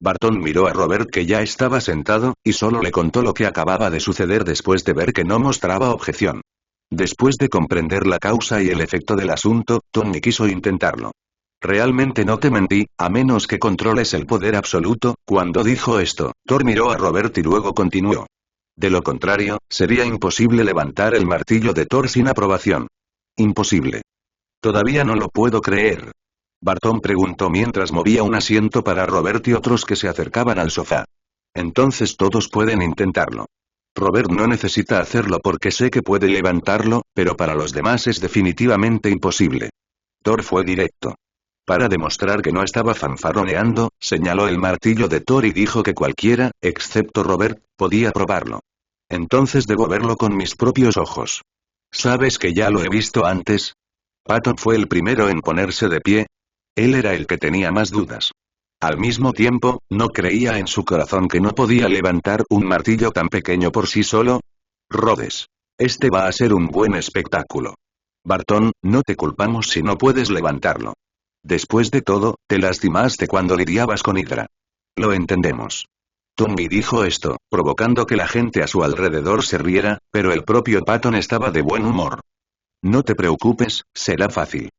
Barton miró a Robert que ya estaba sentado, y solo le contó lo que acababa de suceder después de ver que no mostraba objeción. Después de comprender la causa y el efecto del asunto, Tony quiso intentarlo. Realmente no te mentí, a menos que controles el poder absoluto. Cuando dijo esto, Thor miró a Robert y luego continuó. De lo contrario, sería imposible levantar el martillo de Thor sin aprobación. Imposible. Todavía no lo puedo creer. Barton preguntó mientras movía un asiento para Robert y otros que se acercaban al sofá. Entonces todos pueden intentarlo. Robert no necesita hacerlo porque sé que puede levantarlo, pero para los demás es definitivamente imposible. Thor fue directo. Para demostrar que no estaba fanfarroneando, señaló el martillo de Thor y dijo que cualquiera, excepto Robert, podía probarlo. Entonces debo verlo con mis propios ojos. ¿Sabes que ya lo he visto antes? Patton fue el primero en ponerse de pie. Él era el que tenía más dudas. Al mismo tiempo, no creía en su corazón que no podía levantar un martillo tan pequeño por sí solo. Rhodes. Este va a ser un buen espectáculo. Barton, no te culpamos si no puedes levantarlo. Después de todo, te lastimaste cuando lidiabas con Hydra. Lo entendemos. Tony dijo esto, provocando que la gente a su alrededor se riera, pero el propio Patton estaba de buen humor. No te preocupes, será fácil.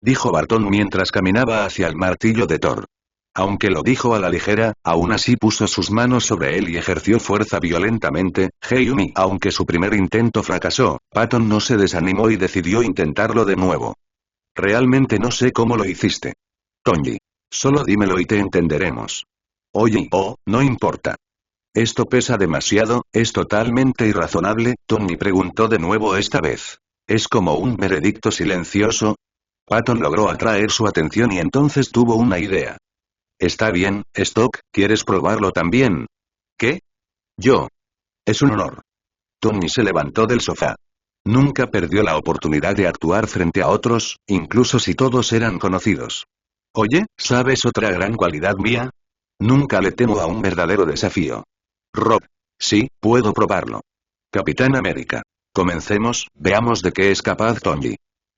Dijo Barton mientras caminaba hacia el martillo de Thor. Aunque lo dijo a la ligera, aún así puso sus manos sobre él y ejerció fuerza violentamente. Heiyumi, aunque su primer intento fracasó, Patton no se desanimó y decidió intentarlo de nuevo. Realmente no sé cómo lo hiciste. Tonji. Solo dímelo y te entenderemos. Oye, no importa. Esto pesa demasiado, es totalmente irrazonable, Tony preguntó de nuevo esta vez. ¿Es como un veredicto silencioso? Patton logró atraer su atención y entonces tuvo una idea. Está bien, Stock, ¿quieres probarlo también? ¿Qué? Yo. Es un honor. Tony se levantó del sofá. Nunca perdió la oportunidad de actuar frente a otros, incluso si todos eran conocidos. Oye, ¿sabes otra gran cualidad mía? Nunca le temo a un verdadero desafío. Rob. Sí, puedo probarlo. Capitán América. Comencemos, veamos de qué es capaz Tony.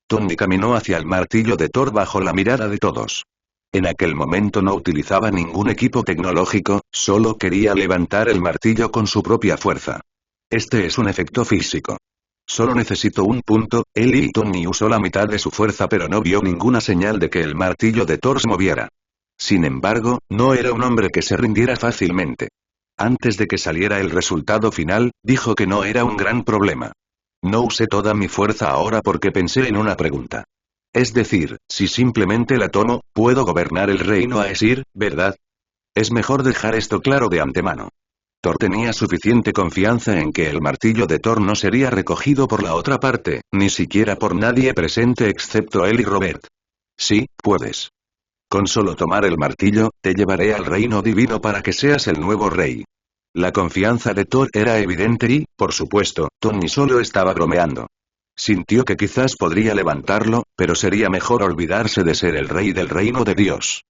Tony caminó hacia el martillo de Thor bajo la mirada de todos. En aquel momento no utilizaba ningún equipo tecnológico, solo quería levantar el martillo con su propia fuerza. Este es un efecto físico. Solo necesito un punto. Él y Tony usó la mitad de su fuerza pero no vio ninguna señal de que el martillo de Thor se moviera. Sin embargo, no era un hombre que se rindiera fácilmente. Antes de que saliera el resultado final, dijo que no era un gran problema. No usé toda mi fuerza ahora porque pensé en una pregunta. Es decir, si simplemente la tomo, puedo gobernar el reino Aesir, ¿verdad? Es mejor dejar esto claro de antemano. Thor tenía suficiente confianza en que el martillo de Thor no sería recogido por la otra parte, ni siquiera por nadie presente excepto él y Robert. Sí, puedes. Con solo tomar el martillo, te llevaré al reino divino para que seas el nuevo rey. La confianza de Thor era evidente y, por supuesto, Tony solo estaba bromeando. Sintió que quizás podría levantarlo, pero sería mejor olvidarse de ser el rey del reino de Dios.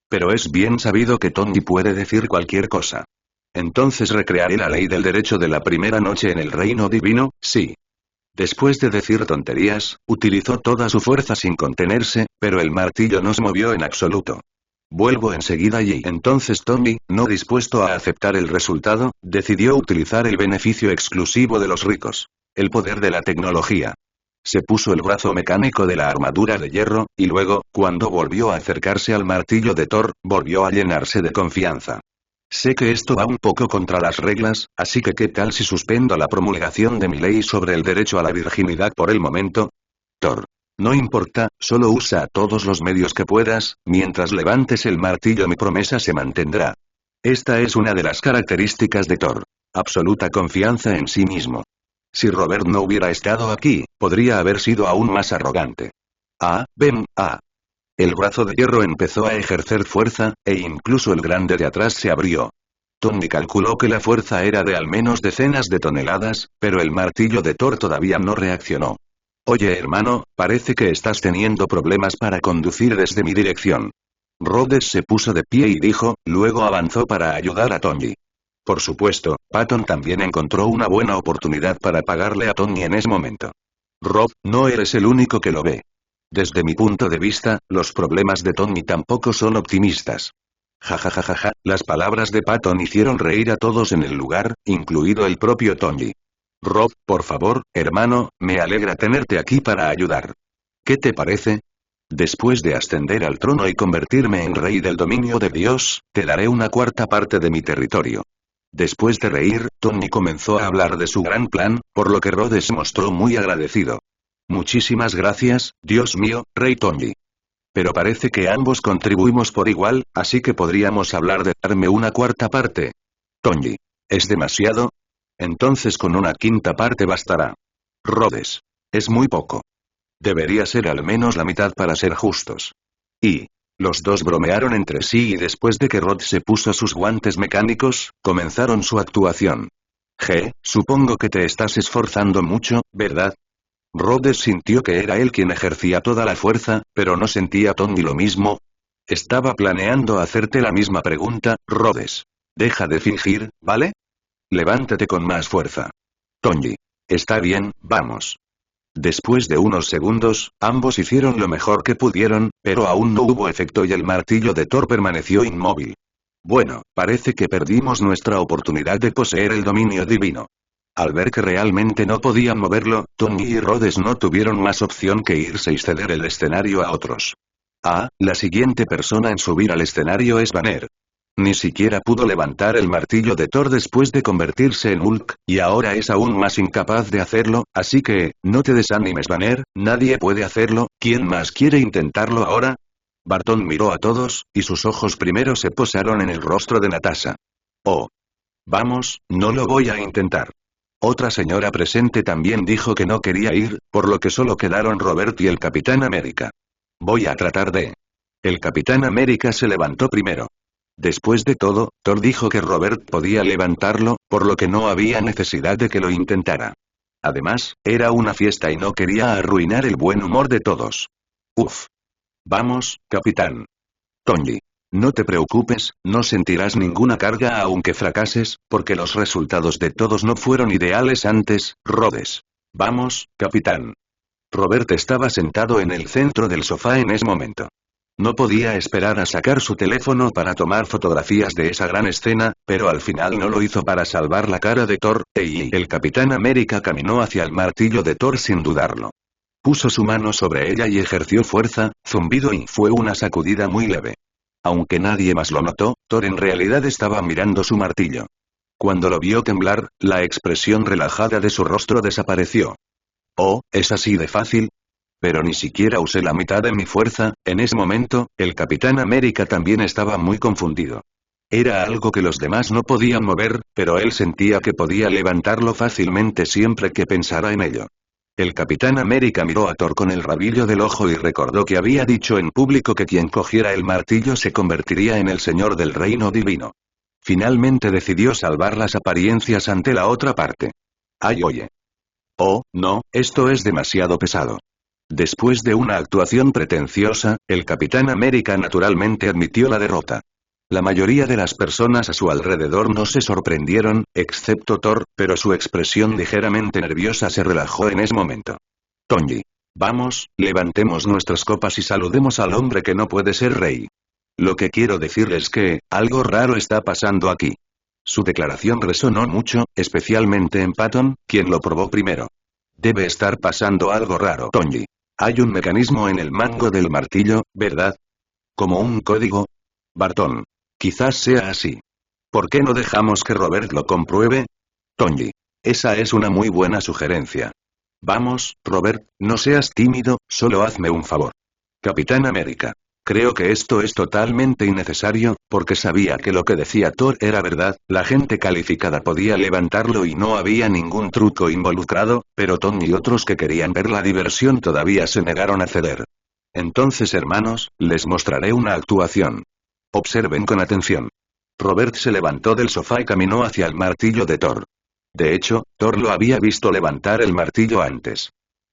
Pero es bien sabido que Tony puede decir cualquier cosa. Entonces recrearé la ley del derecho de la primera noche en el reino divino, sí. Después de decir tonterías, utilizó toda su fuerza sin contenerse, pero el martillo no se movió en absoluto. Vuelvo enseguida y entonces Tony, no dispuesto a aceptar el resultado, decidió utilizar el beneficio exclusivo de los ricos. El poder de la tecnología. Se puso el brazo mecánico de la armadura de hierro, y luego, cuando volvió a acercarse al martillo de Thor, volvió a llenarse de confianza. Sé que esto va un poco contra las reglas, así que ¿qué tal si suspendo la promulgación de mi ley sobre el derecho a la virginidad por el momento? Thor. No importa, solo usa todos los medios que puedas, mientras levantes el martillo mi promesa se mantendrá. Esta es una de las características de Thor. Absoluta confianza en sí mismo. Si Robert no hubiera estado aquí, podría haber sido aún más arrogante. Ven. El brazo de hierro empezó a ejercer fuerza, e incluso el grande de atrás se abrió. Tony calculó que la fuerza era de al menos decenas de toneladas, pero el martillo de Thor todavía no reaccionó. Oye hermano, parece que estás teniendo problemas para conducir desde mi dirección. Rhodes se puso de pie y dijo, luego avanzó para ayudar a Tony. Por supuesto, Patton también encontró una buena oportunidad para pagarle a Tony en ese momento. Rob, no eres el único que lo ve. Desde mi punto de vista, los problemas de Tony tampoco son optimistas. Jajajajaja, las palabras de Patton hicieron reír a todos en el lugar, incluido el propio Tony. Rob, por favor, hermano, me alegra tenerte aquí para ayudar. ¿Qué te parece? Después de ascender al trono y convertirme en rey del dominio de Dios, te daré una cuarta parte de mi territorio. Después de reír, Tony comenzó a hablar de su gran plan, por lo que Rhodes se mostró muy agradecido. Muchísimas gracias, Dios mío, Rey Tony. Pero parece que ambos contribuimos por igual, así que podríamos hablar de darme una cuarta parte. Tony. ¿Es demasiado? Entonces con una quinta parte bastará. Rhodes. Es muy poco. Debería ser al menos la mitad para ser justos. Y los dos bromearon entre sí y después de que Rhodes se puso sus guantes mecánicos, comenzaron su actuación. Supongo que te estás esforzando mucho, ¿verdad? Rhodes sintió que era él quien ejercía toda la fuerza, pero no sentía Tony lo mismo. Estaba planeando hacerte la misma pregunta, Rhodes. Deja de fingir, ¿vale? Levántate con más fuerza. Tony. Está bien, vamos. Después de unos segundos, ambos hicieron lo mejor que pudieron, pero aún no hubo efecto y el martillo de Thor permaneció inmóvil. Bueno, parece que perdimos nuestra oportunidad de poseer el dominio divino. Al ver que realmente no podían moverlo, Tony y Rhodes no tuvieron más opción que irse y ceder el escenario a otros. La siguiente persona en subir al escenario es Banner. Ni siquiera pudo levantar el martillo de Thor después de convertirse en Hulk, y ahora es aún más incapaz de hacerlo, así que, no te desanimes Banner, nadie puede hacerlo, ¿quién más quiere intentarlo ahora? Barton miró a todos, y sus ojos primero se posaron en el rostro de Natasha. Oh. Vamos, no lo voy a intentar. Otra señora presente también dijo que no quería ir, por lo que solo quedaron Robert y el Capitán América. Voy a tratar de... El Capitán América se levantó primero. Después de todo, Thor dijo que Robert podía levantarlo, por lo que no había necesidad de que lo intentara. Además, era una fiesta y no quería arruinar el buen humor de todos. Uf. Vamos, Capitán. Tony. No te preocupes, no sentirás ninguna carga aunque fracases, porque los resultados de todos no fueron ideales antes, Rhodes. Vamos, Capitán. Robert estaba sentado en el centro del sofá en ese momento. No podía esperar a sacar su teléfono para tomar fotografías de esa gran escena, pero al final no lo hizo para salvar la cara de Thor, y el Capitán América caminó hacia el martillo de Thor sin dudarlo. Puso su mano sobre ella y ejerció fuerza, zumbido y fue una sacudida muy leve. Aunque nadie más lo notó, Thor en realidad estaba mirando su martillo. Cuando lo vio temblar, la expresión relajada de su rostro desapareció. Oh, ¿es así de fácil? Pero ni siquiera usé la mitad de mi fuerza, en ese momento, el Capitán América también estaba muy confundido. Era algo que los demás no podían mover, pero él sentía que podía levantarlo fácilmente siempre que pensara en ello. El Capitán América miró a Thor con el rabillo del ojo y recordó que había dicho en público que quien cogiera el martillo se convertiría en el señor del reino divino. Finalmente decidió salvar las apariencias ante la otra parte. ¡Ay oye! Oh, no, esto es demasiado pesado. Después de una actuación pretenciosa, el Capitán América naturalmente admitió la derrota. La mayoría de las personas a su alrededor no se sorprendieron, excepto Thor, pero su expresión ligeramente nerviosa se relajó en ese momento. Tony. Vamos, levantemos nuestras copas y saludemos al hombre que no puede ser rey. Lo que quiero decir es que, algo raro está pasando aquí. Su declaración resonó mucho, especialmente en Patton, quien lo probó primero. Debe estar pasando algo raro. Tony. Hay un mecanismo en el mango del martillo, ¿verdad? ¿Como un código? Barton. Quizás sea así. ¿Por qué no dejamos que Robert lo compruebe? Tony. Esa es una muy buena sugerencia. Vamos, Robert, no seas tímido, solo hazme un favor. Capitán América. Creo que esto es totalmente innecesario, porque sabía que lo que decía Thor era verdad, la gente calificada podía levantarlo y no había ningún truco involucrado, pero Tony y otros que querían ver la diversión todavía se negaron a ceder. Entonces hermanos, les mostraré una actuación. Observen con atención. Robert se levantó del sofá y caminó hacia el martillo de Thor. De hecho, Thor lo había visto levantar el martillo antes.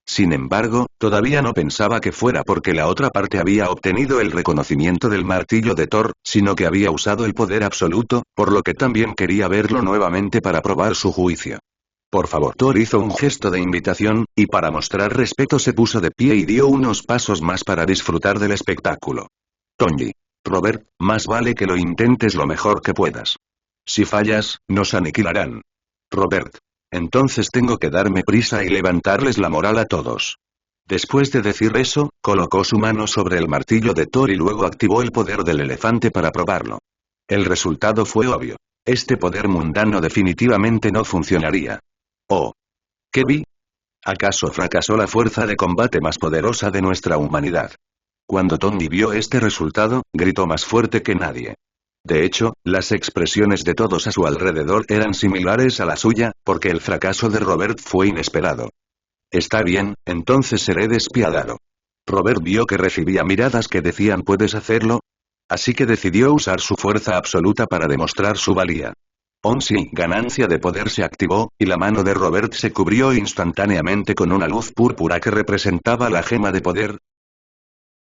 Sin embargo, todavía no pensaba que fuera porque la otra parte había obtenido el reconocimiento del martillo de Thor, sino que había usado el poder absoluto, por lo que también quería verlo nuevamente para probar su juicio. Por favor. Thor hizo un gesto de invitación, y para mostrar respeto se puso de pie y dio unos pasos más para disfrutar del espectáculo. Tony. Robert, más vale que lo intentes lo mejor que puedas. Si fallas, nos aniquilarán. Robert. Entonces tengo que darme prisa y levantarles la moral a todos. Después de decir eso, colocó su mano sobre el martillo de Thor y luego activó el poder del elefante para probarlo. El resultado fue obvio. Este poder mundano definitivamente no funcionaría. Oh. ¿Qué vi? ¿Acaso fracasó la fuerza de combate más poderosa de nuestra humanidad? Cuando Tony vio este resultado, gritó más fuerte que nadie. De hecho, las expresiones de todos a su alrededor eran similares a la suya, porque el fracaso de Robert fue inesperado. Está bien, entonces seré despiadado. Robert vio que recibía miradas que decían ¿puedes hacerlo? Así que decidió usar su fuerza absoluta para demostrar su valía. Sí, ganancia de poder se activó, y la mano de Robert se cubrió instantáneamente con una luz púrpura que representaba la gema de poder,